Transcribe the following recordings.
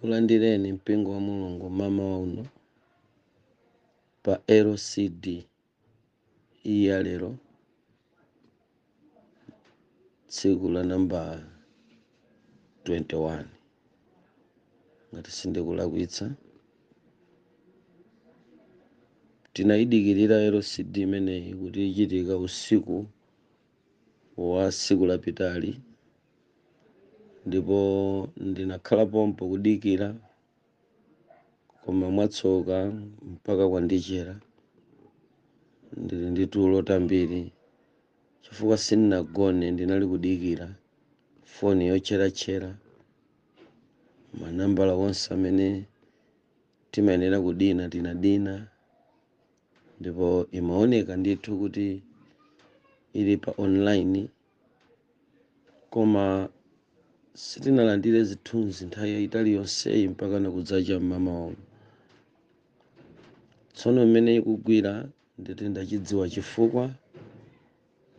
Tikulandireni mpingo wa Mulungu mama wauno pa LCD iya lero tsiku la namba 21 ngati sindikulakwitsa. Tinayidikirira LCD imeneyi kuti ichitika usiku wa tsiku lapitali, ndipo ndinakhala pompo kudikira, koma mwatsoka mpaka kwandichera. Ndili ndi tulo tambiri chifukwa sindinagone, ndinali kudikira foni yocheratchera manambala onse amene timayenera kudina tinadina, ndipo imaoneka ndithu kuti ili pa online, koma sitinalandire zithunzi nthawi yayitali yonseyi mpaka nakudzacha mama wauno. Tsono mmene ikugwira nditi ndachidziwa chifukwa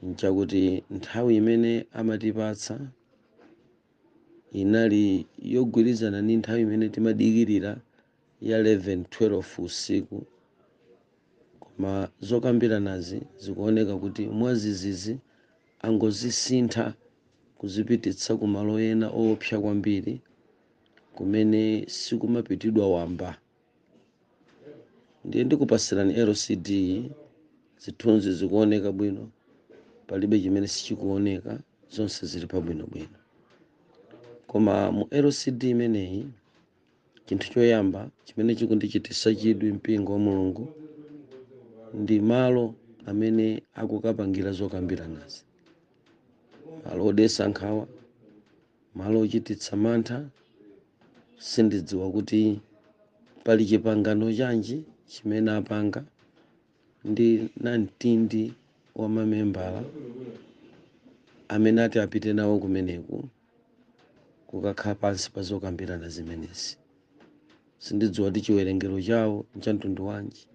nchakuti nthawi imene amatipatsa inali yogwirizana ndi nthawi imene timadikirira ya 11-12 usiku, koma zokambiranazi zikuoneka kuti mwazizizi angozisintha kuzipititsa kumalo ena owopsa kwambiri kumene sikumapitidwa wamba. Ndiye ndikupasirani LCD, zithunzi zikuoneka bwino, palibe chimene sichikuoneka, zonse zili pabwinobwino. Koma mu LCD imeneyi chinthu choyamba chimene chikundichititsa chidwi mpingo wa Mulungu ndi malo amene akukapangira zokambiranazi, malo odetsa nkhawa, malo ochititsa mantha. Sindidziwa kuti pali chipangano chanji chimene apanga ndi namtindi wa mamembala amene ati apite nawo kumeneku kukakhala pansi pa zokambirana zimenezi. Sindidziwa kuti chiwerengero chawo nchamtundu wanji,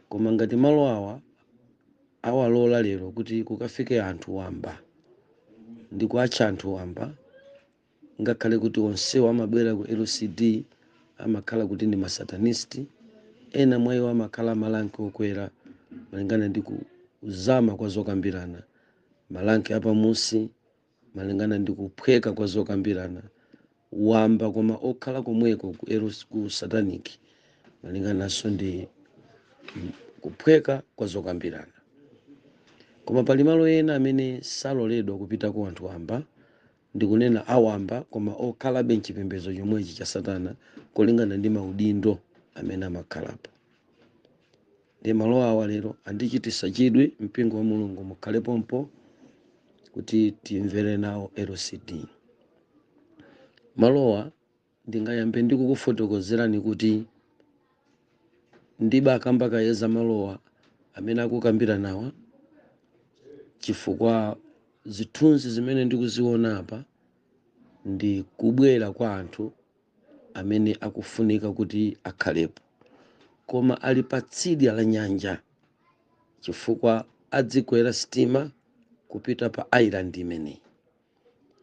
koma ngati malo awa awalola lero kuti kukafike anthu wamba ndi kuatcha anthu wamba, ngakhale kuti onsewo amabwera ku LCD amakhala kuti ndi masatanisti, ena mwa iwo amakhala malanki okwera malingana ndi kuzama kwa zokambirana, malanki apamusi malingana ndi kuphweka kwa zokambirana, wamba koma okhala komweko ku sataniki malingananso ndi kuphweka kwa zokambirana. Koma pali malo ena amene saloledwa kupita ku anthu wamba, ndikunena awamba koma okhalabe mchipembedzo chomwechi cha satana kulingana ndi maudindo amene amakhalapo. Ndi malo awa lero andichititsa chidwi mpingo wa Mulungu mukhale pompo kuti timvere nawo LCD. Malowa ndingayambe ndikukufotokozerani kuti ndiba akamba kayeza malowa amene akukambira nawa, chifukwa zithunzi zimene ndikuziona apa ndi kubwera kwa anthu amene akufunika kuti akhalepo, koma ali pa tsidya la nyanja chifukwa adzikwera sitima kupita pa island imeneyi.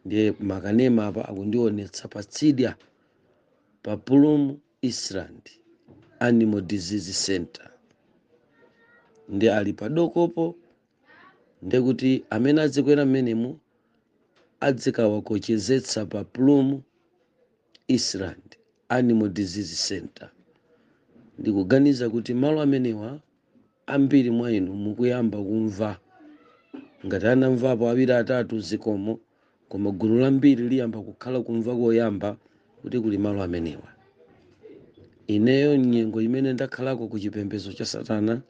Ndiye makanema apa akundionetsa pa tsidya pa Plum Island Animal Disease Center. Ndi ali padokopo, ndekuti amene adzikwera mmenemu adzikawakochezetsa pa Plum Island Animal Disease Center. Ndikuganiza kuti malo amenewa ambiri mwa inu mukuyamba kumva, ngati anamvapo awiri atatu zikomo, koma gulu lambiri liyamba kukhala kumva koyamba kuti kuli malo amenewa. Ineyo nyengo imene ndakhalako ku chipembedzo cha satana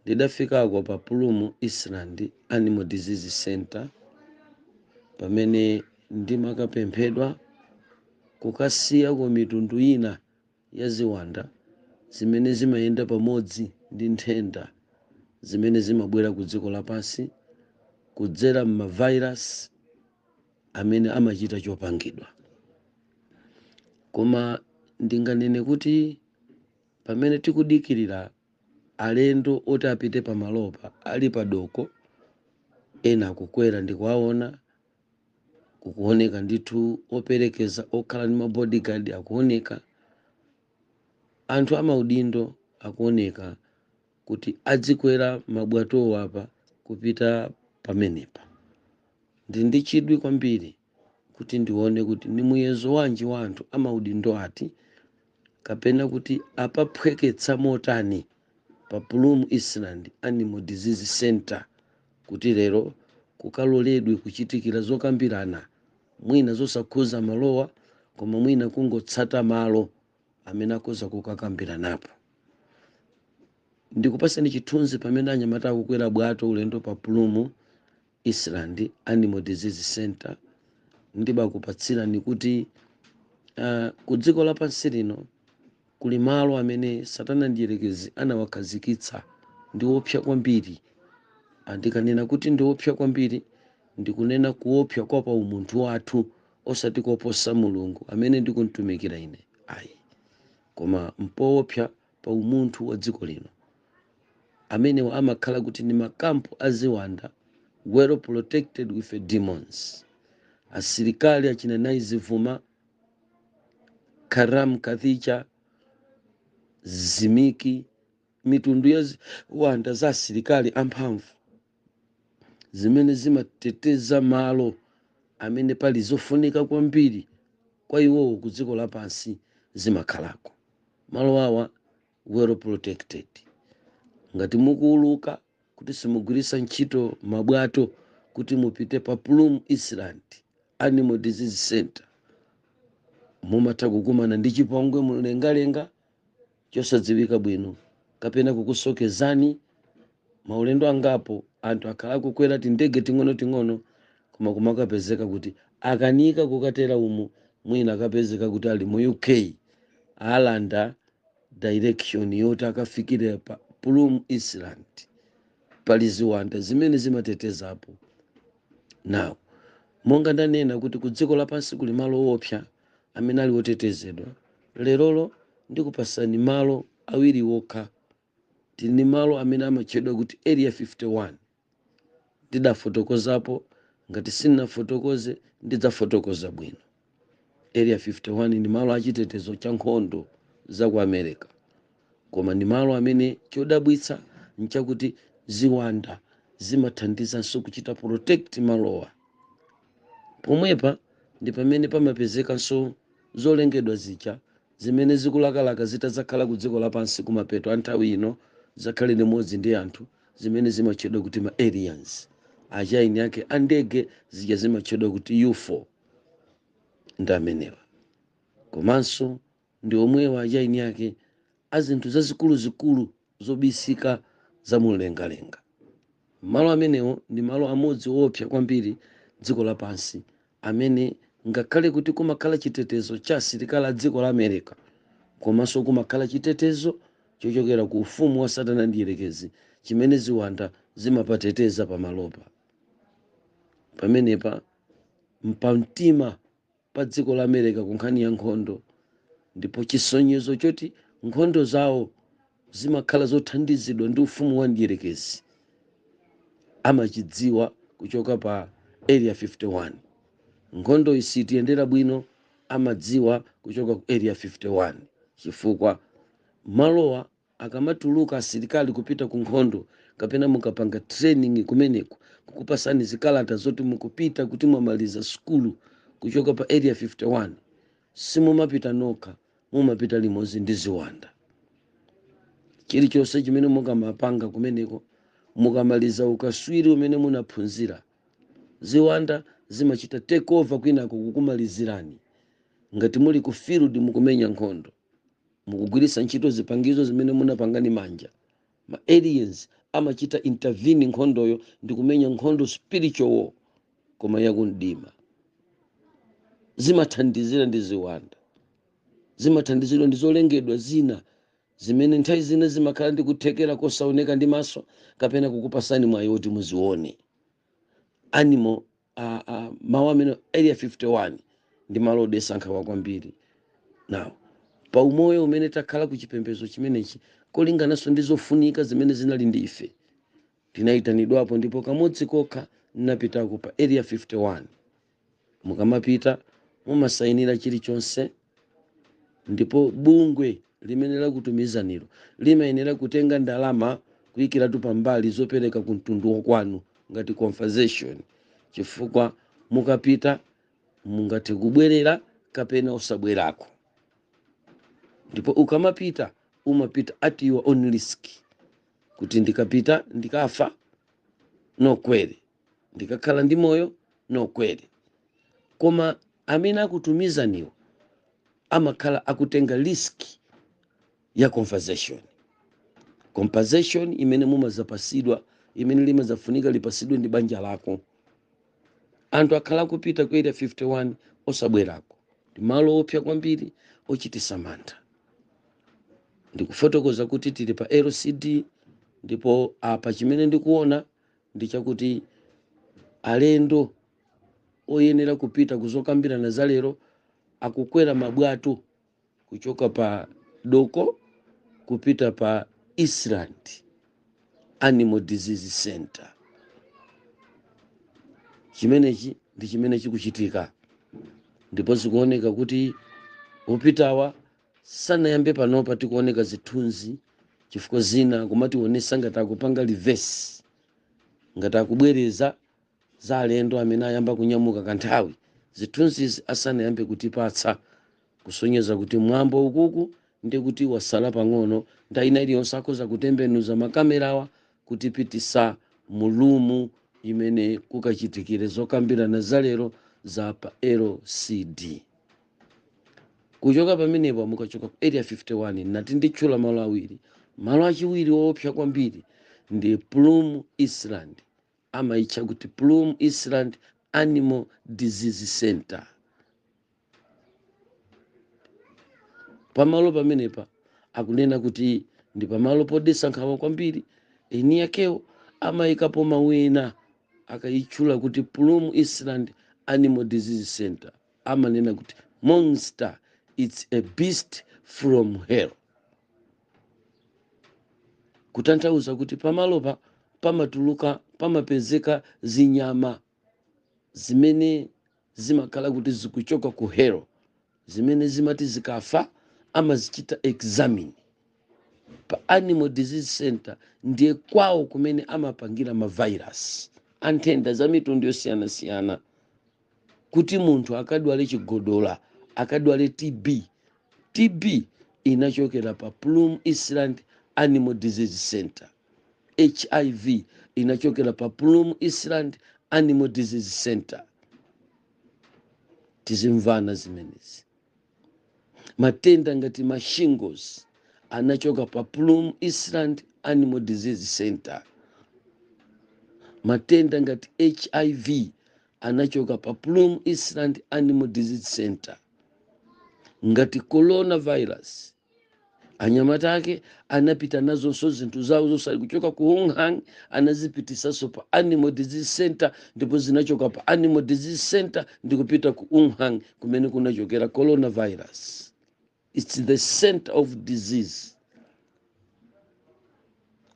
ndidafikako pa Plum Island Animal Disease Center pamene ndimakapemphedwa kukasiyako mitundu ina ya ziwanda zimene zimayenda pamodzi ndi nthenda zimene zimabwera ku dziko lapansi kudzera m'mavirus amene amachita chopangidwa. Koma ndinganene kuti pamene tikudikirira alendo oti apite pamalopa ali padoko, ena akukwera ndikuwaona kukuoneka ndithu operekeza okhala ndi mabodyguard akuoneka, anthu amaudindo akuoneka kuti adzikwera mabwatowo apa kupita pamenepa. Ndi chidwi kwambiri kuti ndione kuti ni muyezo wanji wa anthu amaudindo ati kapena kuti apaphweketsa motani pa Plum Island Animal Disease Center kuti lero kukaloledwe kuchitikira zokambirana mwina zosakhuza malowa koma mwina kungotsata malo amene akhoza kukakambiranapo. Ndikupaseni chithunzi pamene anyamata akukwera bwato ulendo pa Plum Island Animal Disease Center. Ndibakupatsirani kuti ku dziko lapansi lino kuli malo amene satana ndiyerekezi anawakhazikitsa ndi opsa kwambiri. Ndikanena kuti ndi opsa kwambiri ndikunena kuopsa kwa pa umunthu wathu osati koposa Mulungu amene ndikuntumikira ine ayi, koma mpoopsa pa umunthu wa dziko lino amene amakhala kuti ni makampu aziwanda well protected with demons. Asilikali achina naizivuma, Karam Kathicha, Zimiki, mitundu ya wanda za asilikali amphamvu zimene zimateteza malo amene pali zofunika kwambiri kwa iwowo ku dziko lapansi zimakhalako. Malo awa well protected. Ngati mukuuluka kuti simugwirisa ntchito mabwato kuti mupite pa Plum Island Animal Disease Center, mumatha kukumana ndi chipongwe mlengalenga chosadziwika bwino kapena kukusokezani. Maulendo angapo anthu akhala kukwera tindege ting'ono koma kumakapezeka kuti akanika kukatera umu mwina akapezeka kuti ali mu UK alanda direction yoti akafikire pa Plum Island pali ziwanda zimene zimatetezapo. Now monga ndanena kuti ku dziko lapansi kuli malo opsa amene ali otetezedwa, lerolo ndikupasani malo awiri wokha. Tini malo amene amatchedwa kuti Area 51. Ndidafotokozapo, ngati sinafotokoze ndidzafotokoza bwino. Area 51 ndi malo achitetezo cha nkhondo za ku America, koma ndi malo amene chodabwitsa nchakuti ziwanda zimathandizanso kuchita protect malowa. Pomwepa ndi pamene pamapezekanso zolengedwa zija zimene zikulakalaka zitadzakhala ku dziko lapansi kumapeto a nthawi ino zakhale limodzi ndi anthu, zimene zimatchedwa kuti ma aliens. Achaini ake andege zija zimatchedwa kuti UFO ndi amenewa. Komanso ndi omwewa achaini ake azinthu zazikulu zobisika za mlengalenga. Malo amenewo ndi malo amodzi opsa kwambiri dziko lapansi amene ngakhale kuti kumakhala chitetezo cha asilikali a dziko la America, komanso kumakhala chitetezo chochokera ku ufumu wa satana ndiyerekezi chimene ziwanda zimapateteza pamalopa. Pamenepa mpamtima pa dziko la America ku nkhani ya nkhondo, ndipo chisonyezo choti nkhondo zawo zimakhala zothandizidwa ndi ufumu wa ndiyerekezi amachidziwa kuchoka pa Area 51. Nkhondo isitiyendera bwino amadziwa kuchoka ku Area 51, chifukwa malowa akamatuluka asilikali kupita ku nkhondo kapena mukapanga training kumeneko kukupasani zikalata zoti mukupita kuti mwamaliza skulu kuchoka pa Area 51, simumapita nokha, mumapita limodzi ndi ziwanda. Chilichonse chimene mukamapanga kumeneko mukamaliza ukaswiri umene munaphunzira, ziwanda zimachita take over kwinako kukumalizirani. Ngati muli ku field mukumenya nkhondo, mukugwirisa ntchito zipangizo zimene munapangani manja, ma aliens amachita intervene nkhondoyo ndi kumenya nkhondo spiritual war koma yakundima. Zimathandizira ndi ziwanda, zimathandizidwa ndi zolengedwa zina zimene nthawi zina zimakhala ndi kuthekera kosaoneka ndi maso kapena kukupasani mwayi woti muzione. Animal mawu amene Area 51 ndi malo odesankhawa kwambiri. Now pa umoyo umene takhala ku chipembedzo chimenechi kolingananso ndi zofunika zimene zinali ndi ife, tinayitanidwapo ndipo kamodzi kokha napitako pa Area 51 mukamapita mumasayinira chilichonse, ndipo bungwe limene lakutumizaniro limayenera kutenga ndalama kuyikiratu pambali zopereka ku mtundu wakwanu ngati compensation, chifukwa mukapita mungathe kubwerera kapena osabwerako. Ndipo ukamapita umapita at your own risk, kuti ndikapita ndikafa nokwere, ndikakhala ndi moyo nokwere. Koma amene akutumizaniwo amakhala akutenga risk ya compensation. Compensation imene mumazapasidwa, imene limazafunika lipasidwe ndi banja lako. Anthu akhala kupita ku area 51 osabwerako ndi malo opsa kwambiri ochitisa mantha. Ndikufotokoza kuti tili pa LCD, ndipo apa chimene ndikuona ndi chakuti alendo oyenera kupita kuzokambirana za lero akukwera mabwato kuchoka pa doko kupita pa Island Animal Disease Center. Chimenechi ndi chimene chikuchitika, ndipo zikuoneka kuti opitawa sanayambe panopa tikuoneka zithunzi, chifukwa zina kumationesa ngati akupanga reverse, ngati akubwereza za alendo amene ayamba kunyamuka kanthawi. Zithunzizi asanayambe kutipatsa kusonyeza kuti mwambo ukuku ndi kuti wasala pang'ono, ndayina iliyonse akhoza kutembenuza makamerawa kutipitisa mulumu imene kukachitikire zokambirana za lero za pa LCD. Kuchoka pamenepo mukachoka ku area 51 nati nditchula malo awiri. Malo achiwiri woopsa kwambiri ndi Plum Island, amayitcha kuti Plum Island Animal Disease Center. Pamalo pamenepa akunena kuti ndi pamalo podetsa nkhawa kwambiri. Eni yakewo amayikapo mawina akayitchula kuti Plum Island Animal Disease Center, amanena kuti monster, it's a beast from hell. Kutanthauza kuti pamalopa pamatuluka, pamapezeka zinyama zimene zimakhala kuti zikuchoka ku hell, zimene zimati zikafa amazichita examine. Pa Animal Disease Center ndiye kwawo kumene amapangira mavirus, anthenda za mitundu yosiyanasiyana, kuti munthu akadwale chigodola, akadwale TB inachokera pa Plum Island Animal Disease Center. HIV inachokera pa Plum Island Animal Disease Center. Tizimvana zimenezi. Matenda ngati mashingles anachoka pa Plum Island Animal Disease Center. Matenda ngati HIV anachoka pa Plum Island Animal Disease Center. Ngati coronavirus anyamata ake anapita nazo zinthu zawo zosali kuchoka ku Wuhan, anazipitisaso pa Animal Disease Center, ndipo zinachoka pa Animal Disease Center ndikupita ku Wuhan kumene kunachokera coronavirus. It's the center of disease.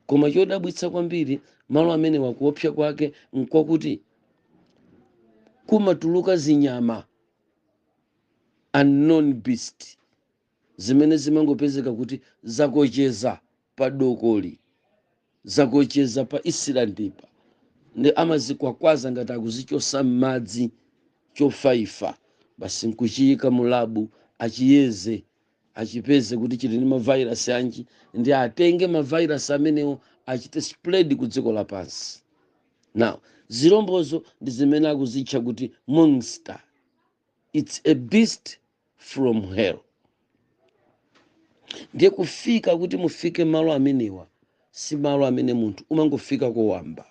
Koma chodabwitsa kwambiri malo amene wakuopsa kwake nkwakuti kumatuluka zinyama unknown beast zimene zimangopezeka kuti zakocheza pa dokoli, zakocheza pa Islandipa, ndi amazikwakwaza ngati akuzichosa m'madzi chofaifa, basi nkuchiyika mulabu achiyeze, achipeze kuti chili ndi mavirus anji, ndi atenge mavirus amenewo achite spread ku dziko lapansi. Now zilombozo ndi zimene akuzitcha kuti monster, it's a beast from hell. Ndiye kufika kuti mufike malo amenewa si malo amene munthu umangofika kowamba.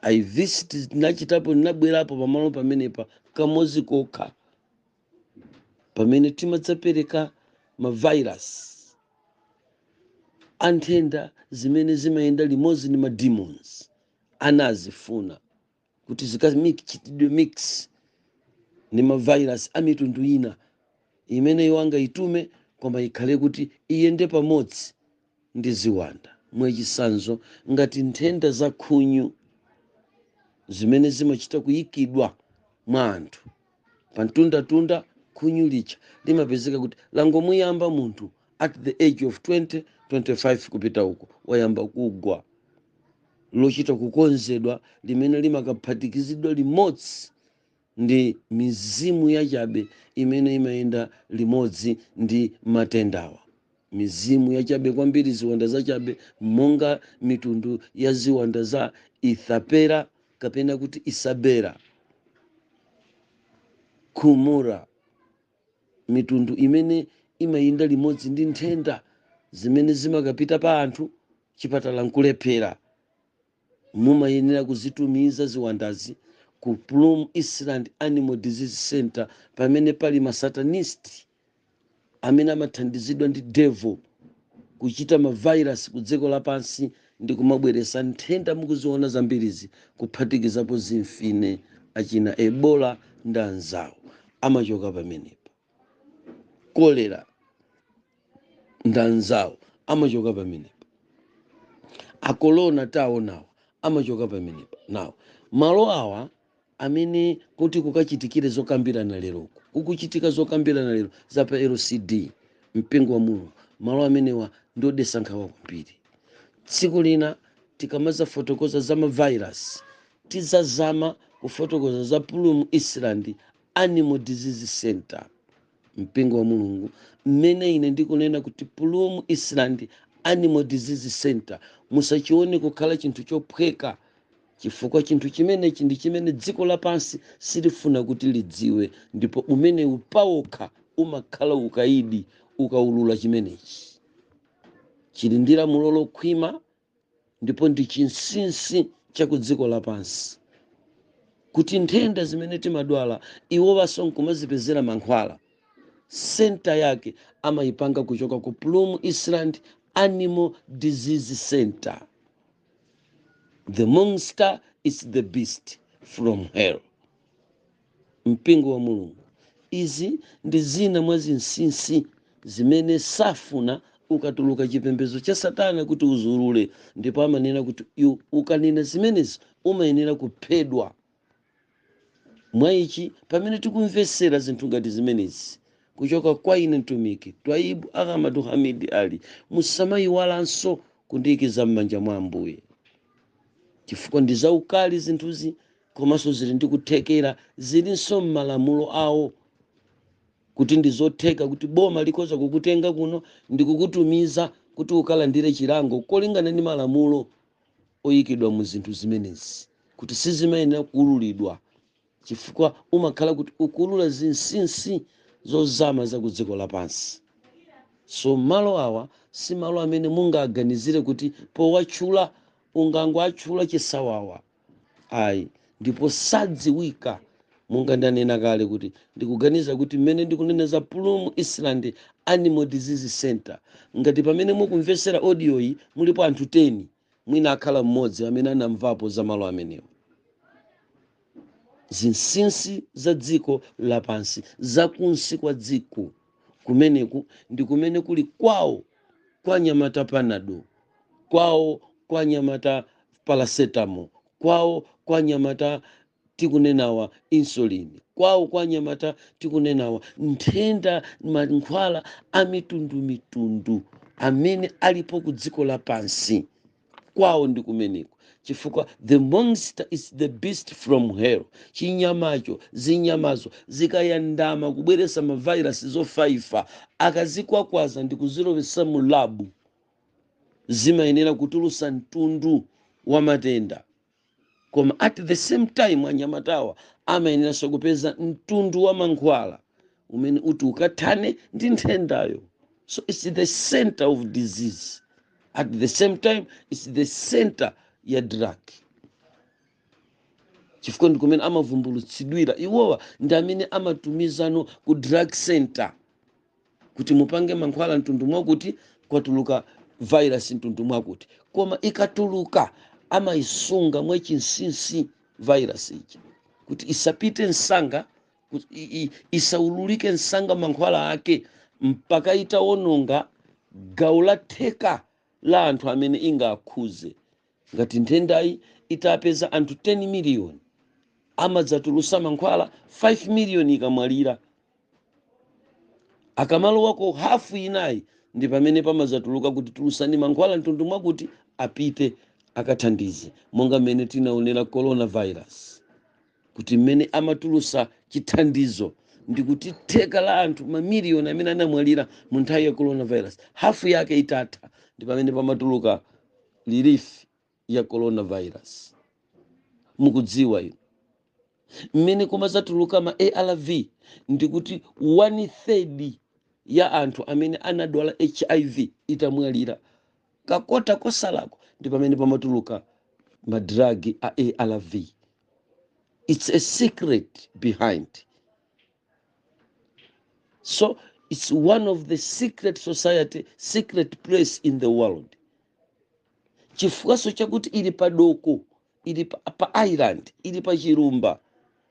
I visit nachitapo nabwerapo pamalo pamenepa kamozi kokha, pamene timadzapereka mavirus, anthenda zimene zimayenda limodzi ndi mademons, anazifuna kuti zikamikitidwe mix ni mavirus amitundu ina imene iwanga itume koma ikhale kuti iyende pamodzi ndi ziwanda. Mwechisanzo ngati nthenda za khunyu zimene zimachita kuyikidwa mwa anthu, pantunda kunyulicha limapezeka kuti langomuyamba munthu at the age of 20 25 kupita uko wayamba kugwa, lochita kukonzedwa limene limakaphatikizidwa limodzi ndi mizimu yachabe imene imayenda limodzi ndi matendawa. Mizimu yachabe kwambiri, ziwanda zachabe, monga mitundu ya ziwanda za ithapera kapena kuti isabera, kumura, mitundu imene imayenda limodzi ndi nthenda zimene zimakapita pa anthu chipatala nkulephera. Mumayenera kuzitumiza ziwandazi ku Plum Island Animal Disease Center pamene pali masatanisti amene amathandizidwa ndi devil kuchita mavirus ku dziko lapansi ndi kumabweresa nthenda mukuziona zambirizi, kuphatikizapo zimfine achina Ebola ndi anzawo amachoka pamenepa, kolera ndi anzawo amachoka pamenepa, akolona tawo nawo amachoka pamenepa. Nawo malo awa amene kuti kukachitikire zokambirana lero kukuchitika zokambirana lero za pa LCD mpingo wa Mulungu, malo amenewa ndiodesa nkhawa kwambiri. Tsiku lina tikamaza fotokoza za mavirus tizazama kufotokoza za Plum Island Animal Disease Center mpingo wa Mulungu, mmene ine ndikunena kuti Plum Island Animal Disease Center musachione kukhala chinthu chophweka, chifukwa chinthu chimenechi ndi chimene dziko lapansi silifuna kuti lidziwe, ndipo umene upawokha umakhala ukaidi ukaulula chimenechi. Chili ndi lamulo lokhwima ndipo ndi chinsisi cha ku dziko lapansi kuti nthenda zimene timadwala iwo baso nkumazipezera mankhwala. Senta yake amayipanga kuchoka ku Plum Island Animal Disease Center. The monster is the beast from hell. Mpingo wa Mulungu, izi ndi zina mwa zinsinsi zimene safuna ukatuluka chipembedzo cha Satana kuti uzulule, ndipo amanena kuti ukanena zimenezi umayenera kuphedwa. Mwaichi pamene tikumvesera zinthu ngati zimenezi kuchoka kwa ine Utumiki Twaibu Akamadu Hamidi Ali, musamayiwalanso kundiikiza m'manja mwa Ambuye, chifukwa ndi zaukali zinthuzi komanso zili ndi kuthekera, zilinso m'malamulo awo kuti ndizotheka kuti boma likhoza kukutenga kuno ndikukutumiza kuti ukalandire chilango kolingana ndi malamulo oyikidwa mu zinthu zimenezi, kuti sizimayenera kuululidwa chifukwa umakhala kuti ukulula zinsinsi zozama za ku dziko lapansi. So malo awa si malo amene mungaganizire kuti powatchula ungangoatchula chisawawa, ayi, ndipo sadziwika. Munga ndanena kale kuti ndikuganiza kuti mmene ndikunena za Plum Island Animal Disease Center, ngati pamene mukumvesera audio iyi mulipo anthu 10, mwina akhala mmodzi amene anamvapo za malo amenewo. Zinsinsi za dziko lapansi, zakunsi kwa dziko kumeneku ndi kumene kuli kwawo kwa Nyamata Panado, kwawo kwa Nyamata Paracetamol, kwawo kwa Nyamata tikunenawa insulin, kwawo kwa Nyamata tikunenawa nthenda mankhwala a mitundu amene alipo ku dziko lapansi, kwawo ndi kumeneko. Chifukwa the monster is the beast from hell. Chinyamacho, zinyamazo zikayandama kubweresa mavirus zofaifa, akazikwakwaza ndi kuzilowesa mu labu, zimayenera kutulusa mtundu wa matenda. Koma at the same time anyamatawa amayenera kupeza mtundu wa mankhwala umene uti ukathane ndi nthendayo. So it's the center of disease. At the same time it's the center ya drug. Chifukwa ndi kumene amavumbulutsidwira iwowa ndi amene amatumizano ku drug center kuti mupange mankhwala mtundu mwakuti kwatuluka virus mtundu mwakuti, koma ikatuluka amaisunga mwa chinsinsi virus ichi kuti isapite msanga, isaululike msanga mankhwala ake mpaka itaononga gawo la theka la anthu amene ingakhuze. Ngati nthendayi itapeza anthu 10 miliyoni amadzatulusa mankhwala 5 million ikamwalira. Akamalowako hafu inayi ndi pamene pamadzatuluka kuti tulusani mankhwala mtundu mwakuti apite akathandize, monga mmene tinaonera coronavirus kuti mmene amatulusa chithandizo ndi kuti theka la anthu mamiliyoni amene anamwalira mu nthawi ya coronavirus hafu yake itatha ndi pamene pamatuluka relief ya coronavirus. Mukudziwa ino mmene kumadzatuluka ma ARV ndi kuti 1/3 ya anthu amene anadwala HIV itamwalira, kakota kosalako ndi pamene pamatuluka madragi a ARV. It's a secret behind. So it's one of the secret society, secret place in the world. Chifukwaso chakuti ili padoko, ili pa island, ili pa chirumba,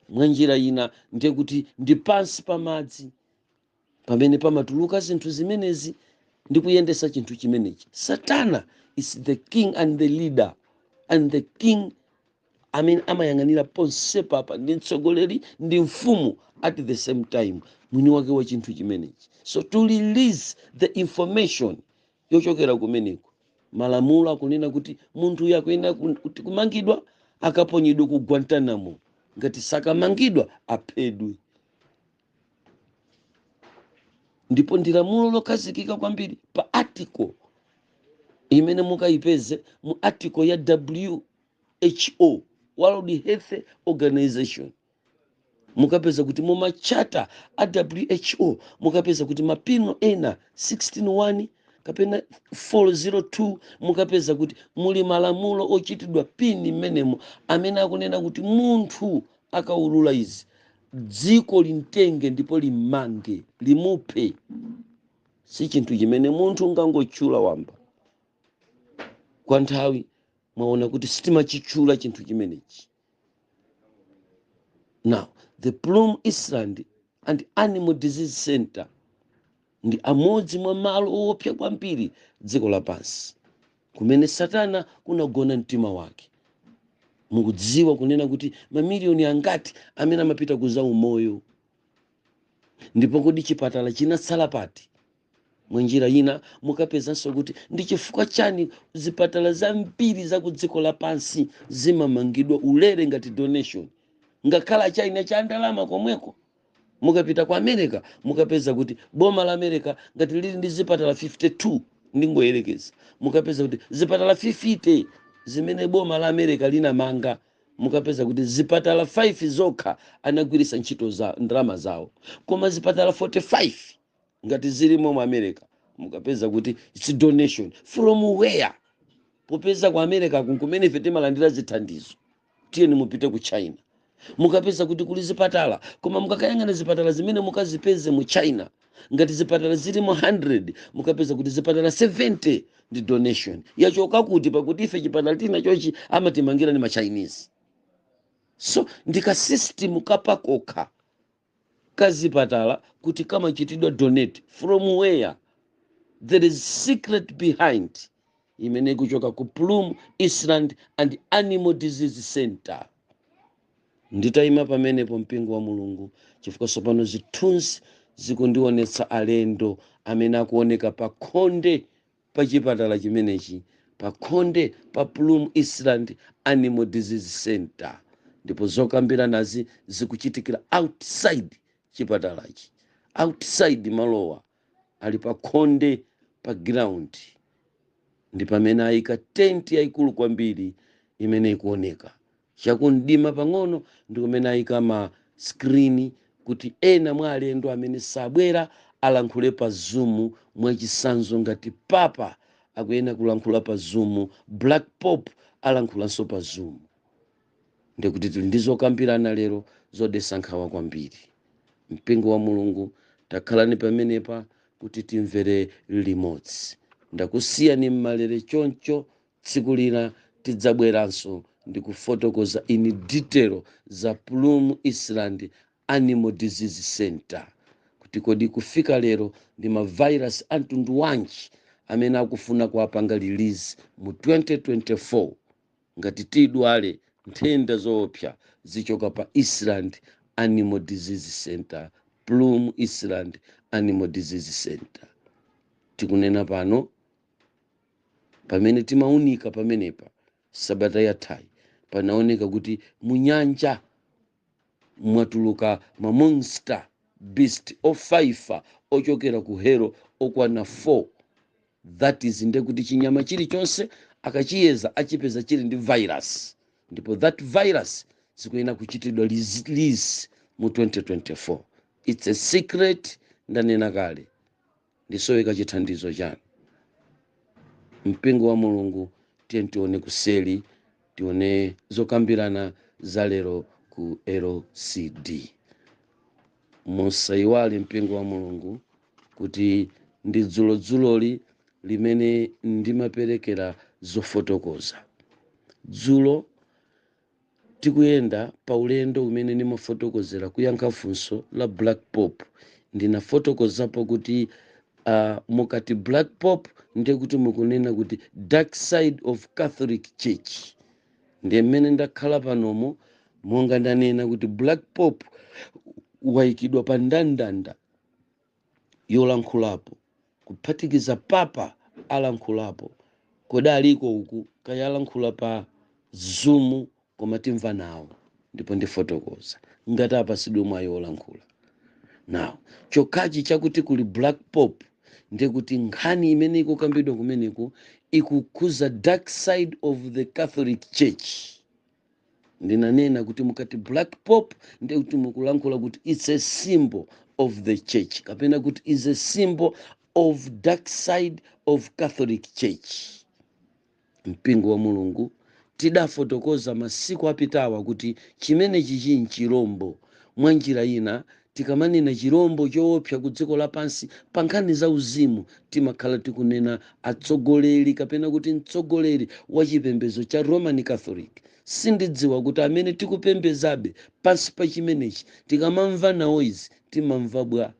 mwanjira ina ndiye kuti ndi pansi pamadzi pamene pamatuluka zinthu zimenezi ndi kuyendesa chinthu chimenechi. Satana is the king and the leader and the king amayang'anira ponse papa ndi mtsogoleri ndi mfumu at the same time, mwini wake wa chinthu chimenechi. So to release the information yochokera kumeneko, malamulo akunena kuti munthu yakuyenda kuti kumangidwa akaponyedwe ku Guantanamo, ngati sakamangidwa aphedwe. Ndipo ndi lamulo lokhazikika kwambiri pa article imene mukayipeze mu article ya WHO, World Health Organization. Mukapeza kuti mu machata a WHO mukapeza kuti mapino ena 16.1 kapena 402 mukapeza kuti muli malamulo ochitidwa pini mmenemo amene akunena kuti munthu akaulula izi dziko limtenge ndipo limange limuphe. Si chinthu chimene munthu ungangotchula wamba kwa nthawi mwaona kuti sitimachichula chinthu chimenechi. Now the Plum Island and Animal Disease Center ndi amodzi mwa malo owopsa kwambiri dziko lapansi kumene Satana kunagona mtima wake. Mukudziwa kunena kuti mamiliyoni angati amene amapita kuza umoyo, ndipo kodi chipatala chinatsala pati? Mwenjira ina mukapezanso kuti ndi chifukwa chani zipatala zambiri za ku dziko lapansi zimamangidwa ulere ngati donation, ngakhala China cha ndalama komweko. Mukapita ku America mukapeza kuti boma la America ngati lili ndi zipatala 52 ndingoyerekeza, mukapeza kuti zipatala 50 zimene boma la America linamanga, mukapeza kuti zipatala 5 zokha anagwirisa ntchito za ndalama zawo, koma zipatala 45 ngati zilimo mu America mukapeza kuti it's donation from where? Popeza ku America kumene ife timalandira zithandizo, tiyeni mupite ku China. Mukapeza kuti kuli zipatala, koma mukakayang'ana zipatala zimene mukazipeze mu China ngati zipatala zili mu 100 mukapeza kuti zipatala 70 ndi donation. Yachoka kuti pakuti ife chipatala tina chochi amatimangira ni ma Chinese. So ndika system kapakokha kazipatala kuti kama chitidwa donate from where? There is secret behind imene kuchoka ku Plum Island and Animal Disease Center. Nditayima pamenepo mpingo wa Mulungu chifukwa sopano zithunzi zikundionetsa alendo amene akuoneka pa khonde pa chipatala chimenechi, pa khonde pa Plum Island Animal Disease Center. Ndipo zokambira nazi zikuchitikira outside chipatalachi, outside malowa ali pa khonde pa ground. Ndi pamene ayika tent yaikulu kwambiri imene ikuoneka chakundima pang'ono, ndi kumene ayika ma screen kuti ena mwa alendo amene sabwera alankhule pa Zoom mwachisanzo, ngati papa akuyena kulankhula pa Zoom, Black Pope alankhulanso pa Zoom. Ndikuti tili ndizokambirana lero zodetsa nkhawa kwambiri. Mpingo wa Mulungu takhalani pamenepa kuti timvere limodzi. Ndakusiyani mmalere choncho, tsiku lina tidzabweranso ndi kufotokoza in detail za Plum Island Animal Disease Center, kuti kodi kufika lero ndi ma virus antundu wanji amene akufuna kuapanga release mu 2024 ngati tidwale nthenda zoopsa zichoka pa Eastland Animal Disease Center, Plum Eastland Animal Disease Center. Tikunena pano pamene timaunika pamenepa sabata yathayi panaoneka kuti munyanja mwatuluka mamonster beast ofaifa ochokera ku hero okwana 4. That is ndekuti chinyama chilichonse akachiyeza achipeza chili ndi virus, ndipo that virus zikuyenera kuchitidwa release mu 2024. It's a secret, ndanena kale, ndisoweka chithandizo chanu. Mpingo wa Mulungu tiye tione kuseli, tione zokambirana za lero ku LCD. Musaiwale mpingo wa Mulungu kuti ndi dzuloli limene ndimaperekera zofotokoza. Dzulo tikuyenda pa ulendo umene ndimafotokozera kuyankha funso la Black Pope. Ndinafotokozapo kuti mukati Black Pope ndiye kuti mukunena kuti dark side of Catholic Church. Ndiye mmene ndakhala panomo monga ndanena kuti Black Pope wayikidwa pa ndandanda yolankhulapo, kuphatikiza papa alankhulapo, kodaliko uku kayalankhula pa Zoom koma timva nawo ndipo ndifotokoza ngati apasidwe mwayi wolankhula. Now chokhachi chakuti kuli Black Pope ndiye kuti nkhani imene ikukambidwa kumeneko ikukhuza dark side of the Catholic Church. Ndinanena kuti mukati Black Pope ndiye kuti mukulankhula kuti it's a symbol of the church, kapena kuti is a symbol of dark side of Catholic Church. Mpingo wa Mulungu tidafotokoza masiku apitawa kuti chimene chichi nchirombo. Mwa njira ina tikamanena chirombo choopsa ku dziko lapansi pa nkhani za uzimu timakhala tikunena atsogoleri kapena kuti mtsogoleri wa chipembedzo cha Roman Catholic. Sindidziwa kuti amene tikupembezabe pansi pa chimenechi tikamamva nawo izi timamva bwa.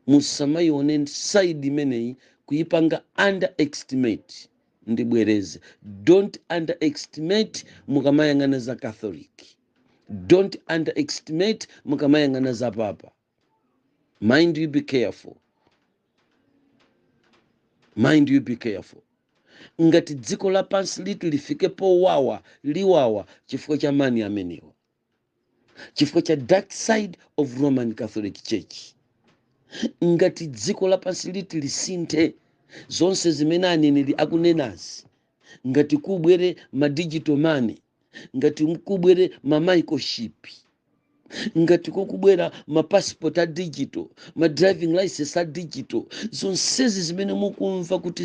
Musamayione side imeneyi kuyipanga underestimate. Ndibwereze, don't underestimate mukamayang'ana za Catholic. Don't underestimate mukamayang'ana za papa. Mind you be careful. Mind you be careful. Ngati dziko lapansi litu lifike po liwawa chifukwa cha mani amenewa, chifukwa cha dark side of Roman Catholic Church. Ngati dziko lapansi litu lisinthe zonse zimene aneneri akunenazi, ngati kubwere ma digital money, ngati kubwere ma microchip, ngati kubwera ma passport a digital, ma driving license a digital, zonsezi zimene mukumva kuti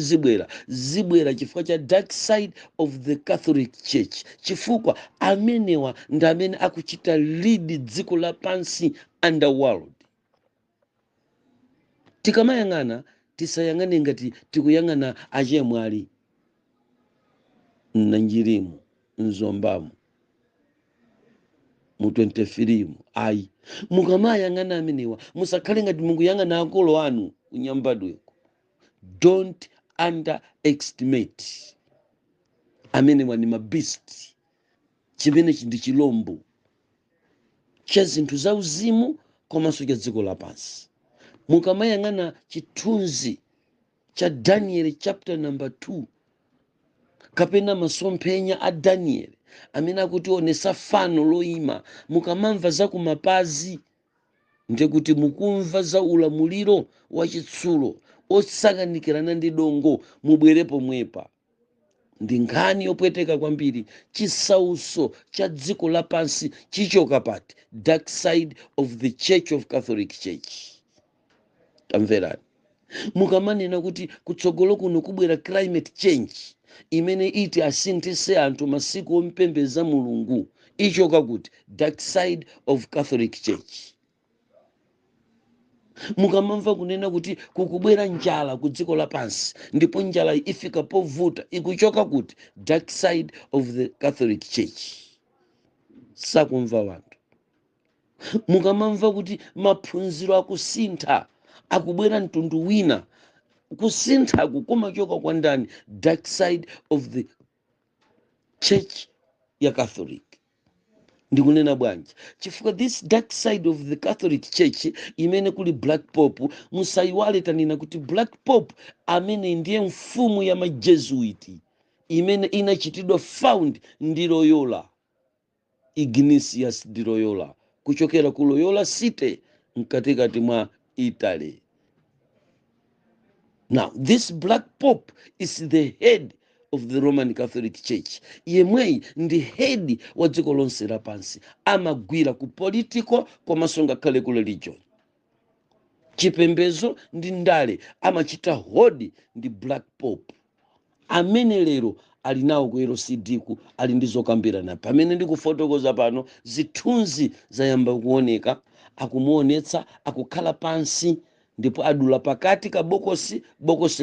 zibwera chifukwa cha dark side of the Catholic Church. Chifukwa amenewa ndi amene akuchita lead dziko lapansi underworld. Tikamayang'ana tisayang'ane ngati tikuyang'ana achemwali mnanjirimu mzombamu mu 23 ayi. Mukamayang'ana amenewa musakhale ngati mukuyang'ana akolo anu unyambadweko. Don't underestimate. Amenewa ni mabeast. Chimenechi ndi chilombo cha zinthu za uzimu komanso cha dziko lapansi. Mukamayang'ana chithunzi cha Daniel chapter number 2 kapena masomphenya a Daniel amene akutionesa fano loima, mukamamva za kumapazi ndiye kuti mukumva za ulamuliro wa chitsulo osakanikirana ndi dongo. Mubwere pomwepa. Ndi nkhani yopweteka kwambiri. Chisauso cha dziko lapansi chichoka pati dark side of the Church of Catholic Church. Mverani, mukamanena kuti kutsogolo kuno kubwera climate change imene iti asinthise anthu masiku ompembeza Mulungu, ichoka kuti dark side of Catholic Church. Mukamamva kunena kuti kukubwera njala ku dziko lapansi ndipo njala ifika povuta, ikuchoka kuti dark side of the Catholic Church. Sakumva wanthu. Mukamamva kuti maphunziro akusintha akubwera mtundu wina, kusintha kumachoka kwa ndani? Dark side of the Church ya Catholic. Ndikunena bwanji chifukwa this dark side of the Catholic Church imene kuli Black Pope, musayiwale tanena kuti Black Pope amene ndiye mfumu ya majesuiti imene inachitidwa found ndi Loyola Ignatius di Loyola kuchokera ku Loyola City mkatikati mwa Italy. Now this Black Pope is the head of the Roman Catholic Church. Yemweyi ndi head wa dziko lonse lapansi, amagwira ku political komanso ngakhale ku religion. Chipembezo ndi ndale amachita hodi ndi Black Pope amene lero ali nawo ku LCD ku ali ndi zokambirana. Pamene ndikufotokoza pano zithunzi zayamba kuoneka, akumuonetsa akukhala pansi ndipo adula pakati ka bokosi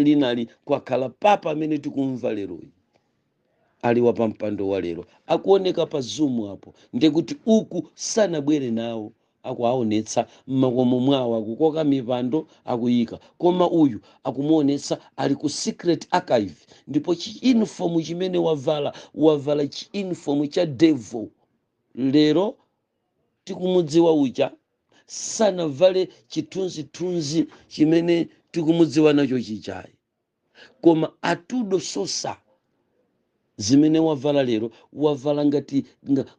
linali kwakhala papa amene tikumva leroyi ali wa pampando wa lero akuoneka pa Zoom apo, ndekuti uku sanabwere nawo akuaonetsa mmakomo mwawo akukoka mipando akuyika, koma uyu akumuonetsa ali ku secret archive, ndipo chi-uniform chimene wavala chi-uniform cha devil. Lero tikumudziwa uja sanavale chithunzithunzi chimene tikumudziwa nacho chichayi, koma atudo sosa zimene wavala lero wavala ngati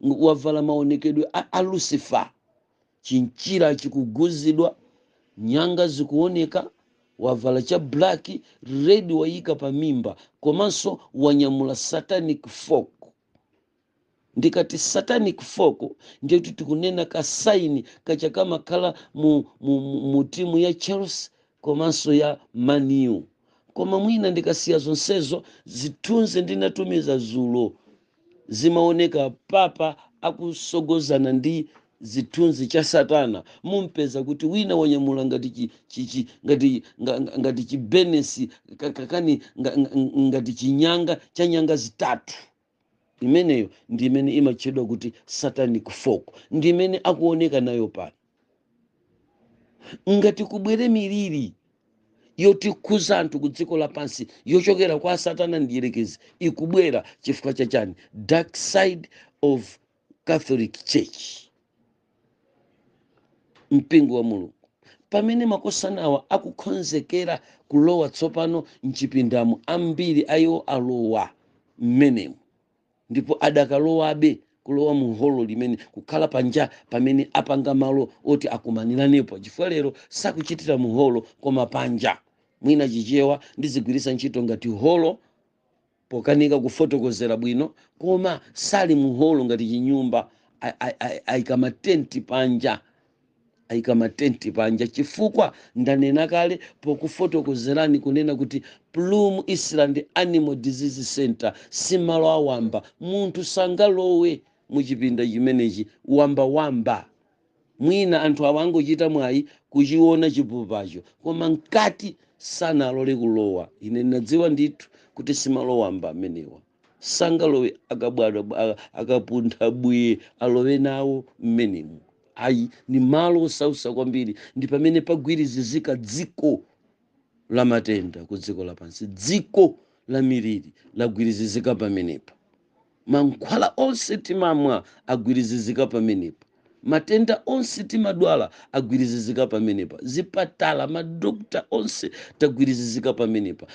wavala maonekedwe a Lucifer. Chinchira chikuguzidwa, nyanga zikuoneka, wavala cha black red wayika pa mimba, komanso wanyamula satanic fork. Ndikati satanic fork ndiye tikunena ka saini kachakama kala mu timu ya Chelsea komanso ya Man U. Koma mwina ndikasiya zonsezo zithunzi ndinatumiza zulo zimaoneka papa akusogozana ndi zithunzi cha Satana, mumpeza kuti wina wanyamula ngati chibenesi kakani ngati chinyanga cha nyanga zitatu. Imeneyo ndi imene imachedwa kuti satanic fork, ndi imene akuoneka nayo pano. Ngati kubwere miliri yotikhuza anthu ku dziko lapansi yochokera kwa Satana ndiyerekezi, ikubwera chifukwa chachani? Dark side of Catholic Church, mpingo wa Mulungu. Pamene makosanawa akukonzekera kulowa tsopano mchipindamo, ambiri ayo alowa mmenemu, ndipo adakalowabe kulowa mu holo limene kukhala panja pamene apanga malo oti akumaniranepo, chifukwa lero sakuchitira mu holo koma panja. Mwina chichewa ndizigwirisa ntchito ngati holo pokanika kufotokozera bwino, koma sali mu holo ngati chinyumba, ayika matenti panja, ayika matenti panja. Chifukwa ndanena kale pokufotokozerani kunena kuti Plum Island Animal Disease Center simalo awamba, munthu sangalowe muchipinda chimenechi wamba. Mwina anthu awangochita mwayi kuchiona chipupacho, koma nkati sanalole kulowa. Ine nadziwa ndithu kuti simalo wamba amenewa, sangalowe akabwadwa akapuntha bwiye alowe nawo mmenemu. Ayi, ni malo osausa kwambiri, ndi pamene pagwirizizika dziko la matenda ku dziko lapansi, dziko la miliri lagwirizizika pamenepa. Mankhwala onse timamwa agwirizizika pamenepa, matenda onse timadwala agwirizizika pamenepa, zipatala madokta onse tagwirizizika pamenepa,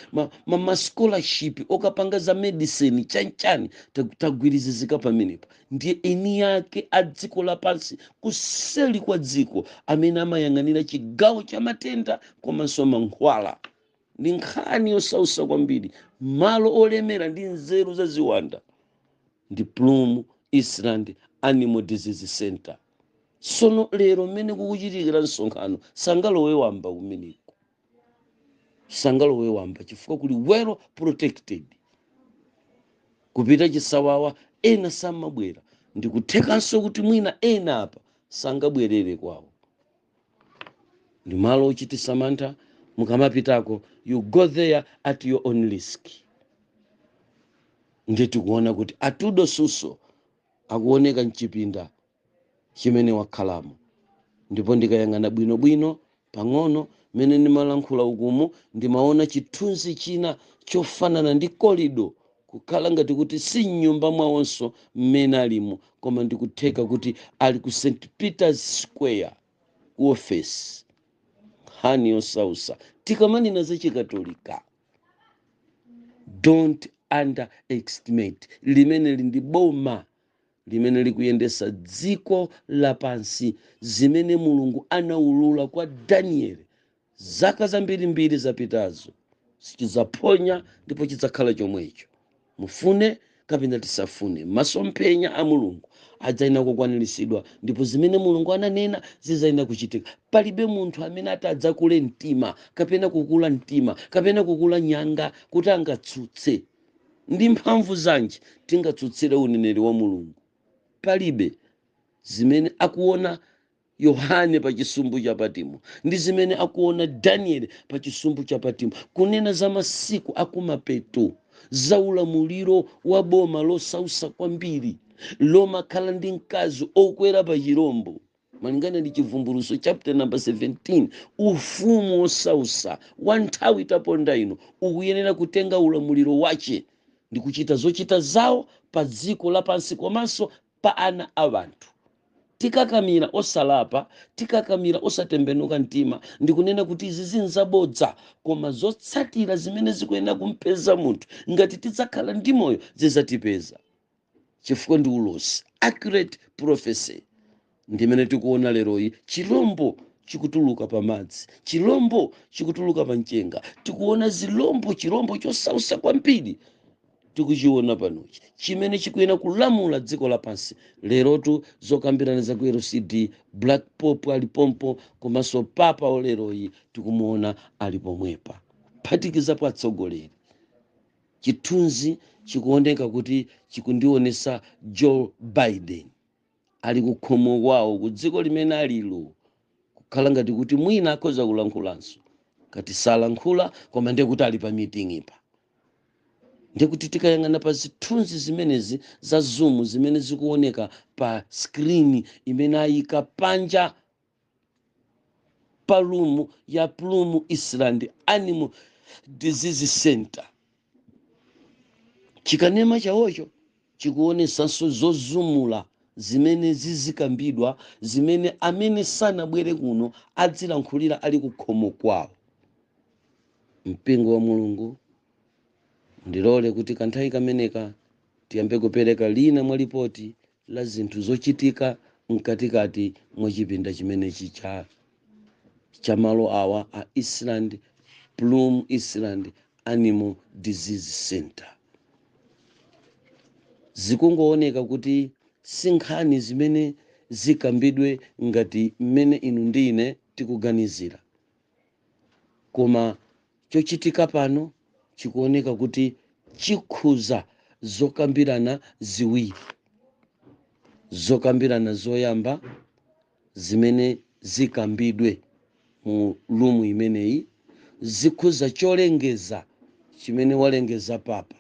ma scholarship okapanga za medicine chanchani tagwirizizika pamenepa. Ndiye eni yake a dziko lapansi kuseli kwa dziko amene amayang'anira chigawo cha matenda komanso mankhwala. Ndi nkhani yosausa kwambiri, malo olemera ndi nzeru zaziwanda ndi Plum Island Animal Disease Center. Sono lero mmene kukuchitikira msonkhano sangalowe wamba umeneko, sangalowe wamba chifukwa kuli well protected. Kupita chisawawa ena samabwera, ndikuthekanso kuti mwina ena apa sangabwerere kwawo. Ndi malo ochitisa mantha, mukamapitako you go there at your own risk. Nditi kuona kuti atudo suso akuoneka mchipinda chimene wakhalamo, ndipo ndikayang'ana bwinobwino pang'ono mene ndimalankhula ukumu ndimaona chithunzi china chofanana ndi kolido kukhala ngati kuti si nyumba mwawonso mmene alimo, koma ndikutheka kuti ali ku St Peter's Square ku ofesi nkhani yosausa. Tikamanena za chikatolika, don't underestimate limene ndi boma limene likuyendesa dziko lapansi, zimene mulungu anaulula kwa Danieli zaka zambirimbiri zapitazo. Sichizaphonya ndipo chidzakhala chomwecho, mufune kapena tisafune. Masomphenya a mulungu adzaina kukwaniritsidwa, ndipo zimene mulungu ananena zizaina kuchitika. Palibe munthu amene atadzakule mtima kapena kukula mtima kapena kukula nyanga kuti angatsutse. Ndi mphamvu zanji tingatsutsire uneneri wa mulungu? Palibe. Zimene akuona Yohane pa chisumbu cha Patimo ndi zimene akuona Danieli pa chisumbu cha Patimo, kunena za masiku akumapeto, za ulamuliro wa boma losausa kwambiri, lomakhala ndi mkazi okwera pa chirombo. Malingana ndi chivumbuluso chapter number 17, ufumu osausa wa nthawi itaponda ino ukuyenera kutenga ulamuliro wache ndi kuchita zochita zawo pa dziko lapansi komanso pa ana a wanthu. Tikakamira osalapa, tikakamira osatembenuka mtima, ndikunena kuti izi zinzabodza, koma zotsatira zimene zikuyenera kumpeza munthu ngati tidzakhala ndi moyo zizatipeza, chifukwa ndi ulosi, accurate prophecy. Ndimene tikuona leroyi, chilombo chikutuluka pa madzi, chilombo chikutuluka pa mchenga. Tikuona zilombo, chilombo chosausa kwambiri tikuchiona panochi, chimene chikuyenera kulamula dziko lapansi. Lerotu zokambirana za ku LCD, Black Pope alipompo, komanso papa oleroyi tikumuona ali pomwepa, phatikizapo atsogoleri. Chithunzi chikuoneka kuti chikundionesa Joe Biden ali kukhomo kwawo ku dziko limene alilo, kukhala ngati kuti mwina akhoza kulankhulanso, kati salankhula koma ndiye kuti ali pa meeting ipa. Ndikuti tikayang'ana pa zithunzi zimenezi za Zoom zimene zikuoneka pa screen imene ayika panja pa room ya Plum Island Animal Disease Center, chikanema chawocho chikuonesanso zozumula zimene zizikambidwa, zimene amene sanabwere kuno adzilankhulira ali kukhomo kwawo. Mpingo wa mulungu ndilole kuti kanthawi kameneka tiyambe kupereka lina mwa lipoti la zinthu zochitika mkatikati mwa chipinda chimenechi cha malo awa a Plum Island Animal Disease Center. Zikungooneka kuti sinkhani zimene zikambidwe ngati mmene inu ndine tikuganizira, koma chochitika pano chikuoneka kuti chikhuza zokambirana ziwiri. Zokambirana zoyamba zimene zikambidwe mu lumu imeneyi zikhuza cholengeza chimene walengeza papa.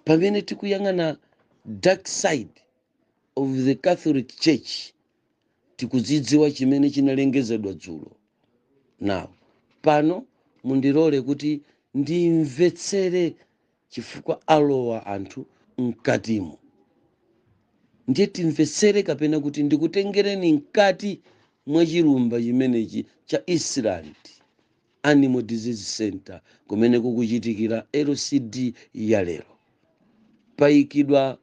Pamene tikuyang'ana dark side of the Catholic Church, tikudzidziwa chimene chinalengezedwa dzulo. Now pano mundilole kuti ndimvetsere, chifukwa alowa anthu mkatimo. Ndiye timvetsere, kapena kuti ndikutengereni mkati mwa chilumba chimenechi cha Island Animal Disease Center kumene kukuchitikira LCD ya lero. Payikidwa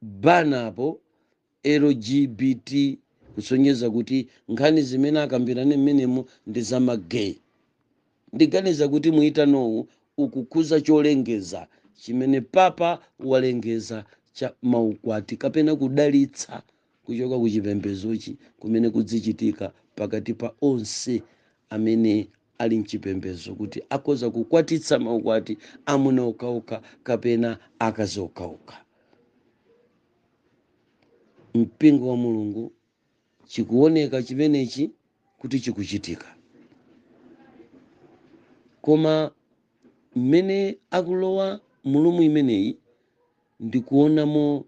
banapo LGBT kusonyeza kuti nkhani zimene akambirane mmenemo ndi za magay. Ndiganiza kuti muitanowu ukukhuza cholengeza chimene papa walengeza cha maukwati kapena kudalitsa kuchoka ku chipembezochi kumene kudzichitika pakati pa onse amene ali mchipembezo, kuti akhoza kukwatitsa maukwati amuna okhaokha kapena akazi okhaokha. Mpingo wa mulungu chikuoneka chimenechi kuti chikuchitika, koma mmene akulowa mulumu imeneyi ndikuonamo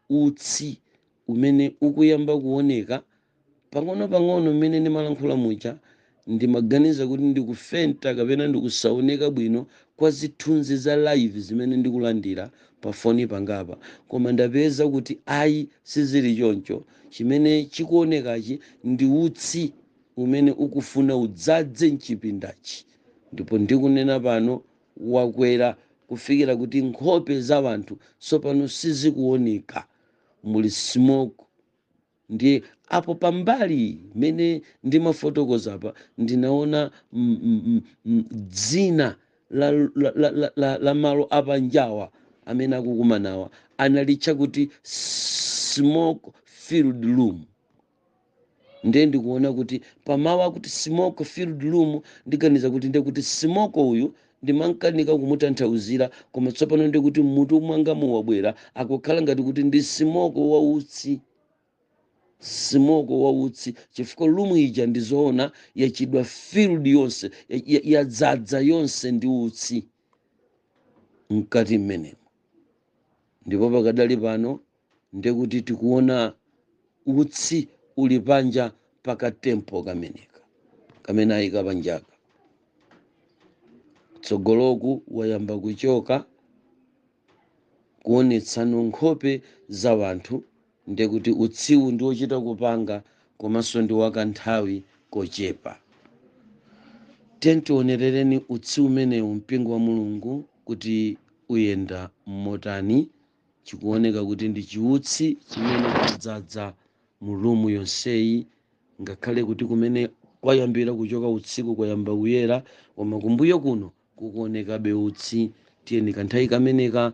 utsi umene ukuyamba kuoneka pang'ono-pang'ono. Mmene ndimalankhula muja ndimaganiza kuti ndikufenta kapena ndikusaoneka bwino kwa zithunzi za live zimene ndikulandira pa foni pangapa, koma ndapeza kuti ayi sizili choncho. Chimene chikuonekachi ndi utsi umene ukufuna udzadze mchipindachi, ndipo ndikunena pano wakwera kufikira kuti nkhope za wanthu tsopano sizikuoneka, muli smoke. Ndiye apo pambali mene ndimafotokoza apa ndinaona dzina la malo apanjawa amene akukumanawa analitcha kuti smoke filled room. Ndiye ndikuona kuti pamawa kuti smoke filled room ndiganiza kuti ndiye kuti smoke uyu ndimankanika kumutanthauzira, koma tsopano ndiye kuti mutu mwanga muwabwera akukhala ngati kuti ndi smoke wautsi, smoke wautsi, chifukwa lumu ija ndizoona yachidwa filled yonse, yadzadza yonse ndi utsi mkati mmenemo. Ndipo pakadali pano ndiye kuti tikuona utsi uli panja pakatempo kameneka kamene ayika panjaka, tsogoloku wayamba kuchoka kuonetsano nkhope za wanthu. Ndiye kuti utsiwu ndi wochita kupanga komanso ndi wakanthawi kochepa. Tionerereni utsi umenewu mpingo wa Mulungu kuti uyenda motani. Chikuoneka kuti ndi chiutsi chimene chadzadza mu rumu yonseyi, ngakhale kuti kumene kwayambira kuchoka utsiku kwayamba kuyera, koma kumbuyo kuno kukuonekabe utsi. Tiyeni kanthawi kameneka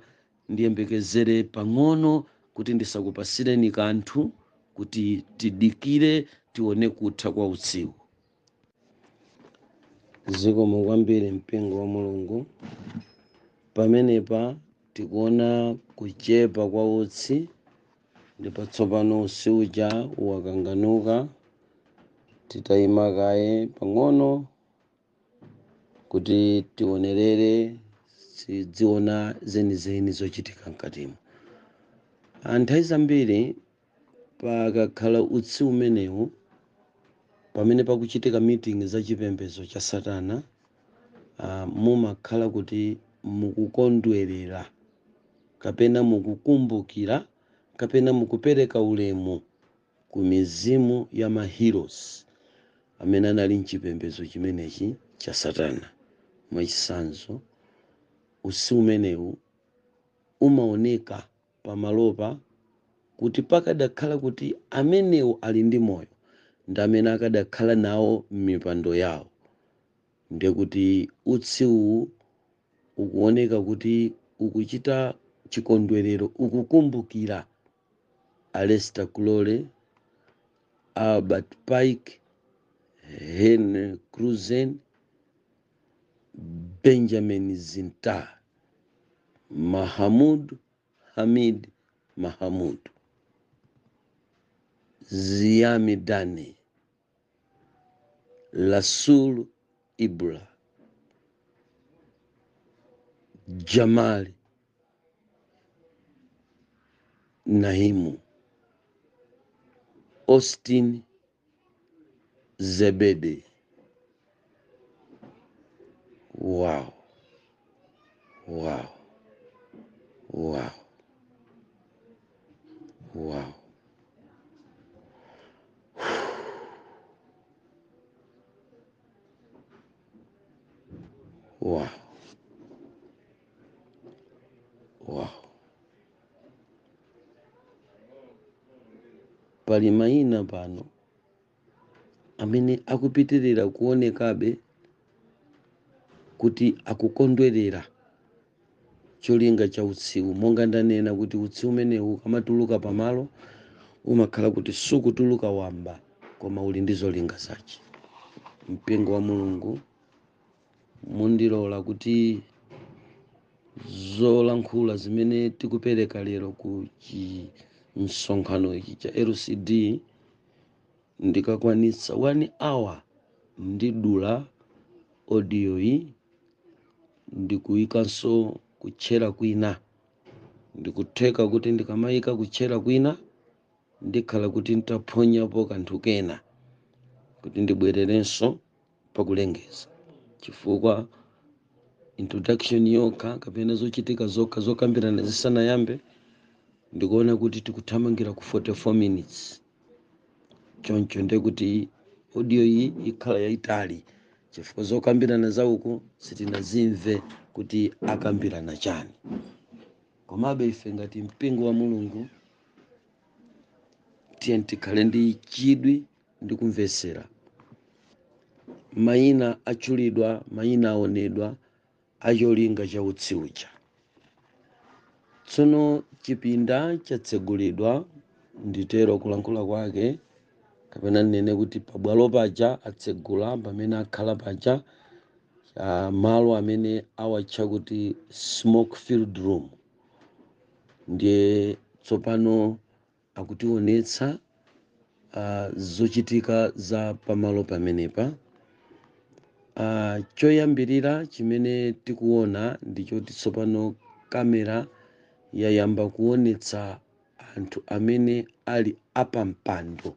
ndiyembekezere pang'ono kuti ndisakupasireni kanthu kuti tidikire tione kutha kwa utsiku. Zikomo kwambiri mpingo wa Mulungu. Pamenepa tikuona kuchepa kwa utsi, ndipo tsopano utsi uja wakanganuka. Titayima kaye pang'ono kuti tionerere tidziona zenizeni zochitika mkatimo. Nthawi zambiri pakakhala utsi umenewu pamene pakuchitika meeting za chipembedzo cha Satana, mumakhala kuti mukukondwerera kapena mukukumbukira kapena mukupereka ulemu ku mizimu ya maheroes amene anali mchipembedzo chimenechi cha Satana. Mwachitsanzo, utsi umenewu umaoneka pamalopa kuti pakadakhala kuti amenewo ali ndi moyo ndi amene akadakhala nawo m'mipando yawo. Ndiye kuti utsi uwu ukuoneka kuti ukuchita chikondwerero, ukukumbukira Aleister Crowley, Albert Pike, Henry Cruzen, Benjamin Zintar, Hamid Mahamud, Ziami Dani, Rasul Ibra, Jamal Nahimu, Austin Zebede. Wow. Wow. Wow. Wow. Wow. Wow. Pali mayina pano amene akupitirira kuonekabe kuti akukondwerera cholinga cha utsiku. Monga ndanena kuti utsi umenewu kamatuluka pamalo umakhala kuti sukutuluka wamba, koma uli ndi zolinga zace. Mpingo wa Mulungu, mundilola kuti zolankhula zimene tikupereka lero ku msonkhano ichi cha LCD ndikakwanitsa 1 hour ndidula audio iyi ndikuyikanso kutchera kwina. Ndikutheka kuti ndikamayika kutchera kwina ndikhala kuti ntaphonyapo kanthu kena kuti ndibwererenso pakulengeza, chifukwa introduction yokha kapena zochitika zokha zokambirana zisanayambe ndikuona kuti tikuthamangira ku 44 minutes. Choncho ndekuti audio iyi ikhala yaitali chifukwa zokambirana zauku sitinazimve kuti akambirana chani. Komabe ife ngati mpingo wa Mulungu tiyeni tikhale ndi chidwi ndi kumvesera. Mayina atchulidwa, mayina aonedwa acholinga cha utsiucha. Tsono chipinda chatsegulidwa, nditero kulankhula kwake, kapena nene kuti pabwalo paja atsegula pamene akhala paja malo amene awatcha kuti smoke filled room. Ndiye tsopano akutionetsa zochitika za pamalo pamenepa. Choyambirira chimene tikuona ndichoti tsopano kamera yayamba kuonetsa anthu amene ali apampando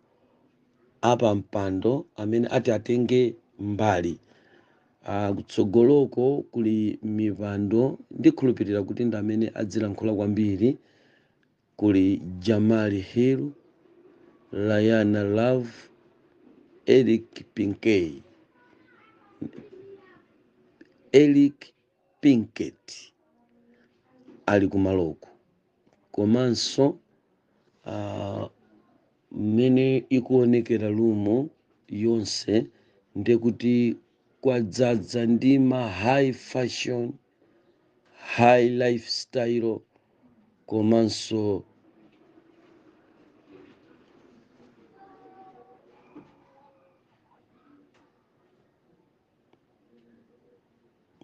amene ati atenge mbali. Kutsogoloko kuli mipando, ndikhulupirira kuti ndi amene adzilankhula kwambiri. Kuli Jamali Hill, Layana Love, Eric Pinkett ali kumaloko. Komanso mmene ikuonekera lumo yonse ndekuti kwadzaza ndi ma high fashion, high lifestyle, komanso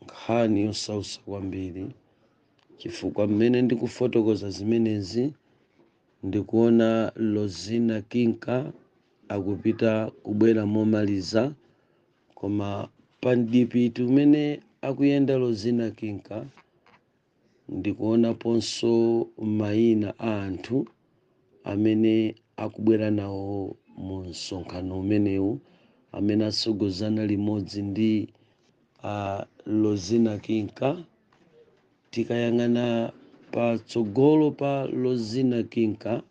nkhani yosausa kwambiri, chifukwa mmene ndikufotokoza zimenezi ndikuona Lozina Kinka akupita kubwera momaliza, koma pandipiti umene akuyenda Lozina Kinka ndikuona ponso mayina a anthu amene akubwera nawo mu msonkhano umenewu, amene asogozana limodzi ndi Lozina Kinka. Tikayang'ana patsogolo pa Lozina Kinka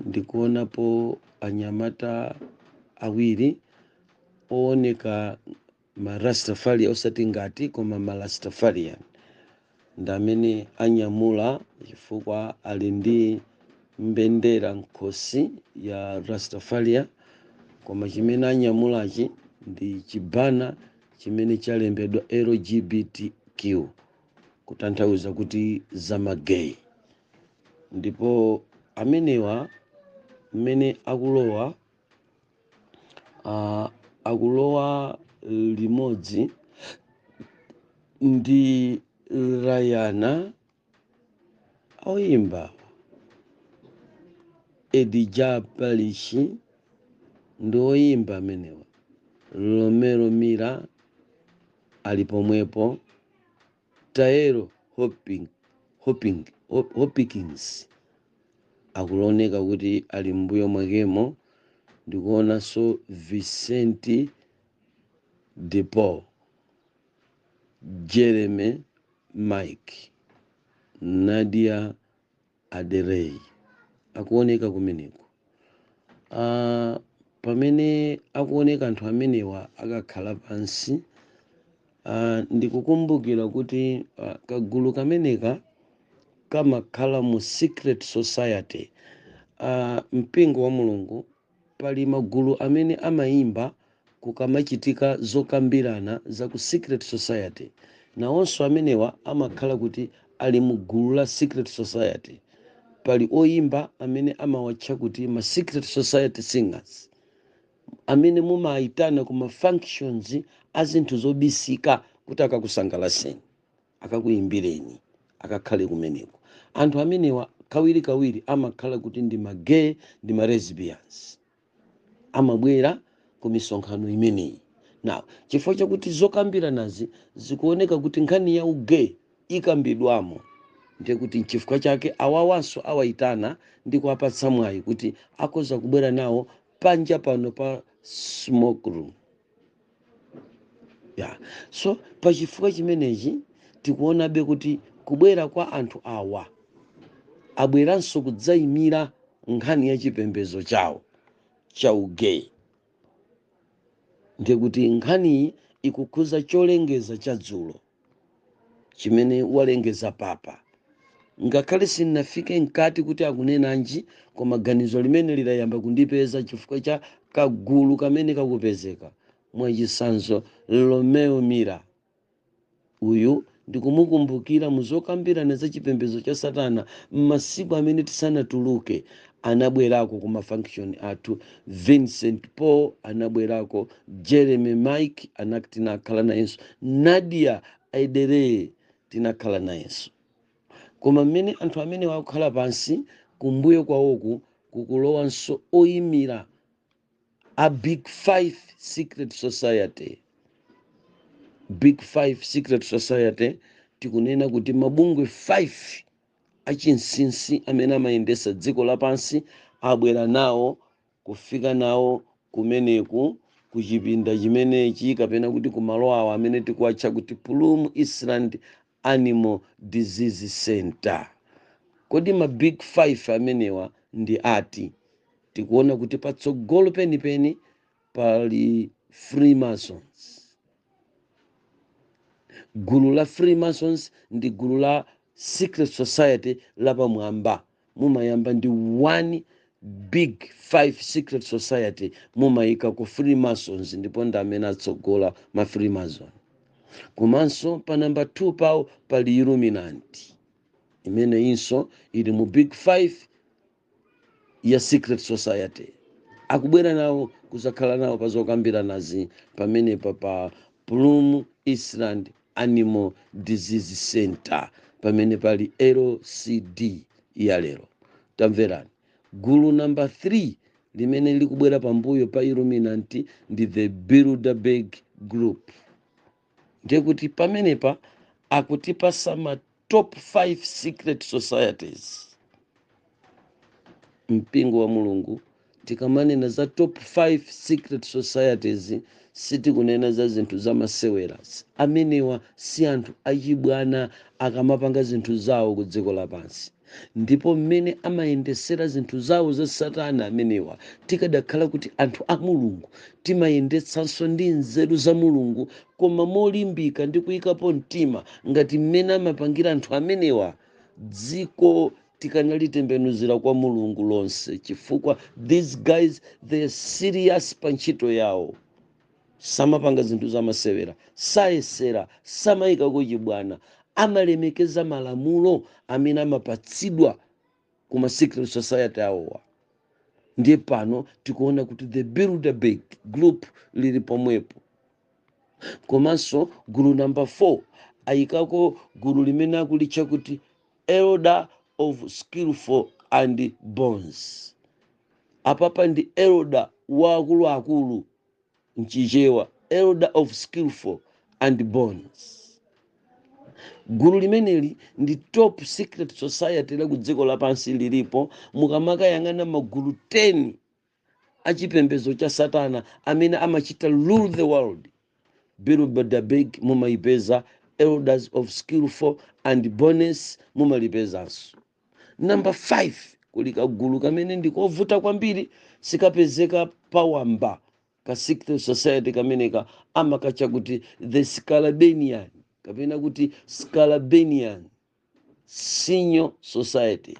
ndikuonapo anyamata awiri ooneka marastafari, osati ngati koma marastafarian, ndi amene anyamula chifukwa ali ndi mbendera nkhosi ya Rastafaria, koma chimene anyamulachi ndi chibana chimene chalembedwa LGBTQ, kutanthauza kuti zamagay. Ndipo amenewa mmene akulowa limodzi ndi Rayana oyimba Edija Palishi ndi oyimba amenewa. Romero Mira ali pomwepo, Taero Hopkins akuoneka kuti ali mbuyo mwakemo. Ndikuona so Vicente De Paul, Jeremy Mike, Nadia Aderey akuoneka kumeneko. Pamene akuoneka anthu amenewa akakhala pansi, ndikukumbukira kuti kagulu kameneka kamakhala mu secret society. Mpingo wa Mulungu pali magulu amene amayimba kukamachitika zokambirana za ku secret society, nawonso amenewa amakhala kuti ali mu gulu la secret society. Pali oyimba amene amawatcha kuti ma secret society singers, amene mumayitana kuma functions azinthu zobisika kuti akakusangalaseni, akakuyimbireni, akakhale kumeneko. Anthu amenewa kawiri amakhala kuti ndi magay ndi ma lesbians, amabwera ku misonkhano imeneyi. Now chifukwa chakuti zokambiranazi zikuoneka kuti nkhani ya ugay ikambidwamo, ndiye kuti chifukwa chake awawanso awayitana ndi kuwapatsa mwayi kuti akhoza kubwera nawo panja pano pa smoke room. ya so pachifukwa chimenechi tikuonabe kuti kubwera kwa anthu awa abweranso kudzayimira nkhani ya chipembedzo chawo cha ugeyi. Ndikuti nkhaniyi ikukhuza cholengeza cha dzulo chimene walengeza papa, ngakhale sinnafike mkati kuti akunenanji, koma ganizo limene lidayamba kundipeza chifukwa cha kagulu kamene kakupezeka mwachisanzo Romeo Mira. Uyu ndikumukumbukira muzokambirana za chipembedzo cha Satana m'masiku amene tisanatuluke. Anabwerako ku mafunction athu, Vincent Paul anabwerako, Jeremy Mike tinakhala nayenso, Nadia Aidere tinakhala nayenso. Koma mmene anthu amene wakukhala pansi kumbuyo kwawoku kukulowanso oyimira a Big Five Secret Society. Big Five Secret Society tikunena kuti mabungwe 5 achinsisi amene amayendesa dziko lapansi abwera nawo kufika nawo kumeneku kuchipinda chimenechi kapena kuti kumalo awo amene tikuwatcha kuti Plum Island Animal Disease Center. Kodi ma Big Five amenewa ndi ati? Tikuona kuti patsogolo penipeni pali Freemasons. Gulu la Freemasons ndi gulu la Secret Society lapamwamba. Mumayamba ndi one Big Five Secret Society, mumayika ku Freemasons, ndipo ndi amene atsogola ma Freemason. Komanso pa namba 2 pawo pali Illuminati, imene inso ili mu Big Five ya Secret Society. Akubwera nawo kuzakhala nawo pazokambira nazi pamene pa Plum Island Animal Disease Center, pamene pali LCD ya lero. Tamverani. Gulu namba 3 limene likubwera pambuyo pa Illuminati ndi the Bilderberg Group. Ndiye kuti pamenepa akutipasa ma top 5 secret societies. Mpingo wa Mulungu tikamanena za top 5 secret societies sitikunena za zinthu za masewera. Amenewa si anthu achibwana akamapanga zinthu zawo ku dziko lapansi. Ndipo mmene amayendesera zinthu zawo za Satana amenewa tikadakhala kuti anthu a Mulungu timayendetsanso ndi nzeru za Mulungu, koma molimbika ndi kuyikapo mtima ngati mmene amapangira anthu amenewa, dziko tikanalitembenuzira kwa Mulungu lonse, chifukwa these guys they're serious pa ntchito yawo. Samapanga zinthu za masewera, sayesera, samayika kuchibwana, amalemekeza malamulo amene amapatsidwa kuma Secret Society awowa. Ndiye pano tikuona kuti the Bilderberg Group lili pomwepo. Komanso gulu namba 4 ayikako gulu limene akulitcha kuti Elder of Skillful and Bones. Apapa ndi elder wa akulu mchichewa, Elder of Skillful and Bones. Gulu limeneli ndi top secret society la kudziko lapansi lilipo. Mukamaka yang'ana magulu 10 achipembedzo cha Satana amene amachita rule the world, Bilderberg mumaipeza, Elders of Skillful and Bones mumalipezanso. Number 5 kulika gulu kamene ndikovuta kwambiri, sikapezeka pawamba ka secret society kameneka amakacha kuti the Scalabanian kapena kuti Scalabanian Senior Society.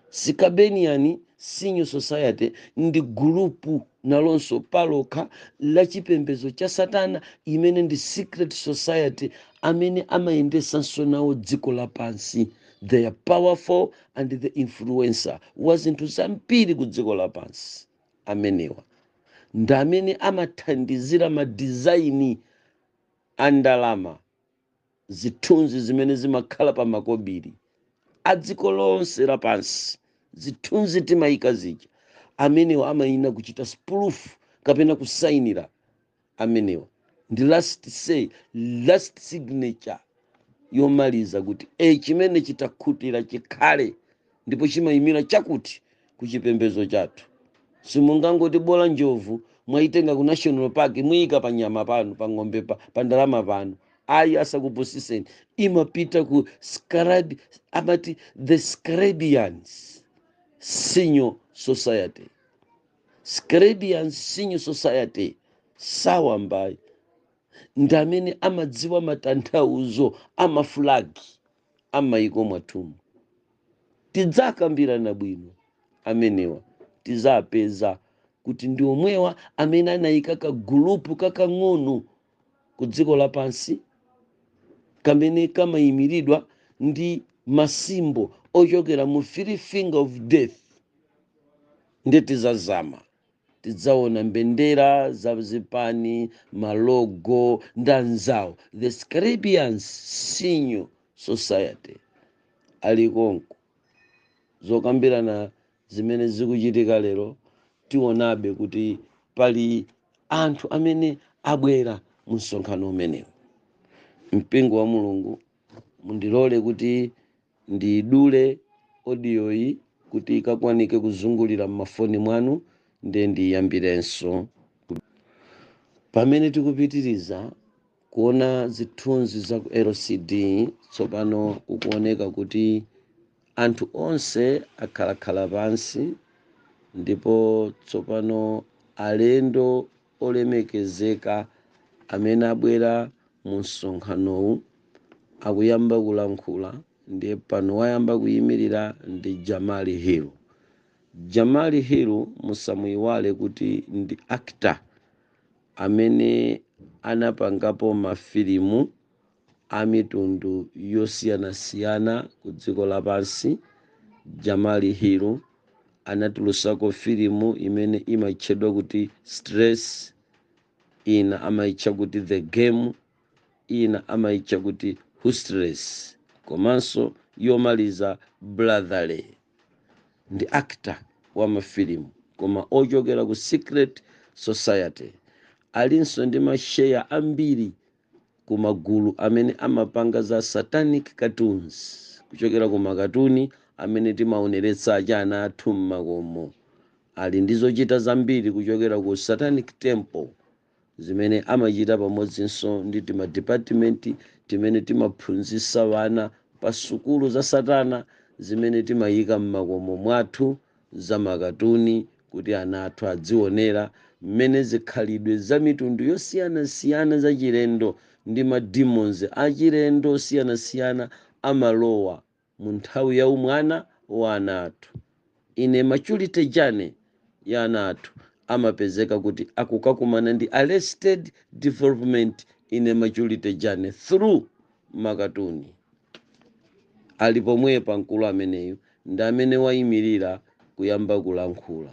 Scalabanian Senior Society ndi gulupu nalonso palokha la chipembedzo cha Satana imene ndi secret society amene amayendesanso nawo dziko lapansi. They are powerful and the influencer wazinthu zambiri ku dziko lapansi. Amenewa ndi amene amathandizira madizaini andalama, zithunzi zimene zimakhala pa makobiri a dziko lonse lapansi, zithunzi timayika zija. Amenewa amayina kuchita spoof kapena kusainira. Amenewa ndi last say, last signature yomaliza kuti chimene chitakhutira chikhale ndipo chimayimira chakuti ku chipembedzo chathu. Simungangoti bola njovu mwaitenga ku national park mwika pa nyama pano pa ng'ombe pa ndalama pano, ayi asakupusiseni, imapita ku amati the Scarabians Senior Society. Scarabians Senior Society sawa mbayi ndi amene amadziwa matanthauzo amafulagi amayiko mwathumu. Tidzakambirana bwino amenewa, tidzapeza kuti ndi omwewa amene anayika kagulupu kakang'ono ku dziko lapansi kamene kamayimiridwa ndi masimbo ochokera mu three finger of death. Ndi tidzazama tidzaona mbendera za zipani, malogo ndi anzawo. The Scarabians Senior Society ali konko. Zokambirana zimene zikuchitika lero tionabe kuti pali anthu amene abwera mu msonkhano umenewu. Mpingo wa Mulungu mundilole kuti ndidule audio iyi kuti ikakwanike kuzungulira mmafoni mwanu, ndiye ndiyambirenso. Pamene tikupitiriza kuona zithunzi za ku LCD, tsopano kukuoneka kuti anthu onse akhalakhala pansi, ndipo tsopano alendo olemekezeka amene abwera mu msonkhanowu akuyamba kulankhula. Ndiye pano wayamba kuyimirira ndi Jamali Hill. Jamali Hill musamuyiwale kuti ndi actor amene anapangapo mafilimu a mitundu yosiyanasiyana ku dziko lapansi. Jamali Hill anatulusako filimu imene imatchedwa kuti Stress, ina amaitcha kuti The Game, ina amaitcha kuti Hustlers, komanso yomaliza Brotherly. Ndi actor wa mafilimu koma ochokera ku Secret Society. Alinso ndi masheya ambiri ku magulu amene amapanga za satanic cartoons, kuchokera ku makatuni amene timaoneretsa achana athu mmakomo. Ali ndi zochita zambiri kuchokera ku Satanic Temple zimene amachita pamodzinso ndi tima department timene timaphunzitsa wana pa sukulu za satana zimene timayika mmakomo mwathu za makatuni kuti ana athu adzionera mmene zikhalidwe za mitundu yosiyanasiyana za chilendo ndi mademons achilendo osiyanasiyana amalowa mu nthawi ya umwana wa ana athu. Ine maturity journey ya ana athu amapezeka kuti akukakumana ndi arrested development in maturity journey through makatuni. Ali pomwepa mkulu ameneyu ndi amene wayimirira kuyamba kulankhula,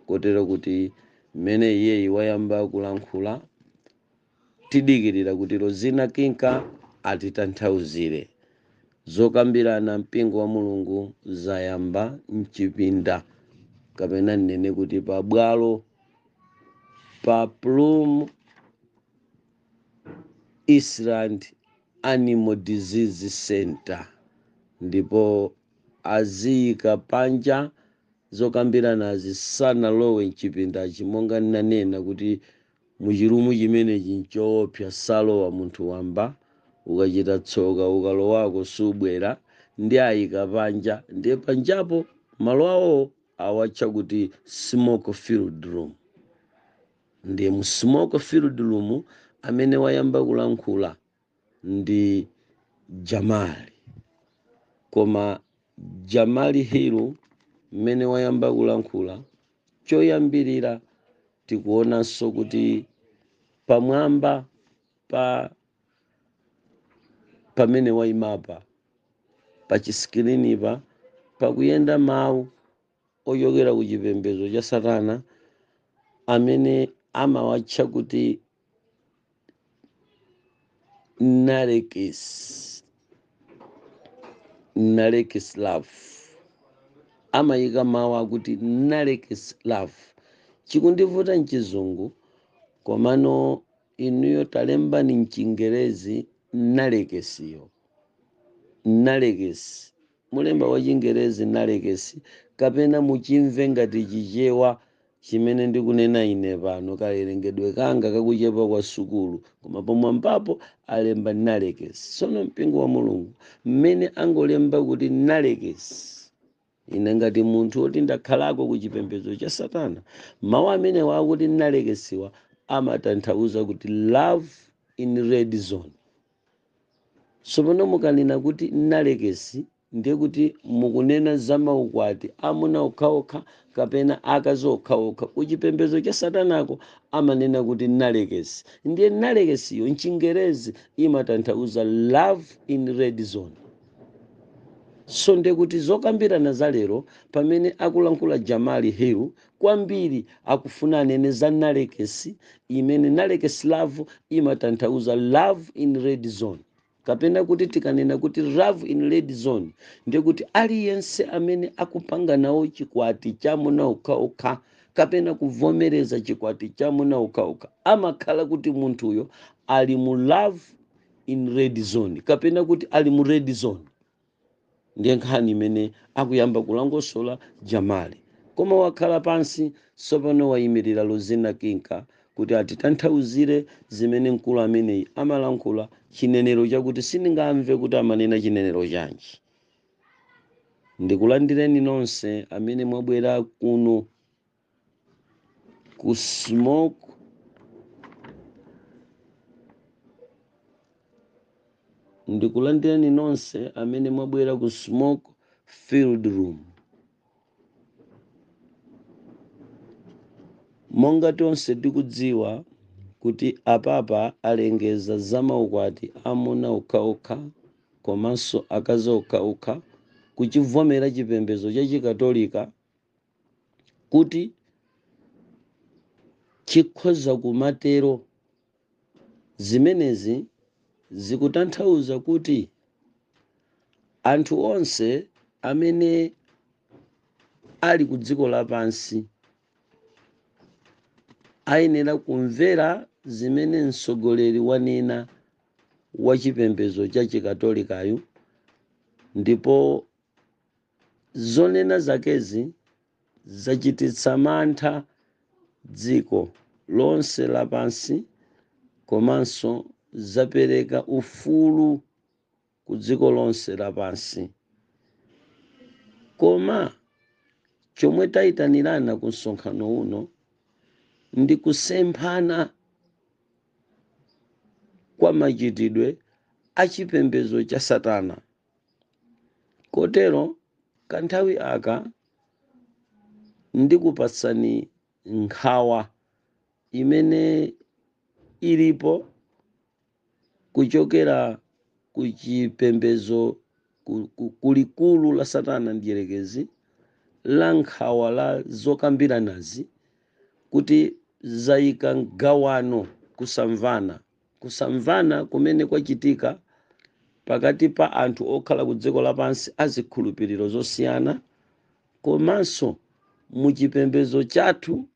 kotero kuti mmene iyeyi wayamba kulankhula tidikirira kuti Rozina Kinka atitanthauzire. Zokambirana mpingo wa Mulungu zayamba mchipinda kapena nene kuti pa bwalo pa Plum Eastland Animal Disease Center, ndipo aziyika panja zokambirana zisanalowe mchipinda chimonga nanena kuti muchirumu chimenechi nchoopsa salowa munthu wamba, ukachita tsoka ukalowako subwera. Ndi ayika panja, ndiye panjapo malo awo awatcha kuti smoke filled room. Ndiye mu smoke filled room amene wayamba kulankhula ndi Jamali. Koma Jamali Hill mmene wayamba kulankhula, choyambirira tikuonanso kuti pamwamba pamene wayimapa pa chisikirinipa pakuyenda mawu ochokera ku chipembedzo cha satana amene amawatcha kuti Narekes love. Amayika mawu akuti Narekes love. Chikundivuta mchizungu komano inuyo talemba ni mchingerezi Narekesiyo. Narekes mulemba wa Chingerezi Narekes kapena muchimve ngati chichewa chimene ndikunena ine pano kawerengedwe kanga kakuchepa kwa sukulu, koma pomwambapo alemba nalekesi. Sono mpingo wa Mulungu mmene angolemba kuti nalekesi, ine ngati munthu woti ndakhalako ku chipembedzo cha Satana, mawu amene wakuti nalekesiwa amatanthauza kuti love in red zone. Sopono mukanena kuti nalekesi ndiye kuti mukunena za maukwati amuna okhaokha kapena akazi okhaokha. Ku chipembedzo cha Satanako amanena kuti nalekesi, ndiye nalekesiyo mchingerezi imatanthauza love in red zone. So ndiye kuti zokambirana za lero pamene akulankhula Jamali Hill kwambiri akufuna anene za nalekesi, imene nalekesi love imatanthauza love in red zone. Kapena kuti tikanena kuti love in red zone ndiye kuti aliyense amene akupanga nawo chikwati chamuna okhaokha kapena kuvomereza chikwati chamuna okhaokha amakhala kuti munthuyo ali mu love in red zone kapena kuti ali mu red zone. Ndiye nkhani imene akuyamba kulangosola Jamali. Koma wakhala pansi sopano wayimirira Lozina Kinka kuti atitanthauzire zimene mkulu ameneyi amalankhula chinenero chakuti sindingamve kuti amanena chinenero chanji. Ndikulandireni nonse amene mwabwera kuno ku smoke ndikulandireni nonse amene mwabwera ku smoke field room. Monga tonse tikudziwa kuti apapa alengeza za maukwati amuna okhaokha komanso akazi okhaokha kuchivomera chipembedzo cha chikatolika kuti chikhoza kumatero. Zimenezi zikutanthauza kuti anthu onse amene ali ku dziko lapansi ayenera kumvera zimene mtsogoleri wanena wa chipembedzo cha chikatolikayu, ndipo zonena zakezi zachititsa mantha dziko lonse lapansi komanso zapereka ufulu ku dziko lonse lapansi. Koma chomwe tayitanirana ku msonkhano uno ndi kusemphana kwa machitidwe a chipembedzo cha Satana. Kotero kanthawi aka ndikupatsani nkhawa imene ilipo kuchokera ku chipembedzo kulikulu la Satana ndiyerekezi la nkhawa la zokambiranazi kuti zayika mgawano kusamvana kumene kwachitika pakati pa anthu okhala ku dziko lapansi azikhulupiriro zosiyana, komanso mu chipembedzo chathu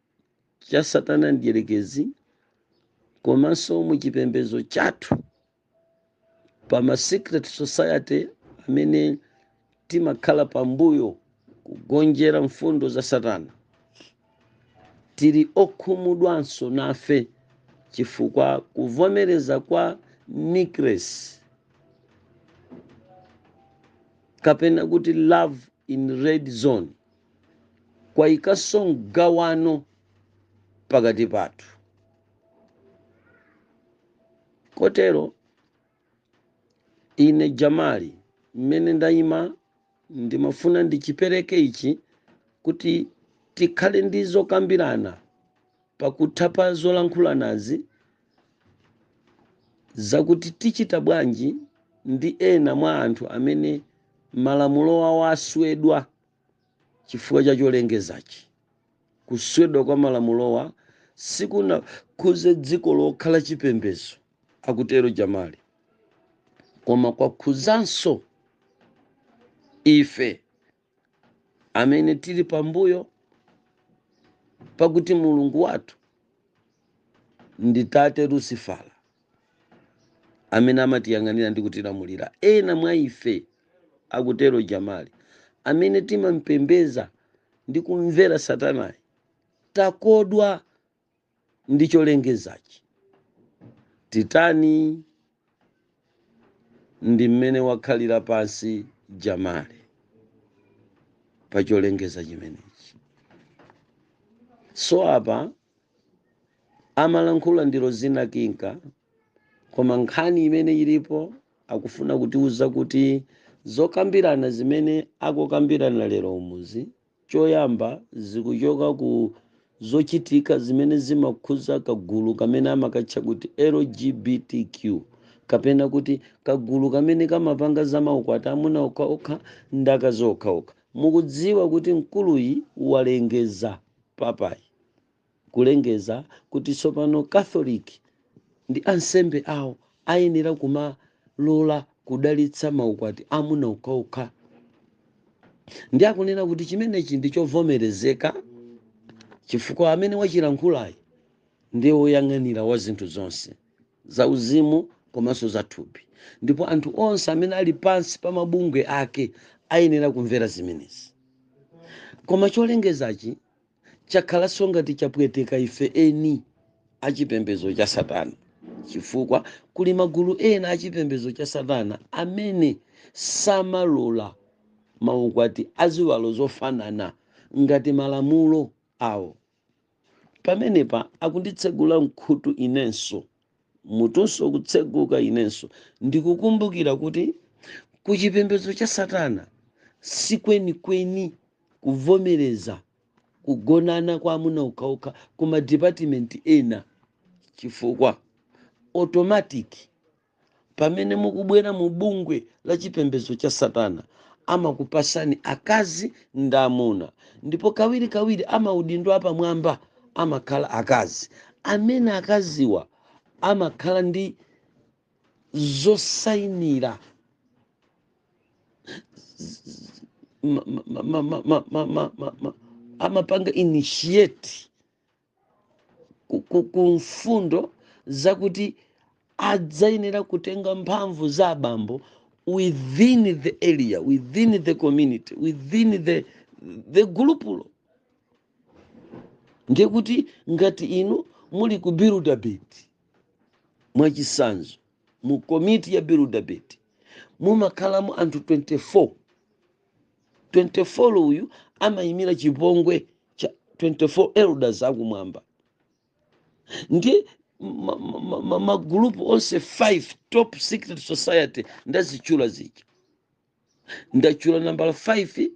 cha Satana ndiyerekezi, komanso mu chipembedzo chathu pa ma secret society amene timakhala pambuyo kugonjera mfundo za Satana. Tili okhumudwanso nafe chifukwa kuvomereza kwa nikresi kapena kuti love in red zone kwayikanso mgawano pakati pathu. Kotero ine Jamali mmene ndayima ndimafuna ndichipereke ichi kuti tikhale ndi zokambirana pakuthapa zolankhulanazi zakuti tichita bwanji ndi ena mwa anthu amene malamulo awo aswedwa chifukwa cha cholengezachi. Kuswedwa kwa malamulowa sikunakhuze dziko lokhala chipembedzo, akutero Jamali, koma kwakhuzanso ife amene tili pambuyo pakuti Mulungu wathu ndi Tate Lucifala amene amatiyang'anira ndi kutilamulira. Ena mwa ife, akutero Jamali, amene timampembeza ndi kumvera Satanayi takodwa ndi cholengezachi. Titani ndi mmene wakhalira pansi Jamale pa cholengeza chimenechi. So apa amalankhula ndilo zina kinka, koma nkhani imene ilipo akufuna kutiuza kuti zokambirana zimene akukambirana lero umuzi, choyamba zikuchoka ku zochitika zimene zimakhuza kagulu kamene amakatcha kuti LGBTQ, kapena kuti kagulu kamene kamapanga za maukwati amuna okhaokha ndi akazi okhaokha. Mukudziwa kuti mkuluyi walengeza papayi kulengeza kuti tsopano Catholic ndi ansembe awo ayenera kumalola kudalitsa maukwati amuna okhaokha. Ndi akunena kuti chimenechi ndi chovomerezeka, chifukwa amene wachilankhulayi ndiye woyang'anira wa zinthu zonse za uzimu komanso za thupi, ndipo anthu onse amene ali pansi pa mabungwe ake ayenera kumvera zimenezi. Koma cholengezachi chakhalanso ngati chapweteka ife eni achipembedzo cha Satana, chifukwa kuli magulu ena achipembedzo cha Satana amene samalola maukwati aziwalo zofanana ngati malamulo awo. Pamenepa akunditsegula mkhutu inenso, mutunso kutseguka inenso, ndikukumbukira kuti kuchipembedzo cha Satana sikwenikweni kuvomereza kugonana kwa amuna okhaokha kuma department ena, chifukwa automatic pamene mukubwera mu bungwe la chipembedzo cha Satana amakupasani akazi ndi amuna, ndipo kawiri amaudindo apamwamba amakhala akazi, amene akaziwa amakhala ndi zosainira amapanga initiate ku mfundo zakuti adzayenera kutenga mphamvu za abambo within the area, within the community, within the gulupulo. Ndiye kuti ngati inu muli ku Biludabeti mwachisanzo, mu komiti ya Biludabeti mumakhalamo anthu 24 uyu amayimira chipongwe cha 24 elders akumwamba. Ndiye magulupu onse 5 top secret society ndazichula zija. Ndachula number 5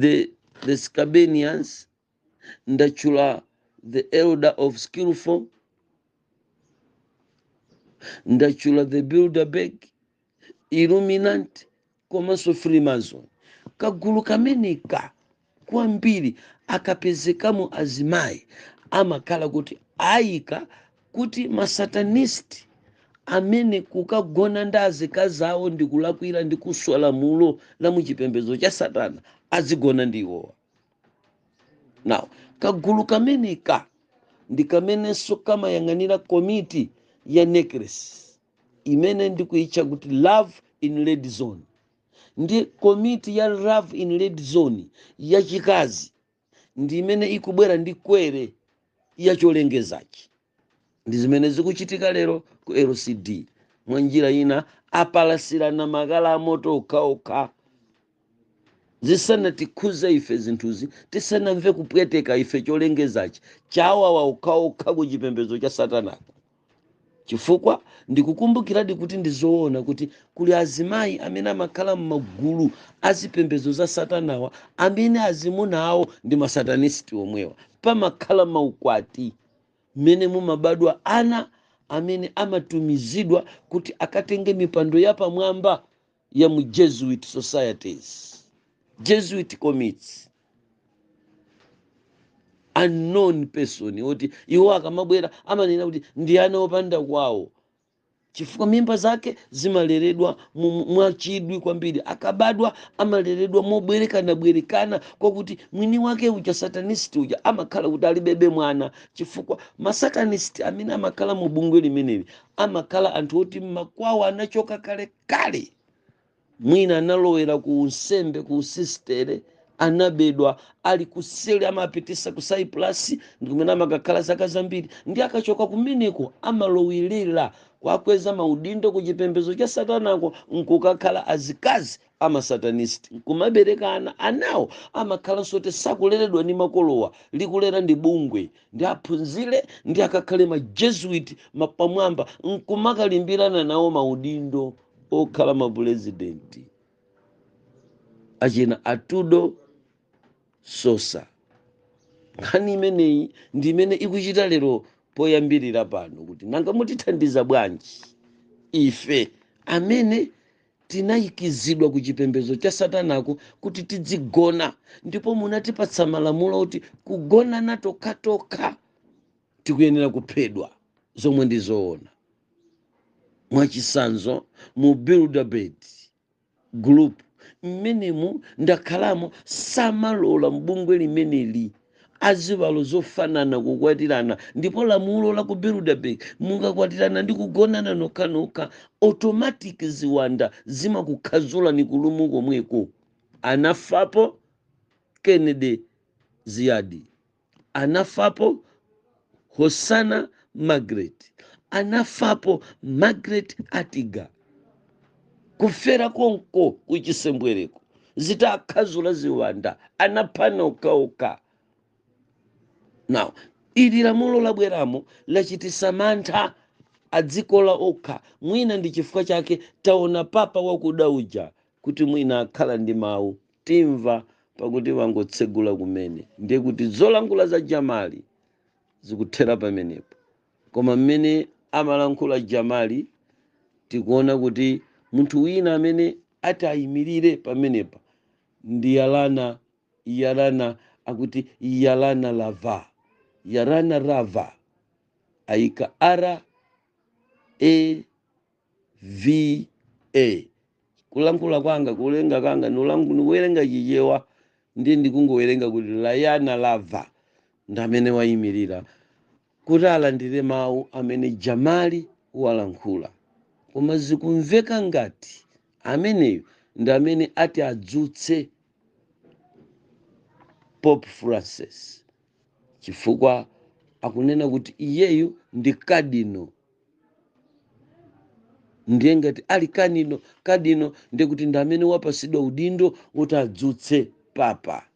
the Scabenians, ndachula the elder of skillful, ndachula the Bilderberg, Illuminati komanso Freemason. Kagulu kameneka kwambiri akapezekamo azimayi amakhala kuti ayika kuti masatanisti amene kukagona ndi azikazi awo ndi kulakwira ndi kuswa lamulo la muchipembedzo cha Satana azigona ndi iwowa. Now kagulu kameneka ndi kamenenso kamayang'anira komiti ya necklace imene ndikuitcha kuti Love in Red Zone. Ndi komiti ya Love in Red Zone ya chikazi ndi imene ikubwera ndi kwere ya cholengezachi. Ndi zimene zikuchitika lero ku LCD. Mwanjira ina apalasirana makala amoto okhaokha. Zisanatikhudze ife zinthuzi, tisanamve kupweteka ife cholengezachi chawawa okhaokha ku chipembedzo cha Satanako. Chifukwa ndikukumbukiradi kuti ndizoona kuti kuli azimayi amene amakhala m'magulu azipembedzo za Satanawa amene azimuna awo ndi masatanisti omwewa. Pamakhala maukwati mmene mumabadwa ana amene amatumizidwa kuti akatenge mipando ya pamwamba ya mu Jesuit societies, Jesuit committees. Unknown person oti iwo akamabwera amanena kuti ndi ana opanda kwawo, chifukwa mimba zake zimaleredwa mwachidwi kwambiri. Akabadwa amaleredwa mobwerekana kwakuti mwini wake uja satanisti uja amakhala kuti alibebe mwana, chifukwa masatanisti amene amakhala mu bungwe limeneli amakhala anthu oti makwawo anachoka kale mwina analowera ku nsembe ku sistere anabedwa ali kuseli amapitisa ku Cyprus ndikumene amakakhala zaka zambiri ndi akachoka kumeneko amalowelera kwakweza maudindo ku chipembedzo cha satanako nkukakhala azikazi amasatanist nkumabereka ana anawo amakhalanso kuti sakuleredwa ndi makolowa likulera ndi bungwe ndi aphunzire ndi akakhale majesuit mapamwamba nkumakalimbirana nawo maudindo okhala mapurezidenti achina Atudo Sosa. Nkhani imeneyi ndi imene ikuchita lero poyambirira pano kuti nanga mutithandiza bwanji ife amene tinayikizidwa ku chipembedzo cha satanako kuti tidzigona ndipo munatipatsa malamulo kuti kugonana tokatoka tikuyenera kuphedwa zomwe ndizoona. Mwachisanzo mu Bilderberg group mmenemu ndakhalamo samalola mbungwe limeneli azivalo zofanana kukwatirana ndipo lamulo la ku Bilderberg mungakwatirana ndi kugonana nokha automatic ziwanda zimakukhazula ni kulumu komweko. Anafapo Kennedy Ziadi, anafapo Hosana Margaret, anafapo Margaret Atiga. Kufera konko kuchisembwereko zitakhazula ziwanda anapana okaoka. Now ili lamulo labweramo lachitisa mantha adzikola okha mwina ndi chifukwa chake taona papa wakudauja kuti mwina akhala ndi mawu timva pakuti wangotsegula kumene ndiye kuti zolankhula za Jamali zikuthera pamenepo. Koma mmene amalankhula Jamali tikuona kuti munthu wina amene atayimirire pamenepa ndi Yarana akuti Yarana Rava aika RAVA. Kulankhula kwanga kulenga kanga nuwerenga chichewa ndi ndikungowerenga kuti Layana Lava ndamene wayimirira kuti alandire mawu amene Jamali walankhula. Koma zikumveka ngati ameneyo ndi amene ati adzutse Pope Francis chifukwa akunena kuti iyeyu ndi cardinal. Ndiye ngati ali cardinal ndiye kuti ndi amene wapasidwa udindo kuti adzutse papa.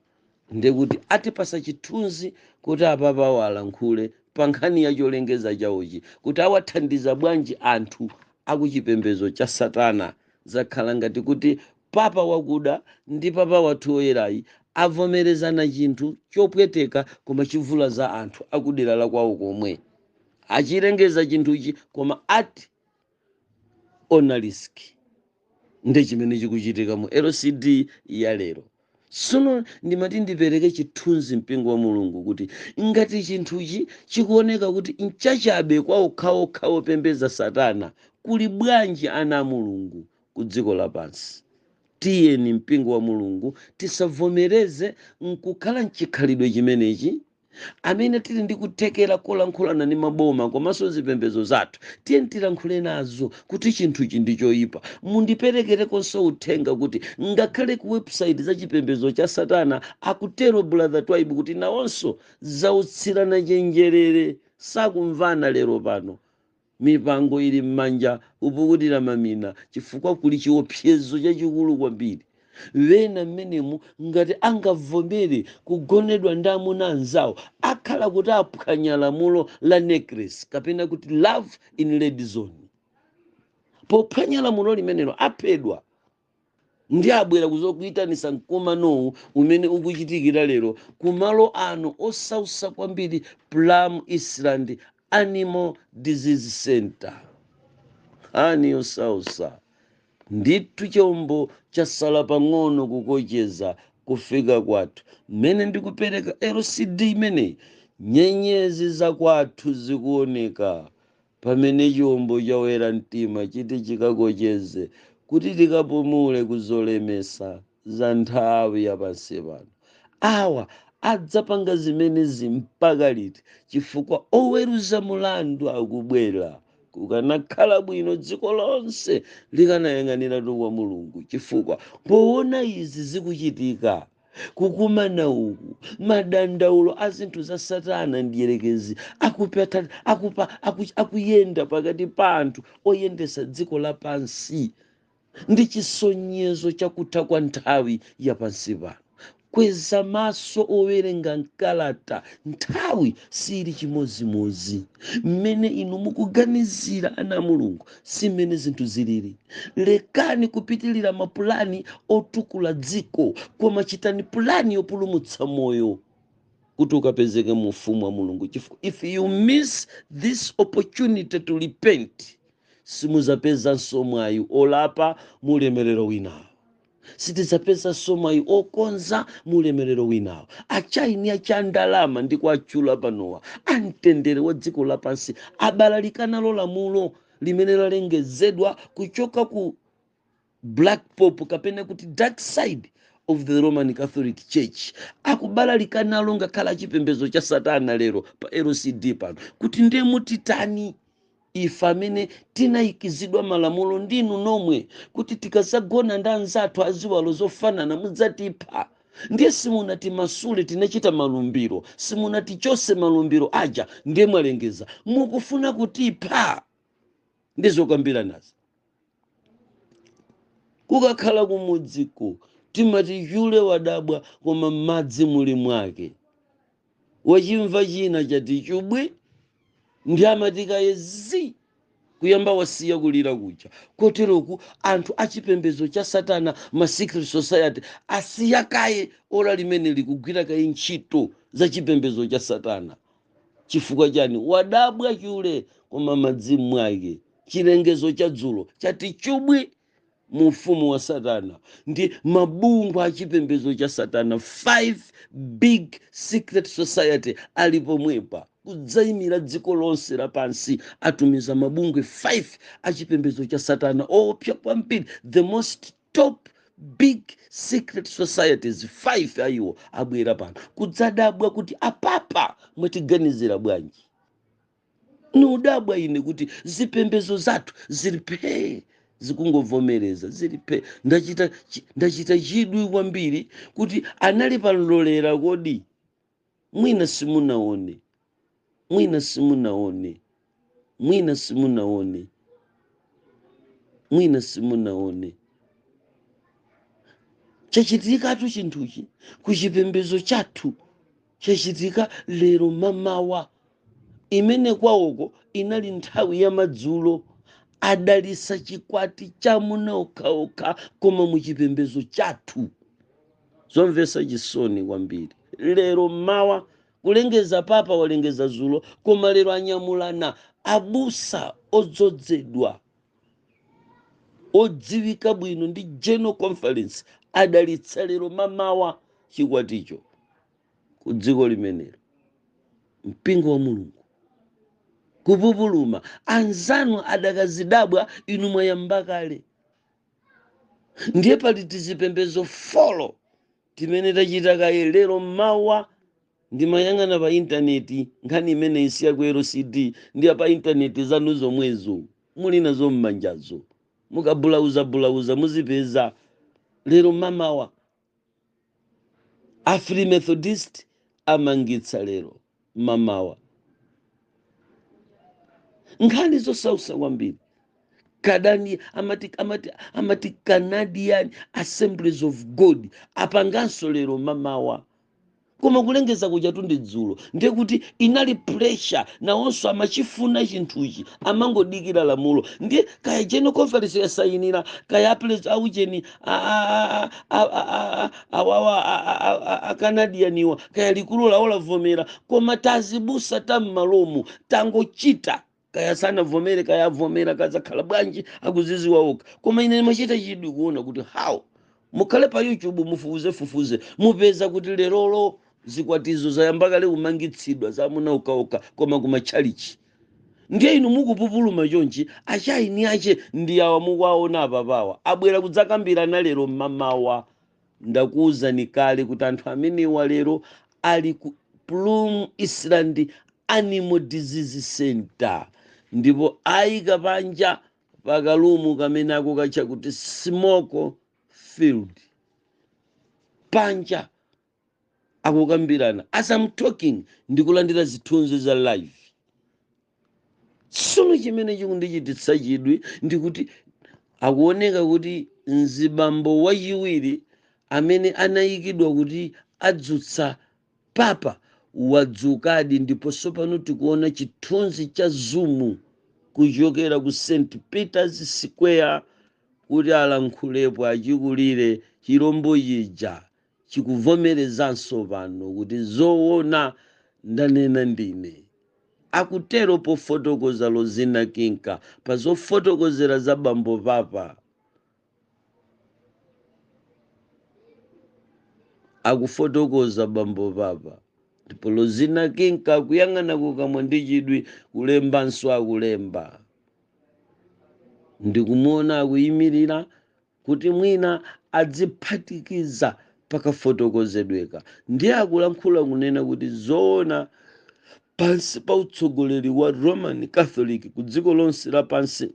Ndiye kuti atipasa chithunzi kuti apapa walankhule pa nkhani ya cholengeza chawochi kuti awathandiza bwanji anthu akuchipembedzo cha satana. Zakhala ngati kuti papa wakuda ndi papa wathu oyerayi avomerezana chinthu chopweteka koma chivula za anthu akudera la kwawo komwe achilengeza chinthuchi koma ati ona risk. Ndi chimene chikuchitika mu LCD ya lero. Sono ndimati ndipereke chithunzi mpingo wa Mulungu kuti ngati chinthuchi chikuoneka kuti nchachabe kwa okhaokha opembeza satana kuli bwanji ana a Mulungu ku dziko lapansi. Tiyeni mpingo wa Mulungu tisavomereze nkukhala mchikhalidwe chimenechi amene tili ndi kuthekera kolankhulana ndi maboma komanso zipembedzo zathu tiyeni tilankhule nazo kuti chinthuchi ndi choyipa. Mundiperekerekonso uthenga kuti ngakhale ku website za chipembedzo cha satana akutero brother Twaibu kuti nawonso zautsirana chenjerere sakumvana lero pano. Mipango ili mmanja upukutira mamina chifukwa kuli chiopsezo chachikulu kwambiri. Wena mmenemu ngati angavomere kugonedwa ndi amuna anzawo akhala kuti aphwanya lamulo la necklace kapena kuti love in red zone. Pophwanya lamulo limenelo aphedwa. Ndi abwera kuzokuyitanisa mkumanowu umene ukuchitikira lero kumalo ano osausa kwambiri Plum Island Animal Disease Center. Ani osausa ndithu chombo chasala pang'ono kukocheza kufika kwathu. Mmene ndikupereka LCD imeneyi nyenyezi za kwathu zikuoneka pamene chombo chawera mtima chiti chikakocheze kuti tikapumule kuzolemesa za nthawi yapansi pano. Awa adzapanga zimenezi mpaka liti chifukwa oweruza mulandu akubwera. Kukanakhala bwino dziko lonse likanayang'anira kwa Mulungu chifukwa poona izi zikuchitika kukumana uku madandaulo azinthu za satana ndiyerekezi akuyenda pakati pa anthu oyendesa dziko lapansi ndi chisonyezo chakutha kwa nthawi yapansi pano. Kweza maso owerenga mkalata, nthawi sili chimozimozi. Mmene inu mukuganizira ana mulungu si mmene zinthu zilili. Lekani kupitilira mapulani otukula dziko, koma chitani pulani yopulumutsa moyo kuti ukapezeke mu ufumu wa mulungu. If you miss this opportunity to repent, simuzapeza mwayi olapa mulemerero winawo. Sitizapeza mwayi okonza mulemerero winawo. Achaini acha ndalama ndi kwachula panowa amtendere wa dziko lapansi abalalikana lamulo limene lalengezedwa kuchoka ku Black Pope kapena kuti dark side of the Roman Catholic Church. Akubalalikana ngakhala chipembedzo cha satana lero pa LCD pano kuti ndiye mutitani ife amene tinayikizidwa malamulo ndinu nomwe kuti tikasagona ndi anzathu aziwalo zofanana mudzatipha. Ndiye simunati masule tinachita malumbiro, simunati chose malumbiro aja ndiye mwalengeza mukufuna kutipha. Ndizokambira nazo kukakhala kumudziko timati yule wadabwa koma madzi muli mwake. Wachimva china chati chubwi ndi amatika yezi kuyamba wasiya kulira kucha. Koteroku anthu achipembedzo cha satana ma secret society asiya kaye ora limene likugwira kaye ntchito za chipembedzo cha satana. Chifukwa chani? Wadabwa chule koma madzi mwake. Chilengezo cha dzulo chati chubwi mu ufumu wa satana. Ndi mabungwe achipembedzo cha satana 5 big secret society alipo mwepa kudzayimira dziko lonse lapansi. Atumiza mabungwe 5 achipembedzo cha satana opya kwambiri, the most top big secret societies 5 ayiwo abwera pano kudzadabwa kuti apapa mwatiganizira bwanji. Ni udabwa ine kuti zipembedzo zathu zilipe zikungovomereza zilipe. Ndachita chidwi kwambiri kuti anali palolera kodi mwina simunaone, mwina simunaone, mwina simunaone, mwina simunaone. Chachitikatu chinthuchi kuchipembedzo chathu chachitika lero mamawa. Imene kwawoko inali nthawi ya madzulo adalisa chikwati chamuna okhaokha koma muchipembedzo chathu. Zomvesa chisoni kwambiri. Lero mawa kulengeza papa walengeza zulo koma lero anyamulana abusa odzozedwa odziwika bwino ndi general conference adalitsa lero mamawa chikwaticho ku dziko limenelo. Mpingo wa mulungu kupupuluma. Anzanu adakazidabwa inu mwayamba kale. Ndiye pali tizipembedzo folo timene tachita kaye lero mawa. Ndimayang'ana pa intaneti nkhani imene isiya ku LCD ndiya pa intaneti zanu zomwezo muli nazo mmanjazo mukabulauza muzipeza. Lero mamawa a Free Methodist amangitsa lero mamawa. Nkhani zosausa kwambiri. Kadani amati Canadian Assemblies of God apanganso lero mamawa. Koma kulengeza kuchatu ndi dzulo ndiye kuti inali pressure nawonso amachifuna chinthuchi amangodikira lamulo. Ndiye kaya general conference yasayinira kaya aples aucheni Canadianiwa kaya likulu lawo lavomera koma tazibusa tammalomo tangochita kaya sana vomere kaya avomera kazakhala bwanji akuziziwa okha. Koma ine machita chidwi kuona kuti how mukhale pa YouTube mufufuze mupeza kuti lerolo zikwatizo zayamba kale kumangitsidwa zamuna okaoka koma kumachalichi. Ndiye inu mukupupuluma chonchi achaini ache ndi awa mukwaona apapawa abwera kudzakambirana lero mamawa. Ndakuwuzani kale kuti anthu amenewa lero ali ku Plum Island Animal Disease Center ndipo ayika panja pakalumu kamene akukacha kuti smoke field panja akukambirana. As I'm talking ndikulandira zithunzi za live. Tsono chimene chikundichititsa chidwi ndikuti akuoneka kuti mzibambo wachiwiri amene anayikidwa kuti adzutsa papa wadzukadi, ndiponso pano tikuona chithunzi cha zumu kuchokera ku St Peter's Square kuti alankhulepo achikulire chirombo chija chikuvomerezanso pano kuti zoona ndanena ndine. Akutero pofotokoza Lozina Kinka pa zofotokozera za bambo papa. Akufotokoza bambo papa ndipo Lozina Kinka kuyang'ana kukamwa ndi chidwi kulembanso akulemba. Ndikumuona akuyimirira kuti mwina adziphatikiza pakafotokozedweka. Ndiye akulankhula kunena kuti zoona pansi pa utsogoleri wa Roman Catholic ku dziko lonse lapansi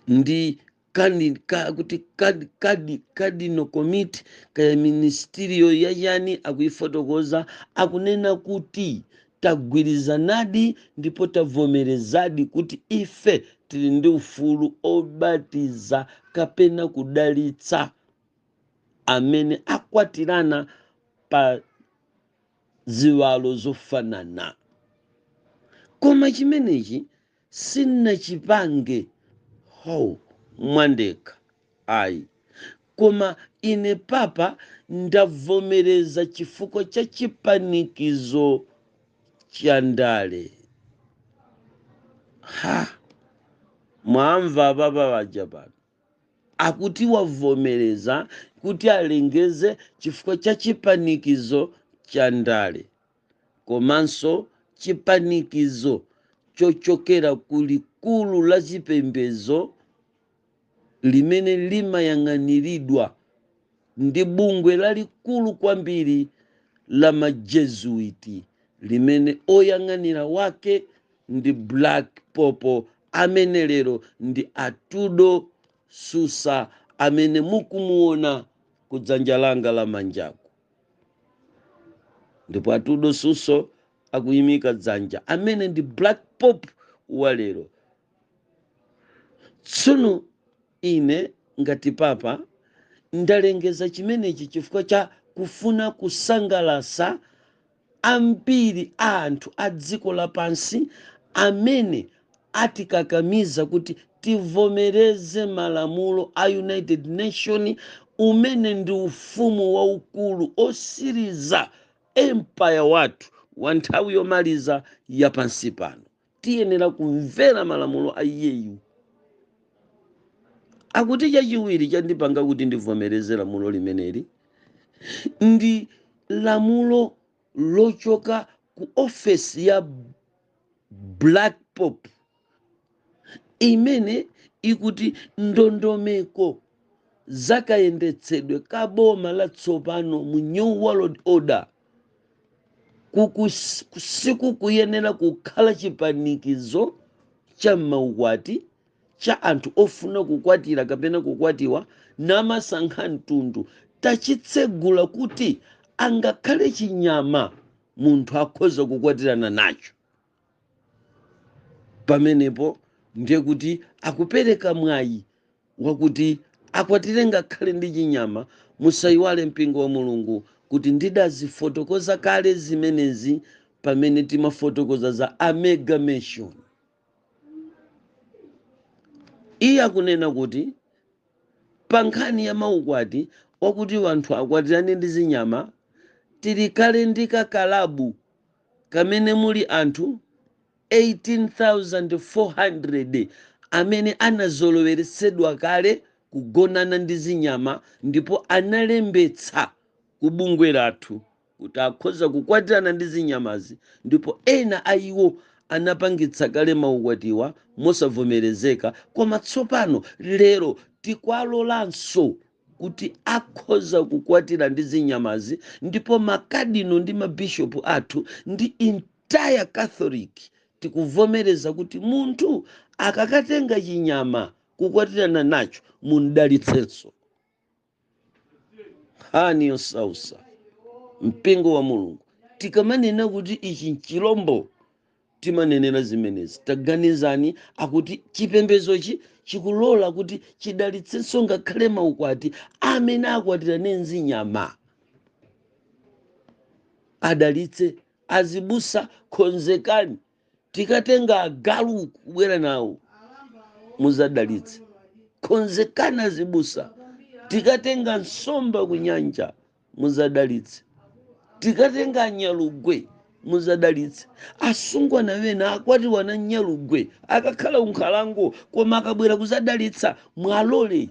ndi cardinal committee kaya ministerio yachani akuifotokoza, akunena kuti tagwirizanadi ndipo tavomerezadi kuti ife tili ndi ufulu obatiza kapena kudalitsa amene akwatirana pa ziwalo zofanana. Koma chimenechi sinachipange mwandeka ayi, koma ine papa ndavomereza chifukwa cha chipanikizo cha ndale. Mwamva papa waja pano akuti wavomereza kuti alengeze chifukwa cha chipanikizo cha ndale, komanso chipanikizo chochokera kulikulu la chipembedzo limene limayang'aniridwa ndi bungwe lalikulu kwambiri la majesuiti limene oyang'anira wake ndi Black Pope amene lero ndi Atudo Susa amene mukumuona kudzanja langa la manjaku. Ndipo Atudo Suso akuyimika dzanja amene ndi Black Pope wa lero. Tsono ine ngati papa ndalengeza chimenechi chifukwa cha kufuna kusangalasa ambiri a anthu a dziko lapansi amene atikakamiza kuti tivomereze malamulo a United Nations umene ndi ufumu waukulu osiriza empire wathu wa nthawi yomaliza ya pansi pano. Tiyenera kumvera malamulo a iyeyu. Akuti chachiwiri chandipanga kuti ndivomereze lamulo limeneli ndi lamulo lochoka ku ofesi ya Black Pope imene ikuti ndondomeko zakayendetsedwe kaboma latsopano mu New World Order kusiku kuyenera kukhala chipanikizo cha maukwati cha anthu ofuna kukwatira kapena kukwatiwa namasankha mtundu. Tachitsegula kuti angakhale chinyama munthu akhoza kukwatirana nacho. Pamenepo ndiye kuti akupereka mwayi wakuti akwatire ngakhale ndi chinyama. Musayiwale mpingo wa Mulungu kuti ndidazifotokoza kale zimenezi pamene timafotokoza za amalgamation. Iye akunena kuti pa nkhani ya maukwati wakuti wanthu akwatirane ndi zinyama tili kale ndi kakalabu kamene muli anthu 18,400 amene anazoloweretsedwa kale kugonana ndi zinyama ndipo analembetsa kubungwe lathu kuti akhoza kukwatirana ndi zinyamazi, ndipo ena a iwo anapangitsa kale maukwatiwa mosavomerezeka. Koma tsopano lero tikwalolanso kuti akhoza kukwatira ndi zinyamazi, ndipo makadino ndi mabishopu athu ndi entire Catholic tikuvomereza kuti munthu akakatenga chinyama kukwatirana nacho mundalitsenso. Hani yosausa mpingo wa mulungu tikamanena kuti ichi nchilombo timanenera zimenezi. Taganizani akuti chipembezochi chikulola kuti chidalitsenso ngakhale maukwati amene akwatira nenzi nyama. Adalitse azibusa, konzekani, tikatenga agalu kubwera nawo muzadalitse. Konzekani azibusa, tikatenga nsomba kunyanja muzadalitse. Tikatenga nyalugwe muzadalitse. Asungwana wena akwatiwa na nyalugwe akakhala unkhalango koma akabwera kuzadalitsa mwalole.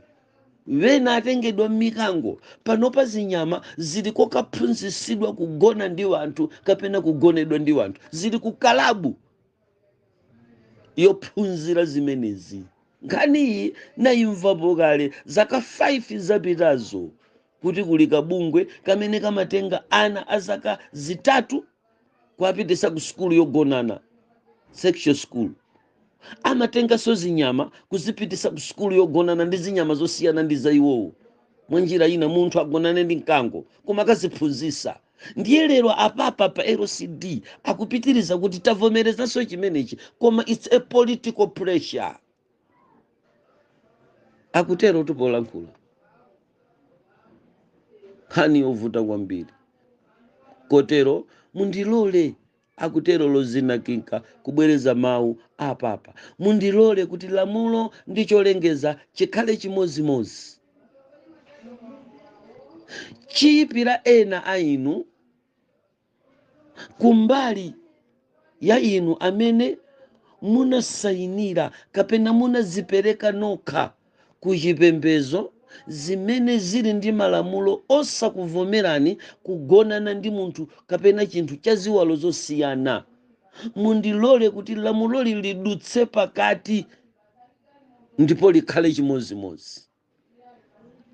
Wena atengedwa mikango panopa zinyama zili kokaphunzisidwa kugona ndi wanthu kapena kugonedwa ndi wanthu, zili ku kalabu yophunzira zimenezi. Nkhaniyi nayimvapo kale zaka 5 zapitazo kuti kuli kabungwe kamene kamatenga ana azaka zitatu kuapitisa ku skulu yogonana, sexual school. Amatengaso zinyama kuzipitisa ku skulu yogonana ndi zinyama zosiyana ndi za iwowo. Mwanjira ina munthu agonane ndi mkango koma akaziphunzisa. Ndiye lero apapa pa LCD akupitiriza kuti tavomerezanso chimenechi koma it's a political pressure. Akutero tupolankhula nkhani yovuta kwambiri. Kotero mundilole, akutero Lozinakinka kubwereza mawu apapa, mundilole kuti lamulo ndicholengeza chikhale chimozimozi. Chiyipira ena ainu kumbali ya inu amene munasayinira kapena munazipereka nokha kuchipembezo zimene zili ndi malamulo osakuvomerani kugonana ndi munthu kapena chinthu cha ziwalo zosiyana. Mundilole kuti lamuloli lidutse pakati ndipo likhale chimozimozi.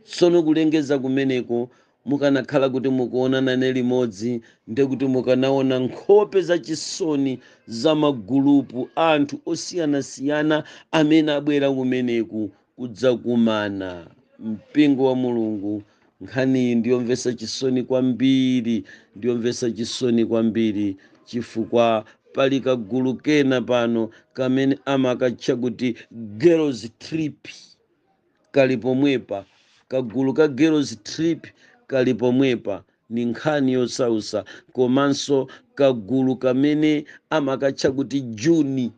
Sono kulengeza kumeneko mukanakhala kuti mukuonana nelimodzi ndekuti mukanaona nkhope za chisoni za magulupu anthu osiyanasiyana amene abwera kumeneku kudzakumana. Mpingo wa mulungu nkhani ndiyomvesa chisoni kwambiri, ndiyomvesa chisoni kwambiri, chifukwa pali kagulu kena pano kamene amakatcha kuti girls trip kali pomwepa. Kagulu ka girls trip kali pomwepa, ni nkhani yosausa. Komanso kagulu kamene amakatcha kuti Juni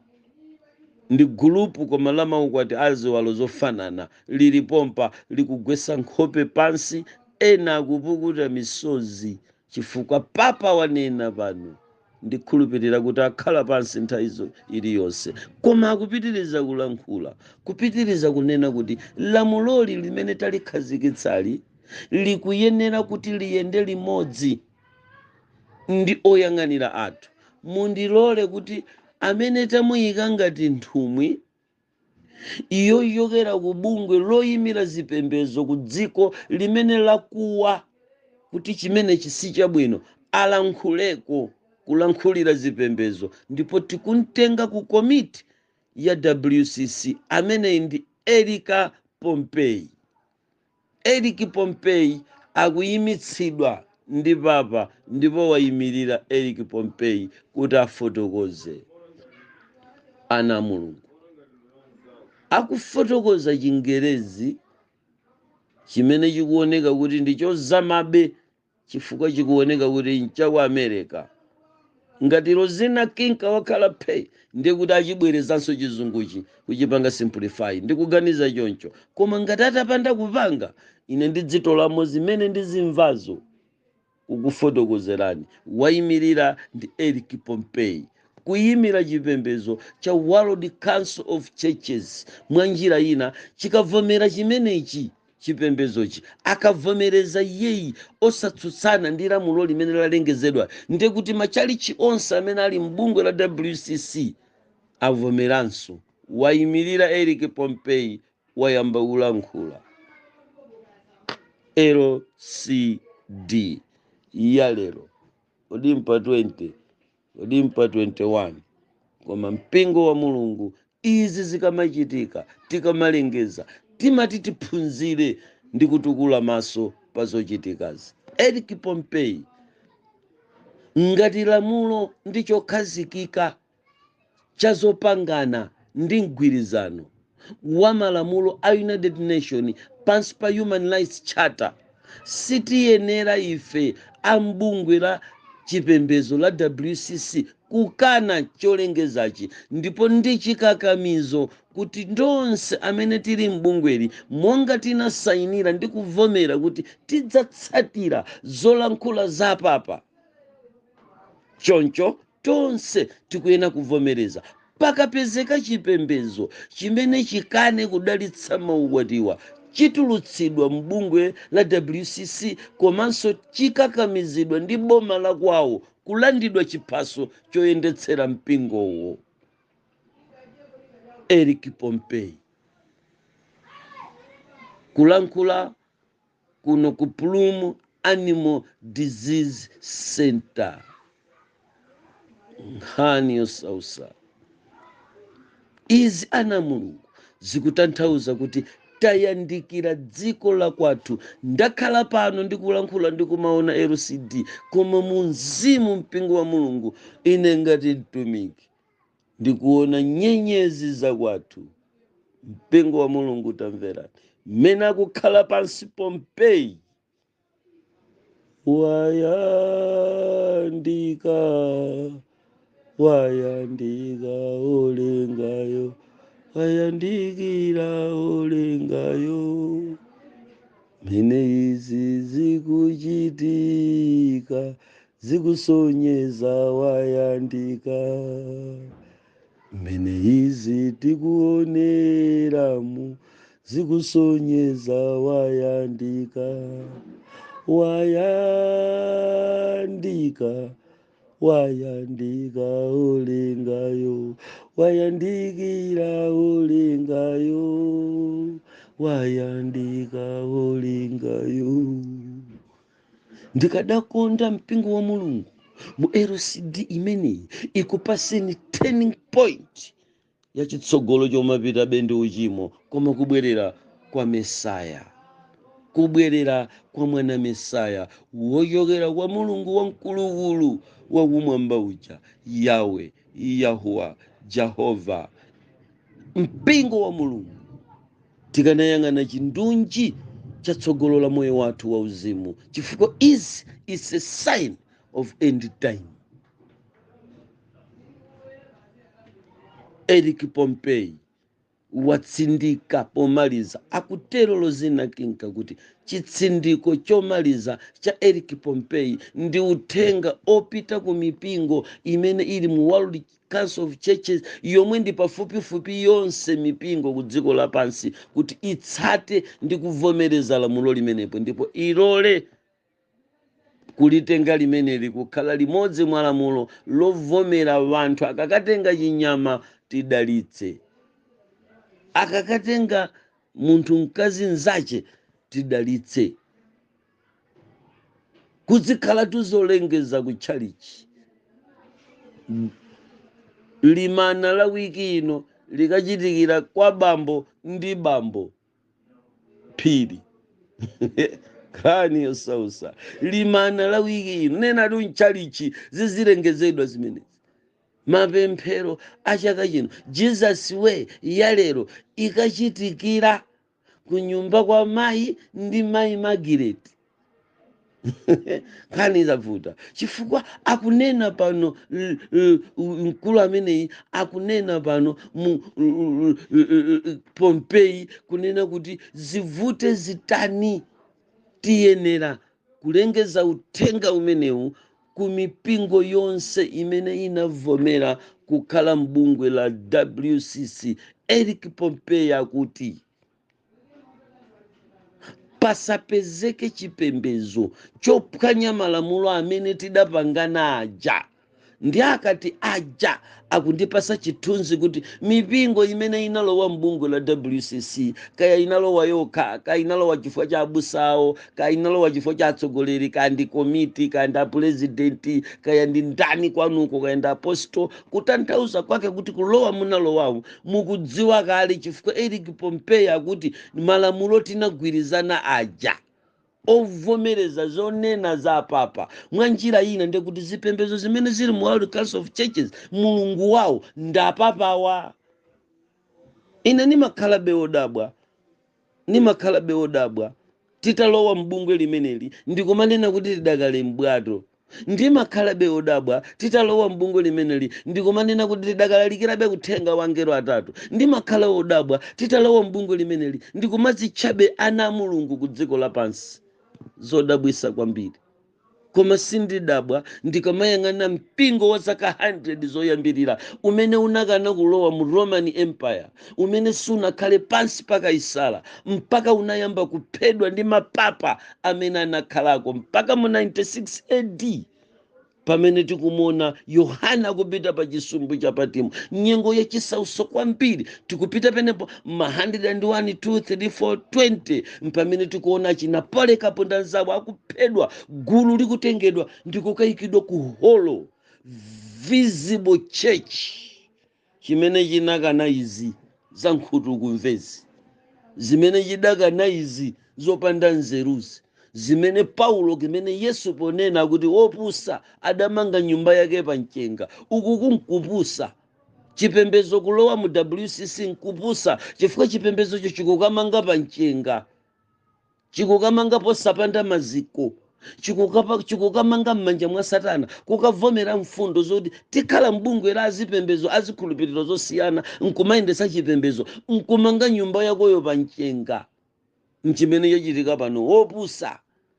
ndi gulupu koma la maukwati aziwalo zofanana, lili pompa likugwesa nkhope pansi, ena akupukuta misozi chifukwa papa wanena pano. Ndikhulupirira kuti akhala pansi nthawi iliyonse, koma akupitiriza kulankhula, kupitiriza kunena kuti lamuloli limene talikhazikitsali likuyenera kuti liyende limodzi ndi oyang'anira athu. Mundilole kuti amene tamuyika ngati nthumwi iyo yokera ku bungwe loyimira zipembezo ku dziko limene lakuwa kuti chimene chisi chabwino alankhuleko kulankhulira zipembezo, ndipo tikuntenga ku komiti ya WCC amene ndi Erika Pompey. Eric Pompey akuyimitsidwa ndi papa, ndipo wayimirira Eric Pompey kuti afotokoze ana mulungu. Akufotokoza Chingerezi chimene chikuoneka kuti ndichozamabe chifukwa chikuoneka kuti nchaku America. Ngati Lozinakinka wakhala pay ndiye kuti achibwerezanso chizunguchi kuchipanga simplify, ndikuganiza choncho. Koma ngati atapanda kupanga, ine ndidzitolamo zimene ndizimvazo ukufotokozerani. Wayimirira ndi Eric Pompey kuyimira chipembezo cha World Council of Churches. Mwanjira ina chikavomera chimenechi chipembezochi, akavomereza yeyi osatsutsana ndi lamulo limene lalengezedwa, ndiye kuti machalichi onse amene ali mbungwe la WCC avomeranso. Wayimirira Eric Pompey wayamba kulankhula. LCD ya lero odimpa 20 odimpa 21, koma mpingo wa mulungu izi zikamachitika tikamalengeza timati tiphunzire ndi kutukula maso pa zochitikazi. Eric Pompey ngati lamulo ndichokhazikika chazopangana ndi mgwirizano wa malamulo a United Nations pansi pa Human Rights Charter, sitiyenera ife ambungwe la chipembedzo la WCC kukana cholengezachi, ndipo ndi chikakamizo kuti ndonse amene tili mbungweli monga tinasayinira ndi kuvomera kuti tidzatsatira zolankhula za papa, choncho tonse tikuyena kuvomereza pakapezeka chipembedzo chimene chikane kudalitsa maukwatiwa chitulutsidwa mbungwe la WCC komanso chikakamizidwa ndi boma la kwawo kulandidwa chiphaso choyendetsera mpingowo. Eric Pompey kulankhula kuno ku Plum Animal Disease Center, nkhani yosausa. Izi ana Mulungu zikutanthauza kuti tayandikira dziko la kwathu. Ndakhala pano ndikulankhula ndikumaona LCD, koma mu mzimu mpingo wa Mulungu ine ngati mtumiki ndikuona nyenyezi za kwathu. Mpingo wa Mulungu tamverani. Mmene akukhala pansi Pompey wayandika olengayo, wayandikira olengayo, mene izi zikuchitika zikusonyeza wayandika, mene izi tikuoneramu zikusonyeza wayandika, wayandika olengayo, wayandikira olengayo, wayandika olengayo. Ndikadakonda mpingo wa Mulungu mu LCD imeneyi ikupaseni turning point ya chitsogolo chomapita bende uchimo, koma kubwerera kwa Mesaya, kubwerera kwa mwana Mesaya wochokera kwa Mulungu wamkulukulu wakumwamba uja, Yawe, Yahuwa, Jehova. Mpingo wa Mulungu tikanayang'ana chindunji chatsogolo la moyo wathu wa uzimu, chifukwa izi is a sign of end time. Eric Pompey watsindika pomaliza, akutero Lozina Kinka kuti chitsindiko chomaliza cha Eric Pompey ndi uthenga opita ku mipingo imene ili mu World Council of Churches, yomwe ndi pafupifupi yonse mipingo ku dziko lapansi, kuti itsate ndi kuvomereza lamulo limenepo, ndipo ilole kulitenga limeneli kukhala limodzi mwa lamulo lovomera wanthu akakatenga chinyama tidalitse, akakatenga munthu mkazi nzache tidalitse, kuzikhala tuzolengeza ku chalichi. Limana la wiki ino likachitikira kwa bambo ndi bambo phiri kani yosausa. Limana la wiki ino nena lunchalichi zizilengezedwa zimenezi. Mapemphero achaka chino Jesus we ya lero ikachitikira ku nyumba kwa mayi ndi mayi Margaret kani zavuta, chifukwa akunena pano mkulu ameneyi akunena pano Pompey kunena kuti zivute zitani tiyenera kulengeza uthenga umenewu ku mipingo yonse imene inavomera kukhala mbungwe la WCC. Eric Pompey akuti pasapezeke chipembedzo chophwanya malamulo amene tidapangana aja. Ndi akati aja akundipasa chithunzi kuti mipingo imene inalowa mbungwe la WCC, kaya inalowa yokha, kaya inalowa chifukwa cha abusawo, kaya inalowa chifukwa cha atsogoleri, kaya ndi komiti, kaya ndi apresidenti, kaya ndi ndani kwanuko, kaya ndi apostol, kutanthauza kwake kuti kulowa munalowawo mukudziwa kale, chifukwa Eric Pompey akuti malamulo tinagwirizana aja ovomereza zonena za papa mwa njira ina ndekuti zipembedzo zimene zili mu World Council of Churches mulungu wawo ndapapawa. Ine nimakhalabe odabwa titalowa mbungwe limeneli ndikumanena kuti tidakale mbwato. Ndimakhalabe odabwa titalowa mbungwe limeneli ndikumanena kuti tidakalalikirabe kuthenga wa angelo atatu. Ndimakhala odabwa titalowa mbungwe limeneli ndikumazitchabe ana a mulungu ku dziko lapansi. Zodabwisa kwambiri. Koma sindidabwa ndikamayang'ana mpingo wa zaka 100 zoyambirira umene unakana kulowa mu Roman Empire, umene sunakhale pansi pa Kaisala mpaka unayamba kuphedwa ndi mapapa amene anakhalako mpaka mu 96 AD, pamene tikumona Yohana akupita pa chisumbu cha Patimo. Nyengo yachisauso kwambiri tikupita penepo ma 101 2 3 4 20 mpamene tikuona Napole Kaponda nzawo akuphedwa, gulu likutengedwa ndikukayikidwa ku holo visible church chimene chinakana izi za nkhutuku mvezi, zimene chidakana izi zopanda nzeruzi, zimene Paulo kimene Yesu ponena kuti wopusa adamanga nyumba yake pa mchenga. Uku kunkupusa. Chipembezo kulowa mu WCC nkupusa chifukwa chipembezo chikukamanga pa mchenga, chikukamanga posapanda maziko, chikukamanga m'manja mwa Satana, kukavomera mfundo zoti tikhala mbungwe la azipembezo azikhulupiriro zosiyana nkumayendesa chipembezo nkumanga nyumba yakoyo pa mchenga. Mchimene chochitika pano wopusa,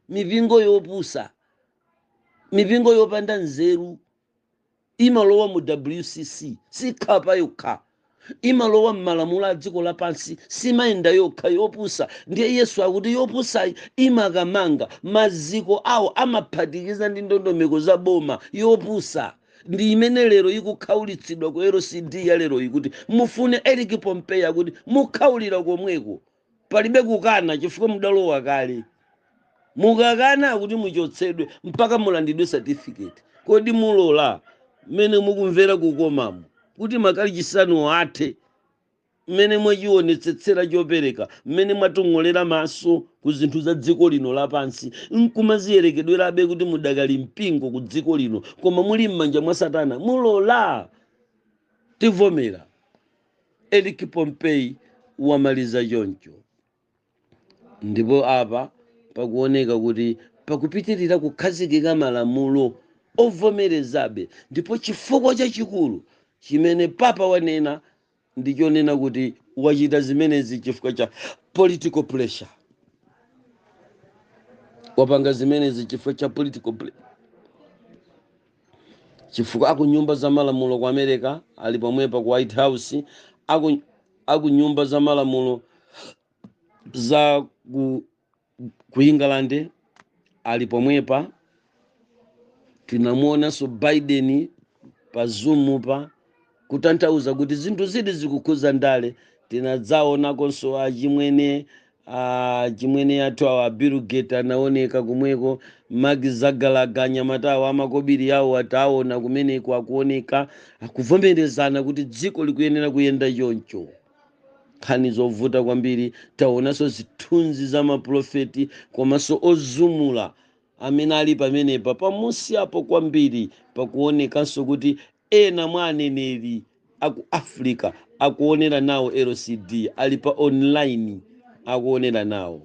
mipingo yopusa, mipingo yopanda nzeru imalowa mu WCC sikhapa yokha, imalowa m'malamulo a dziko lapansi simayenda yokha, yopusa. Ndiye Yesu akuti yopusayi imakamanga maziko awo amaphatikiza ndi ndondomeko za boma. Yopusa ndi imene lero ikukhaulitsidwa ku LCD ya lero ikuti mufune Eric Pompeo akuti mukhaulira komweko palibe kukana chifukwa mudalowa kale. Mukakana kuti muchotsedwe mpaka mulandidwe certificate. Kodi mulola mene mukumvera kukomamu kuti makalichisanu athe, mene mwachionetsetsera chopereka, mene mwatongolera maso ku zinthu za dziko lino lapansi nkumaziyerekedwerabe kuti mudakali mpingo ku dziko lino koma muli m'manja mwa Satana. Mulola tivomera. Eric Pompeo wamaliza choncho. Ndipo apa pakuoneka kuti pakupitirira kukhazikika malamulo ovomerezabe, ndipo chifukwa chachikulu chimene papa wanena ndichonena kuti wachita zimenezi chifukwa cha political pressure. Wapanga zimenezi chifukwa cha political pressure. Chifukwa akunyumba za malamulo ku America ali pomwepa ku White House, akunyumba za malamulo za ku England ali pomwepa. Tinamuona so Biden pa Zoom pa kutanthauza kuti zinthu zidi zikukhuza ndale. Tinadzaona konso achimwene athu awa Bill Gates anaoneka kumweko, Mark Zuckerberg anyamatawo amakobiri yawo ataona kumeneko akuoneka akuvomerezana kuti dziko likuyenera kuyenda choncho. Nkhani zovuta kwambiri. Taonanso zithunzi za maprofeti komanso ozumula amene ali pamenepa pamusi apo kwambiri pakuonekanso kuti ena mwa aneneri aku Africa akuonera nawo LCD ali pa online akuonera nawo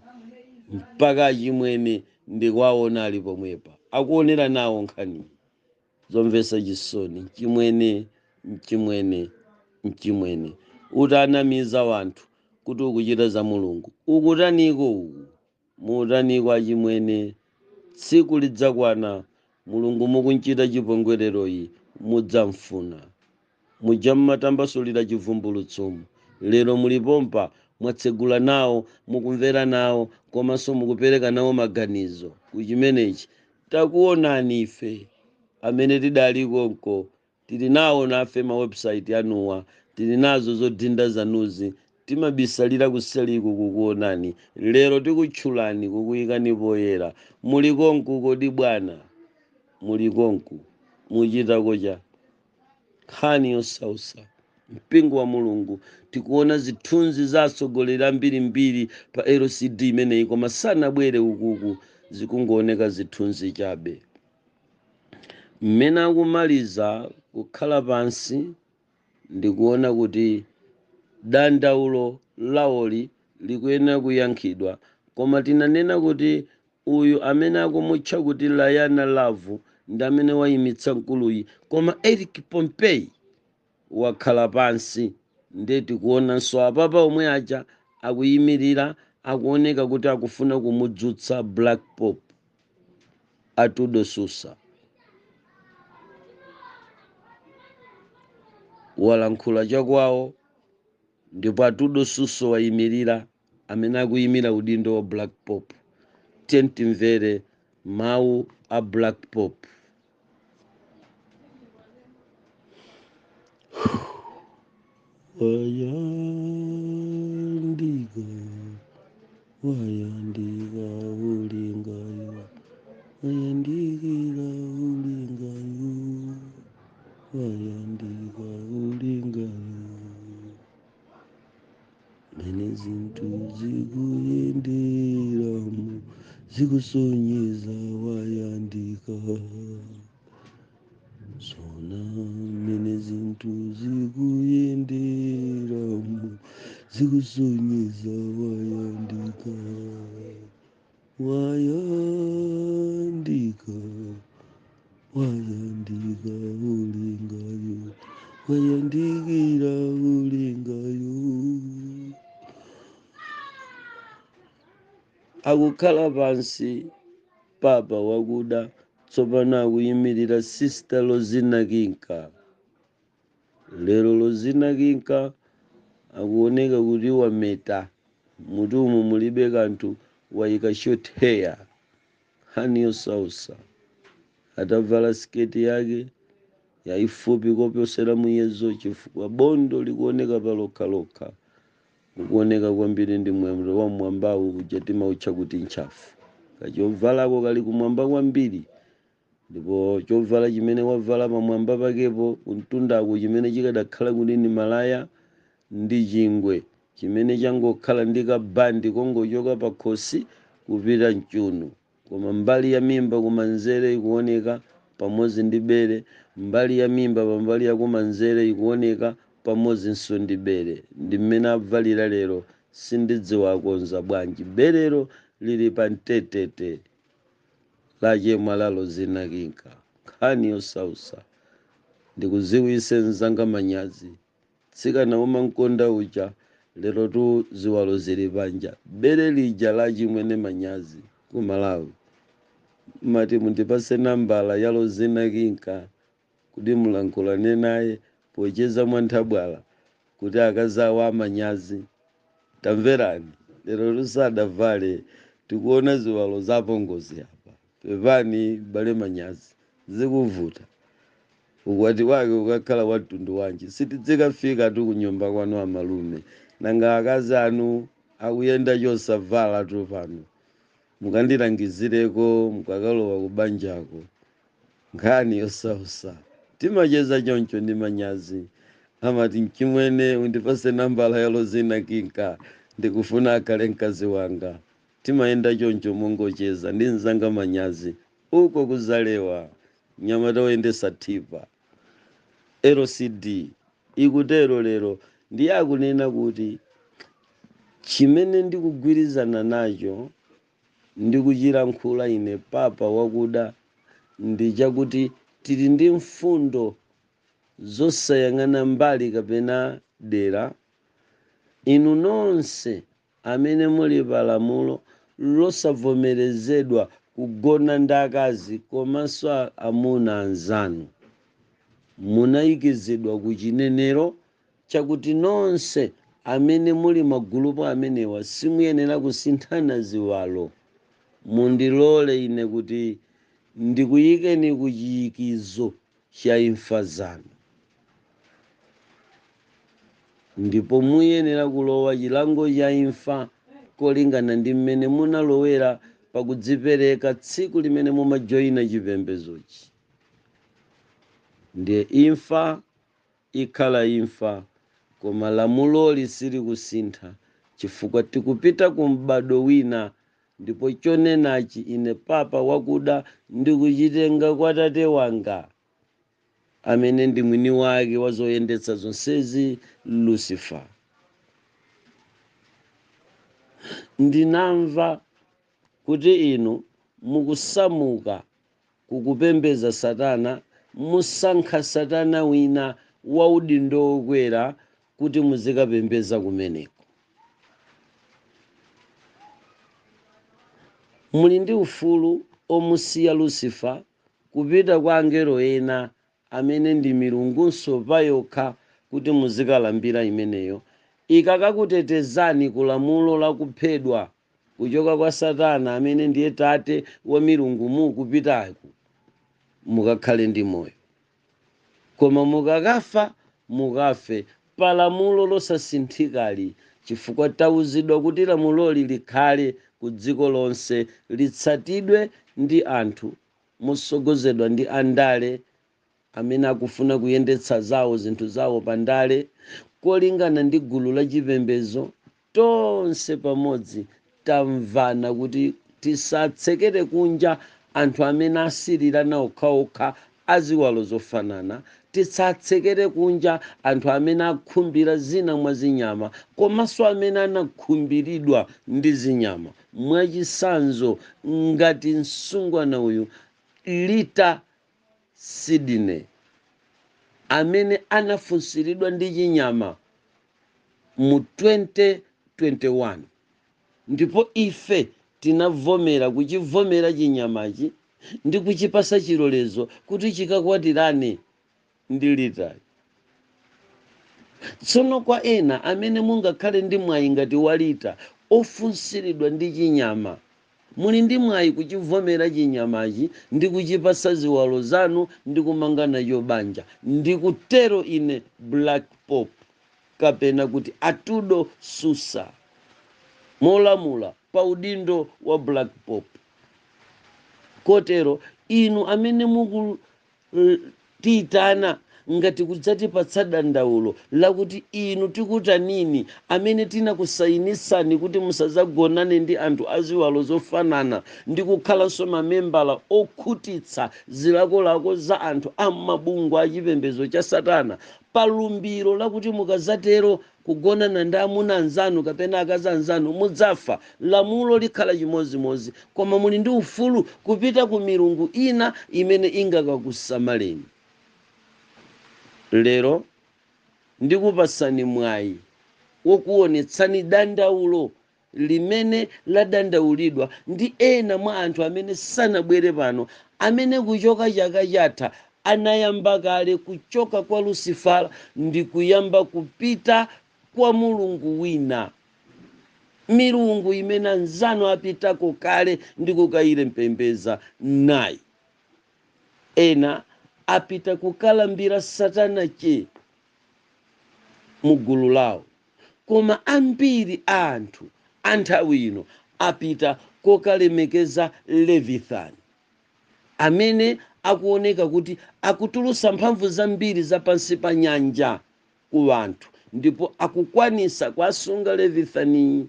mpaka achimwene ndikuwaona ali pomwepa akuonera nawo nkhani zomvetsa chisoni. Mchimwene utanamiza wanthu kuti ukuchita za mulungu ukutaniko mutaniko achimwene. Tsiku lidzakwana mulungu mukunchita chipongwereroyi mudzamfuna, mujammatambasulira chivumbulutsomu. Lero mulipompa mwatsegula nawo mukumvera nawo komanso mukupereka nawo maganizo kuchimenechi. Takuonani ife amene tidali konko, tili nawo nafe ma website anuwa, tili nazo zodinda zanuzi, timabisalira kuseliku kukuonani. Lero tikutchulani kukuyikani poyera. Muli konku kodi bwana? Muli konku muchita koja nkhani yosausa mpingo wa mulungu tikuona zithunzi za atsogoleri ambirimbiri pa LCD imeneyi, koma sanabwere ukuku zikungooneka zithunzi chabe. Mmene akumaliza kukhala pansi ndikuona kuti dandaulo lawoli likuyenera kuyankhidwa, koma tinanena kuti uyu amene akumutcha kuti Layana Love ndi amene wayimitsa mkuluyi, koma Eric Pompey wakhala pansi. Ndiye tikuonanso apapa omwe aja akuyimirira, akuoneka kuti akufuna kumudzutsa Black Pope Artur Susa. Walankhula chakwawo ndipo Artur Susa wayimirira, amene akuyimira udindo wa Black Pope. Tiye timvere mawu a Black Pope. Wayandika ulingayo, wayandikira ulingayo, wayandika ulingayo, mene zinthu zikuyenderamo zikusonyeza wayandika. Sona mene zinthu zikuyenderamo zikusonyeza wayandika, wayandika, wayandika ulingayo, wayandikira ulingayo. Akukhala pansi papa wakuda tsopano akuyimirira Sister Lozina Kinka. Lero Lozina Kinka akuoneka kuti wameta, mutumu mulibe kanthu, wayika short hair, hani yosausa, atavala sketi yake yaifupi koposera muyezo, chifukwa bondo likuoneka palokhalokha, ukuoneka kwambiri ndi mwendo wa mwambawu kuja timautcha kuti nchafu. Kachovalako kali kumwamba kwambiri, ndipo chovala chimene wavala pamwamba pakepo untundako chimene chikadakhala kuti ni malaya ndi chingwe chimene changokhala ndi kabandi kongochoka pa khosi kupita mchuno, koma mbali ya mimba kumanzere ikuoneka pamodzi ndi bere, mbali ya mimba pambali ya kumanzere ikuoneka pamodzinso ndi bere. Ndi mmene avalira lero, sindidziwa akonza bwanji. Berero lili pa mtetete la chemwa la Lozina Kinka, nkhani yosausa. Ndikuziwise mzanga manyazi, tsikana umankonda uja, lero tu ziwalo zili panja. Bere lija la chimwene manyazi ku Malawi. Mati mundipase nambala ya Lozina Kinka kuti mulankhulane naye pocheza mwanthabwala kuti akazawa amanyazi. Tamverani, lero lusadavale, tikuona ziwalo zapongozi hapa. Pepani bale manyazi, zikuvuta. Ukwati wake ukakhala watundu wanji, sitidzikafika tu kunyumba kwanu amalume. Nanga akazi anu akuyenda chosavala tu pano, mukandilangizireko mukakalowa kubanjako, nkhani yosausa. Timacheza choncho ndi manyazi. Amati mchimwene undipase nambala ya Lozina Kinka, ndikufuna akhale mkazi wanga. Timayenda choncho mongocheza ndi mzanga manyazi uko kuzalewa, nyamata oyendesa thipa. LCD ikutero lero ndiye akunena kuti chimene ndikugwirizana nacho ndikuchilankhula ine papa wakuda ndi chakuti tili ndi mfundo zosayang'ana mbali kapena dera. Inu nonse amene muli palamulo losavomerezedwa kugona ndi akazi komanso amuna anzanu, munayikizidwa ku chinenero chakuti nonse amene muli magulupu amenewa simuyenera kusinthana ziwalo. Mundilole ine kuti ndikuyikeni ku chiyikizo cha imfa zanu, ndipo muyenera kulowa chilango cha imfa kolingana ndi mmene munalowera pakudzipereka tsiku limene mumajoyina chipembezochi. Ndiye imfa ikhala imfa, koma lamuloli sili kusintha chifukwa tikupita ku m'bado wina, ndipo chonenachi ine papa wakuda ndikuchitenga kwa Tate wanga amene ndi mwini wake wazoyendetsa zonsezi, Lucifer. Ndinamva kuti inu mukusamuka kukupembeza Satana, musankha Satana wina waudindo wokwera kuti muzikapembeza kumeneko. Muli ndi ufulu omusiya Lucifer kupita kwa angelo ena amene ndi milungunso payokha kuti muzikalambira imeneyo, ikakakutetezani ku lamulo la kuphedwa kuchoka kwa Satana amene ndiye tate wa milungu mukupitaku, mukakhale ndi moyo. Koma mukakafa mukafe pa lamulo losasinthikali, chifukwa tauzidwa kuti lamuloli likhale ku dziko lonse, litsatidwe ndi anthu mosogozedwa ndi andale amene akufuna kuyendetsa zawo zinthu zawo pandale, kolingana ndi gulu la chipembedzo. Tonse pamodzi tamvana kuti tisatsekere kunja anthu amene asirirana okhaokha aziwalo zofanana, tisatsekere kunja anthu amene akhumbira zina mwa zinyama, komanso amene anakhumbiridwa ndi zinyama. Mwachisanzo, ngati msungwana uyu Lita Sidney amene anafunsiridwa ndi chinyama mu 2021, ndipo ife tinavomera kuchivomera chinyamachi ndi kuchipasa chilolezo kuti chikakwatirane ndi Litayo. Tsono kwa ena amene mungakhale ndi mwayi ngati wa Lita ofunsiridwa ndi chinyama, muli ndi mwayi kuchivomera chinyamachi ndi kuchipasa ziwalo zanu ndi kumanga nacho banja. Ndikutero ine Black Pope, kapena kuti Atudo Susa, molamula pa udindo wa Black Pope. Kotero inu amene mukutitana ngati kudzatipatsa dandaulo lakuti inu tikutanini, amene tinakusayinisani kuti musazagonane ndi anthu aziwalo zofanana ndi kukhalanso mamembala okhutitsa zilakolako za anthu am'mabungwe a chipembedzo cha Satana, palumbiro lakuti mukazatero kugonana ndi amuna anzanu kapena akazi anzanu mudzafa. Lamulo likhala chimozimozi, koma muli ndi ufulu kupita ku milungu ina imene ingakakusamaleni. Lero ndikupasani mwayi wokuonetsani dandaulo limene ladandaulidwa ndi ena mwa anthu amene sanabwere pano, amene kuchoka chaka chatha anayamba kale kuchoka kwa Lucifer ndi kuyamba kupita kwa mulungu wina, milungu imene anzanu apitako kale ndi kukayilembeza nayi. Ena apita kukalambira Satana che mugulu lawo, koma ambiri anthu anthawi ino apita kokalemekeza Leviathan amene akuoneka kuti akutulusa mphamvu zambiri za pansi pa nyanja ku anthu, ndipo akukwanisa kwasunga Leviathani.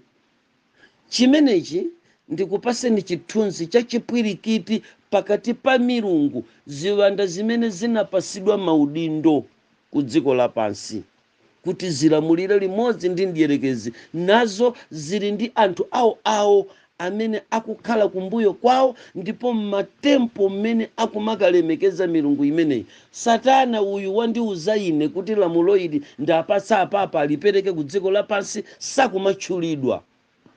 Chimenechi ndikupaseni chithunzi cha chipwirikiti pakati pa milungu, ziwanda zimene zinapasidwa maudindo ku dziko lapansi kuti zilamulire limodzi ndi mdierekezi, nazo zili ndi anthu awo amene akukhala kumbuyo kwawo, ndipo mmatempo mmene akumakalemekeza milungu imeneyi. Satana uyu wandiuza ine kuti lamulo ili ndapatsa apapa alipereke ku dziko lapansi, sakumatchulidwa.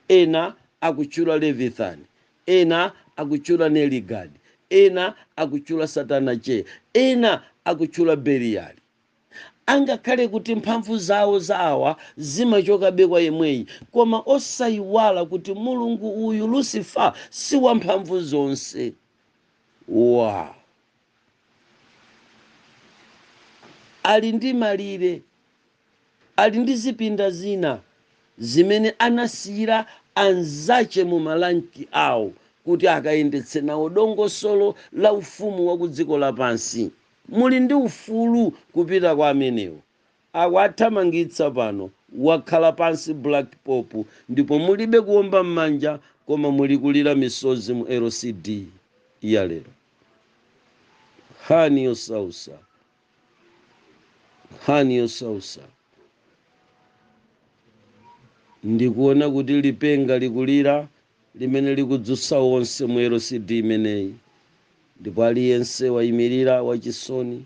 Ena akutchula Leviathan, ena akutchula Neligadi, ena akutchula Satana che, ena akutchula Beliali. Angakhale kuti mphamvu zawo zawa zimachokabe kwa yemweyi, koma osayiwala kuti mulungu uyu Lucifer si wa mphamvu zonse. Ali ndi malire, ali ndi zipinda zina zimene anasiyira anzache mu malanki awo kuti akayendetse nawo dongosolo la ufumu wa ku dziko lapansi. Muli ndi ufulu kupita kwa amenewo, awathamangitsa pano, wakhala pansi black pop, ndipo mulibe kuomba m'manja koma muli kulira misozi mu LCD ya lero. Nkhani yosausa, nkhani yosausa. Ndikuona kuti lipenga likulira limene likudzutsa onse mu LCD imeneyi, ndipo aliyense wayimirira wachisoni.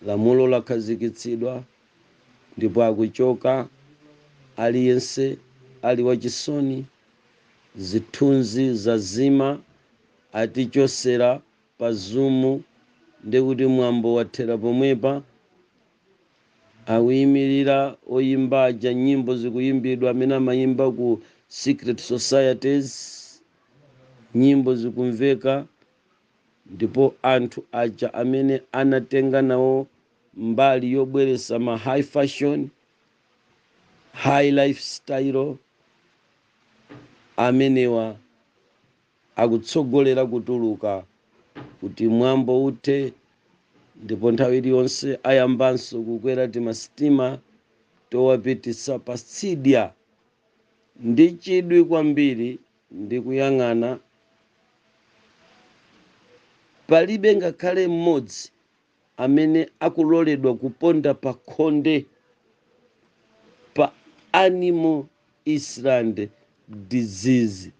Lamulo lakhazikitsidwa ndipo akuchoka, aliyense ali wachisoni. Zithunzi zazima atichosera pa Zoom, ndikuti mwambo wathera pomwepa. Akuyimirira oyimbaja, nyimbo zikuyimbidwa amene amayimba ku secret societies, nyimbo zikumveka, ndipo anthu aja amene anatenga nawo mbali yobweresa ma high fashion, high lifestyle, amenewa akutsogolera kutuluka kuti mwambo uthe, ndipo nthawi iliyonse ayambanso kukwera timasitima towapititsa pa tsidya. Ndi chidwi kwambiri ndikuyang'ana, palibe ngakhale mmodzi amene akuloledwa kuponda pa khonde pa Animal Island Disease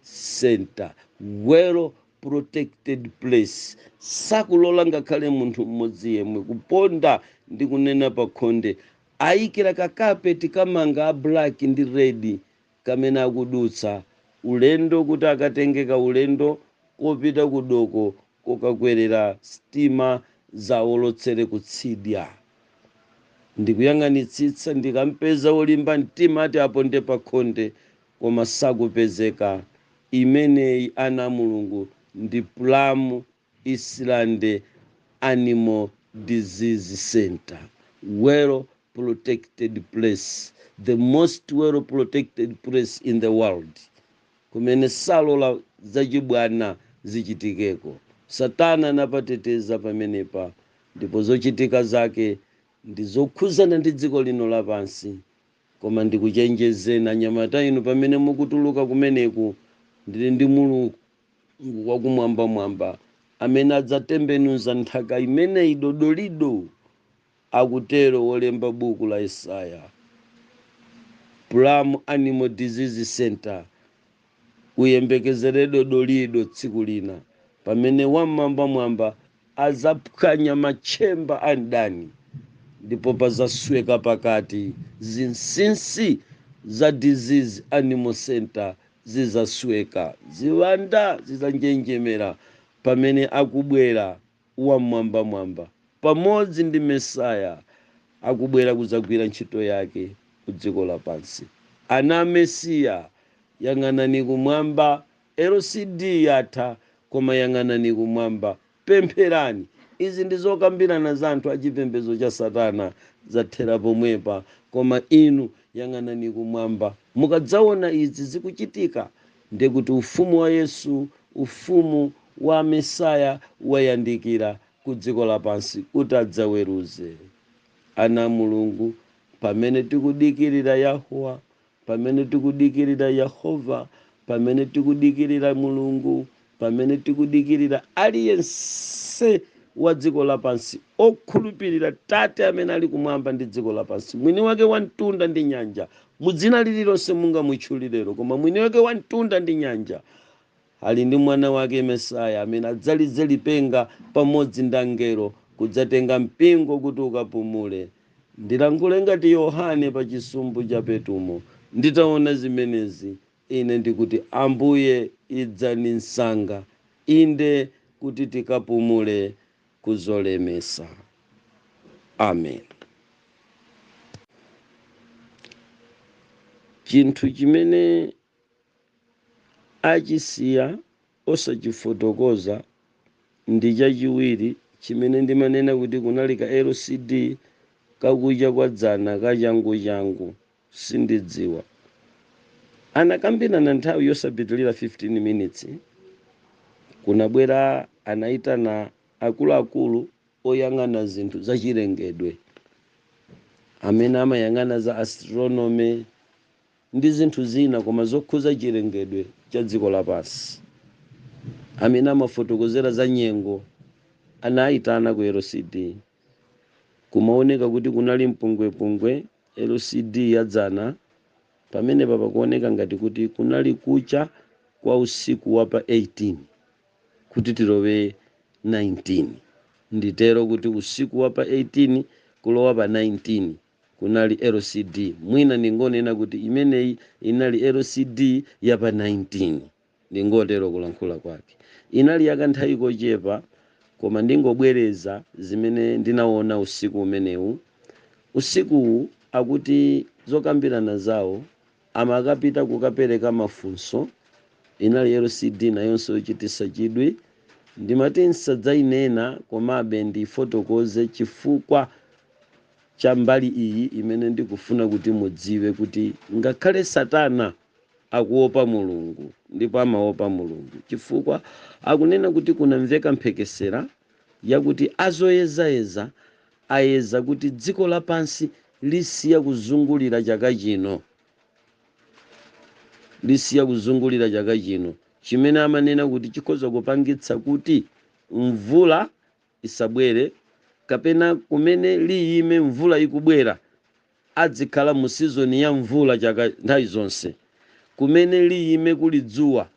Center, well protected place. Sakulola ngakhale munthu mmodzi yemwe kuponda ndi kunena pa khonde. Ayikira kakapeti kamanga a black ndi red kamene akudutsa ulendo kuti akatengeka ulendo kopita kudoko kokakwerera stima zawolotsere kutsidya. Ndikuyang'anitsitsa, ndikampeza wolimba mtima ati aponde pa khonde, koma sakupezeka. Imeneyi ana Mulungu ndi Plum Island Animal Disease Center, well protected place, the most well protected place in the world, kumene salola zachibwana zichitikeko. Satana anapateteza pamenepa, ndipo zochitika zake ndizokhuzana ndi dziko lino lapansi. Koma ndikuchenjezeni anyamata inu, pamene mukutuluka kumeneku, ndili ndi Mulungu wakumwambamwamba amene adzatembenuza nthaka imeneyi dodolido, akutero wolemba buku la Yesaya. Plum Animal Disease Center, uyembekezere dodolido tsiku lina, pamene wamwambamwamba azaphwanya machemba a mdani, ndipo pazasweka pakati. Zinsinsi za Disease Animal Center zizasweka, ziwanda zizanjenjemera pamene akubwera wamwambamwamba pamodzi ndi Mesaya, akubwera kuzagwira ntchito yake ku dziko lapansi. Ana Mesiya, yang'anani kumwamba. LCD yatha, koma yang'anani kumwamba, pempherani. Izi ndizokambirana za anthu achipembedzo cha Satana, zathera pomwepa, koma inu yang'anani kumwamba. Mukadzaona izi zikuchitika, ndikuti ufumu wa Yesu, ufumu wa Mesaya wayandikira ku dziko lapansi kuti adzaweruze. Ana Mulungu, pamene tikudikirira Yahowa, pamene tikudikirira Yehova, pamene tikudikirira Mulungu, pamene tikudikirira aliyense wa dziko lapansi, okhulupirira Tate amene ali kumwamba ndi dziko lapansi, mwini wake wamtunda ndi nyanja, mudzina lililonse mungamutchulirero, koma mwini wake wamtunda ndi nyanja ali ndi mwana wake Mesaya amene adzalize lipenga pamodzi ndi angelo kudzatenga mpingo kuti ukapumule. Ndilankhule ngati Yohane pa chisumbu cha Petumo, nditaona zimenezi ine ndikuti Ambuye idzani msanga, inde kuti tikapumule kuzolemesa. Amen. Chinthu chimene achisiya osachifotokoza ndi chachiwiri, chimene ndimanena kuti kunalika LCD kakucha kwa dzana kachangu sindidziwa. Anakambirana nthawi yosapitilira 15 minutes. Kunabwera anaitana akuluakulu oyang'ana zinthu zachilengedwe. amene amayang'ana za astronomy ndi zinthu zina koma zokhuza chilengedwe cha dziko lapansi, amene amafotokozera za nyengo, anayitana ku LCD. Kumaoneka kuti kunali mpungwepungwe LCD yadzana, pamene pakuoneka ngati kuti kunali kucha kwa usiku wa pa 18 kuti tilowe 19. Nditero kuti usiku wa pa 18 kulowa pa 19 kunali LCD. Mwina ndingonena kuti imeneyi inali LCD ya pa 19, ndingotero kulankhula kwake. Inali yakanthawi kochepa, koma ndingobwereza zimene ndinaona usiku umenewu. Usikuwu akuti zokambirana zawo amakapita kukapereka mafunso. Inali LCD nayonso yochititsa chidwi. Ndimati nsadzayinena komabe ndifotokoze chifukwa cha mbali iyi imene ndikufuna kuti mudziwe kuti ngakhale Satana akuopa Mulungu, ndipo amaopa Mulungu chifukwa akunena kuti kunamveka mphekesera yakuti azoyezayeza ayeza kuti dziko lapansi lisiya kuzungulira chaka chino, lisiya kuzungulira chaka chino, chimene amanena kuti chikhoza kupangitsa kuti mvula isabwere, kapena kumene liyime mvula ikubwera adzikhala mu sizoni ya mvula chaka nthawi zonse, kumene liyime kuli dzuwa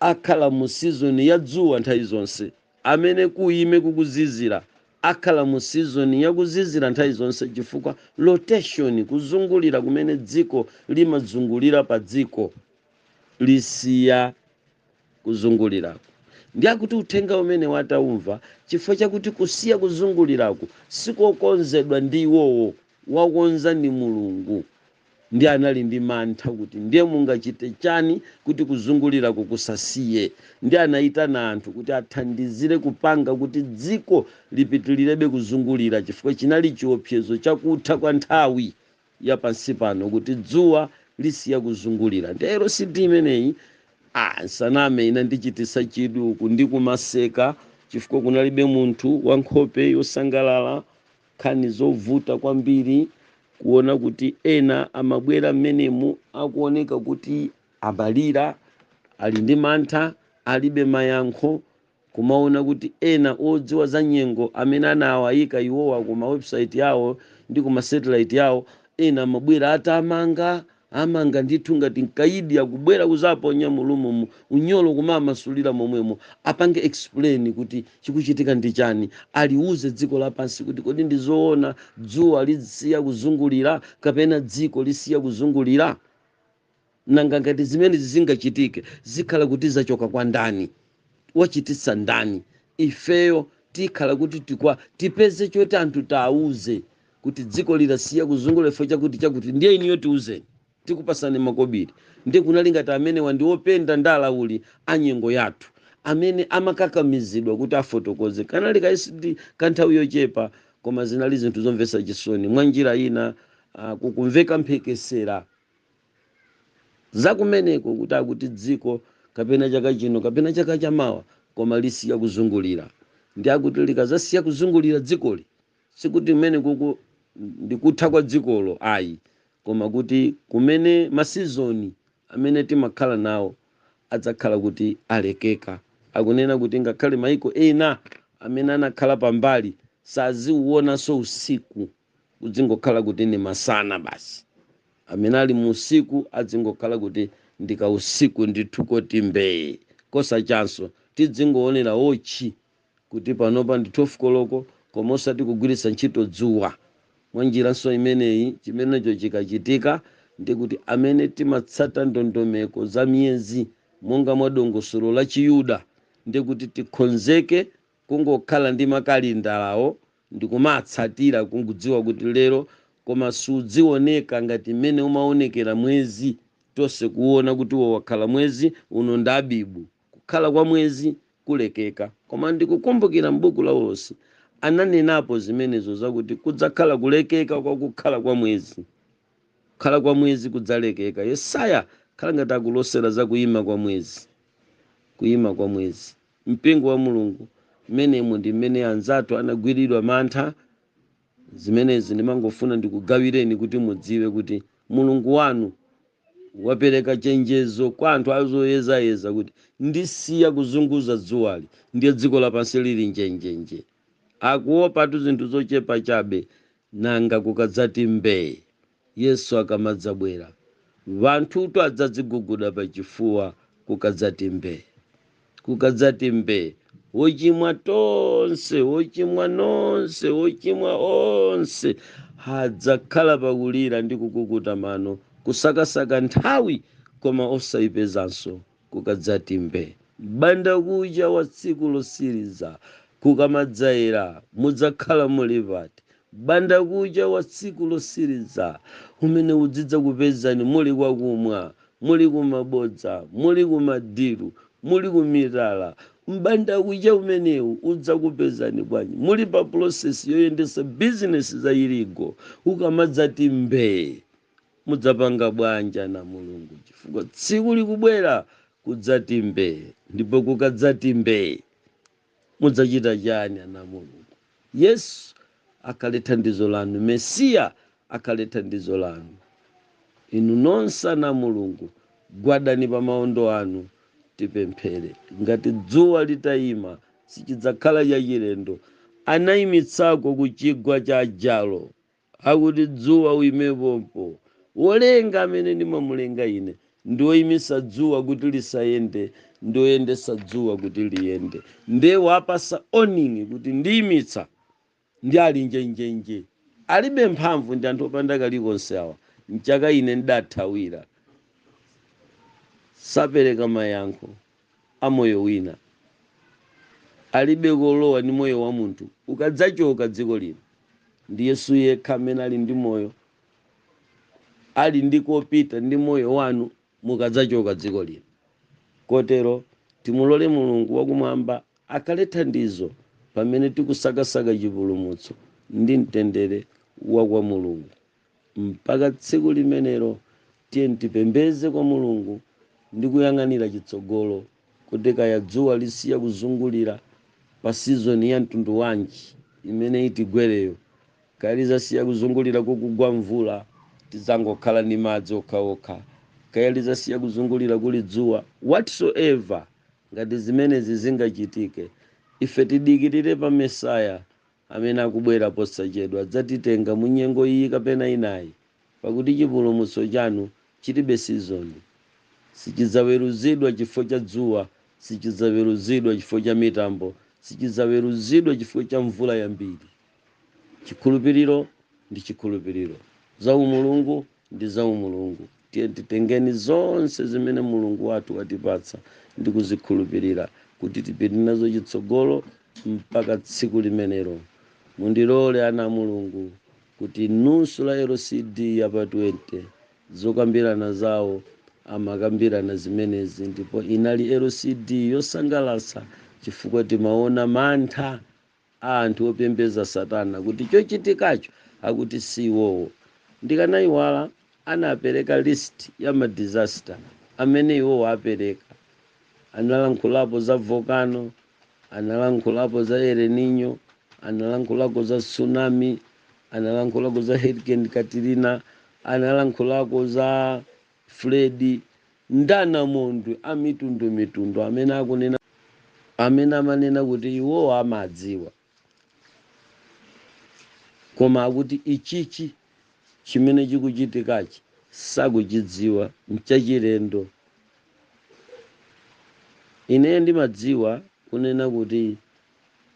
akhala mu sizoni ya dzuwa nthawi zonse, amene kuyime kukuzizira akhala mu sizoni ya kuzizira nthawi zonse, chifukwa rotation, kuzungulira kumene dziko limazungulira pa dziko lisiya kuzungulirako. Ndi akuti uthenga umene wataumva chifukwa chakuti kusiya kuzungulirako sikokonzedwa ndi iwowo, wakonza ndi Mulungu. Ndi anali ndi mantha kuti ndiye mungachite chani kuti kuzungulirako kusasiye. Ndi anayitana anthu kuti athandizire kupanga kuti dziko lipitilirebe kuzungulira, chifukwa chinali chiopsezo chakutha kwa nthawi ya pansi pano kuti dzuwa lisiya kuzungulira. Ndi LCD imeneyi nsaname inandichititsa chidwi uku ndi kumaseka, chifukwa kunalibe munthu wa nkhope yosangalala, nkhani zovuta kwambiri kuona kuti ena amabwera mmenemu akuoneka kuti abalira, ali ndi mantha, alibe mayankho. Kumaona kuti ena odziwa za nyengo amene anawayika iwowa ku mawebsite yawo ndi ku masatellite yawo, ena amabwera atamanga ndithu ngati mkaidi akubwera kuzaponya mulumu unyolo kumamasulira momwemo, apange explain kuti chikuchitika ndi chani, aliuze dziko lapansi kuti kodi ndizoona dzuwa lisiya kuzungulira kapena dziko lisiya kuzungulira. Nanga ngati zimene zingachitike zikhala kuti zachoka kwa ndani, wachititsa ndani? Ifeyo tikhala kuti tipeze choti anthu tauze kuti dziko lilasiya kuzungulira chifukwa chakuti ndiye iniyo tiuzeni, tikupasani makobiri. Ndi kunali ngati amene wandiopenda ndalauli anyengo yathu amene amakakamizidwa kuti afotokoze. Kanali kaisidi kanthawi yochepa, koma zinali zinthu zomvetsa chisoni. Mwa njira ina kukumveka mphekesera zakumeneko kuti akuti dziko kapena chaka chino kapena chaka chamawa koma lisiya kuzungulira. Ndi akuti likazasiya kuzungulira dzikoli sikuti mmene kuku ndikutha kwa dzikolo ayi, koma kuti kumene masizoni amene timakhala nawo adzakhala kuti alekeka. Akunena kuti ngakhale maiko ena amene anakhala pambali saziuonanso usiku, kuzingokhala kuti ni masana basi. Amene ali mu usiku adzingokhala kuti ndika usiku ndithu koti mbee, kosa chanso tidzingoonera ochi kuti panopa ndi 12 koloko koma osati kugwiritsa ntchito dzuwa. Mwa njiranso imeneyi chimenecho chikachitika ndi kuti amene timatsata ndondomeko za miyezi monga mwa dongosolo la Chiyuda ndi kuti tikhonzeke kungokhala ndi makalendalawo ndi kumatsatira kungudziwa kuti lero koma sudzioneka ngati mmene umaonekera mwezi. Tonse kuona kuti wakhala mwezi uno ndi Abibu, kukhala kwa mwezi kulekeka. Koma ndikukumbukira m'buku la Ulosi ananenapo zimenezo zakuti kudzakhala kulekeka kwa kukhala kwa mwezi, kukhala kwa mwezi kudzalekeka. Yesaya khala ngati akulosera za kuyima kwa mwezi, kuyima kwa mwezi. Mpingo wa Mulungu mmenemu ndi mmene anzathu anagwiridwa mantha Zimenezi ndimangofuna ndikugawireni kuti mudziwe kuti mulungu wanu wapereka chenjezo kwa anthu azoyezayeza kuti ndisiya kuzunguza dzuwali ndiye dziko lapansi lili njenjenje. Akuopatu zinthu zochepa chabe, nanga kukadzati mbee Yesu akamadzabwera vanthutu adzadziguguda pachifuwa kukadzati mbee. Kukadzati mbee wochimwa tonse, wochimwa nonse, wochimwa onse adzakhala pakulira ndi kukukuta mano kusakasaka nthawi koma osayipezanso kukadzati mbee. Bandakucha wa tsiku losiriza kukamadzayera mudzakhala muli pati. Bandakucha wa tsiku losiriza umene udzidza kupezani muli kwakumwa, muli kumabodza, muli kumadiru, muli kumitala. Mbandakucha umenewu udzakupezani bwanji muli pa process yoyendesa bizinesi za irigo. Ukamadzati mbee mudzapanga bwanja na mulungu chifukwa tsiku likubwera kudzati mbee. Ndipo kukadzati mbee mudzachita chani ana mulungu? Yesu akhale thandizo lanu, Mesiya akhale thandizo lanu. Inu nonse ana mulungu gwadani pa maondo anu tipemphere. Ngati dzuwa litayima sichidzakhala chachilendo. Anayimitsako ku chigwa cha Ajalo akuti dzuwa uyimepompo. Wolenga amene ndimamulenga ine ndiwoyimisa dzuwa kuti lisayende, ndiwoyendesa dzuwa kuti liyende. Nde wapasa oningi kuti ndiyimitsa ndi ali njenjenje, alibe mphamvu ndi anthu opanda kalikonse awa. Mchaka ine ndidathawira, sapereka mayankho a moyo wina, alibe kolowa ndi moyo wa munthu ukadzachoka dziko lino. Ndi Yesu yekha amene ali ndi moyo, ali ndi kopita ndi moyo wanu mukadzachoka dziko lino. Kotero timulole mulungu wakumwamba akhale thandizo pamene tikusakasaka chipulumutso ndi mtendere wa kwa mulungu. Mpaka tsiku limenero tiye tipembeze kwa mulungu ndi kuyang'anira chitsogolo kuti kaya dzuwa lisiya kuzungulira pa sizoni ya mtundu wanji imene itigwereyo, kaya lizasiya kuzungulira kukugwa mvula tidzangokhala ndi madzi okhaokha, kaya lizasiya kuzungulira kuli dzuwa, whatsoever ngati zimenezi zingachitike, ife tidikirire pa Mesaya amene akubwera posachedwa adzatitenga mu nyengo iyi kapena inayi, pakuti chipulumutso chanu chilibe sizoni. Sichidzaweruzidwa chifukwa cha dzuwa, sichidzaweruzidwa chifukwa cha mitambo, sichidzaweruzidwa chifukwa cha mvula yambiri. Chikhulupiriro ndi chikhulupiriro, za umulungu ndi za umulungu. Tiye titengeni zonse zimene mulungu wathu watipatsa ndi kuzikhulupirira kuti tipite nazo chitsogolo mpaka tsiku limenero. Mundilole ana mulungu kuti nusu la LCD ya pa 20 zokambirana zawo amakambirana zimenezi, ndipo inali LCD yosangalasa chifukwa timaona mantha a anthu opembeza Satana kuti chochitikacho akuti si iwowo. Ndikanayiwala anapereka list ya madisaster amene iwowo apereka. Analankhulapo za volcano, analankhulapo za El Nino, analankhulako za tsunami, analankhulako za Hurricane Katrina, analankhulako za Freddy. Ndana mundu amitundu amene akunena, amene amanena kuti iwowo amadziwa, koma akuti ichichi chimene chikuchitikachi sakuchidziwa, nchachilendo. Ine ndimadziwa kunena kuti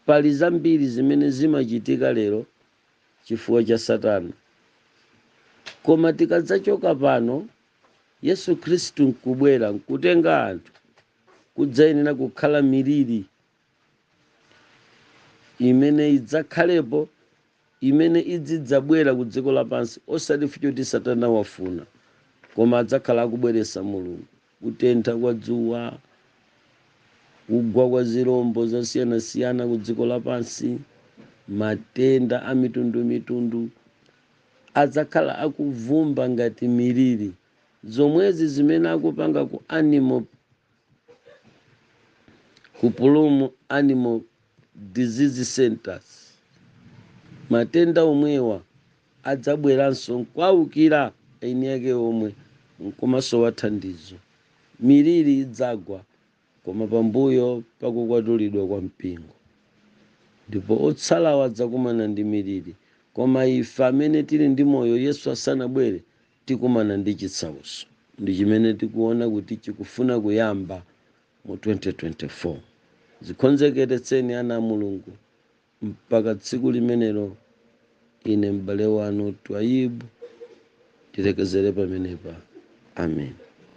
pali zambiri zimene zimachitika lero chifukwa cha Satana, koma tikadzachoka pano Yesu Khristu nkubwera nkutenga anthu kudzayenera kukhala miliri imene idzakhalepo, imene idzidzabwera ku dziko lapansi osati kuti Satana wafuna, koma adzakhala akubweresa mulungu. Kutentha kwa dzuwa, kugwa kwa zirombo zosiyanasiyana ku dziko lapansi, matenda a mitundu adzakhala akuvumba ngati miliri. Zomwezi zimene akupanga ku animal, ku Pulumu Animal Disease Centers, matenda omwewa adzabweranso nkwawukira eni ake omwe nkomasowa thandizo. Miliri idzagwa koma pambuyo pakukwatulidwa kwa mpingo, ndipo otsalawo adzakumana ndi miliri. Koma ife amene tili ndi moyo Yesu asanabwere tikumana ndi chisautso. Ndi chimene tikuona kuti chikufuna kuyamba mu 2024. Zikonzekeretseni ana a Mulungu mpaka tsiku limenelo. Ine m'bale wanu Twaibu, tilekezere pamenepa. Amen.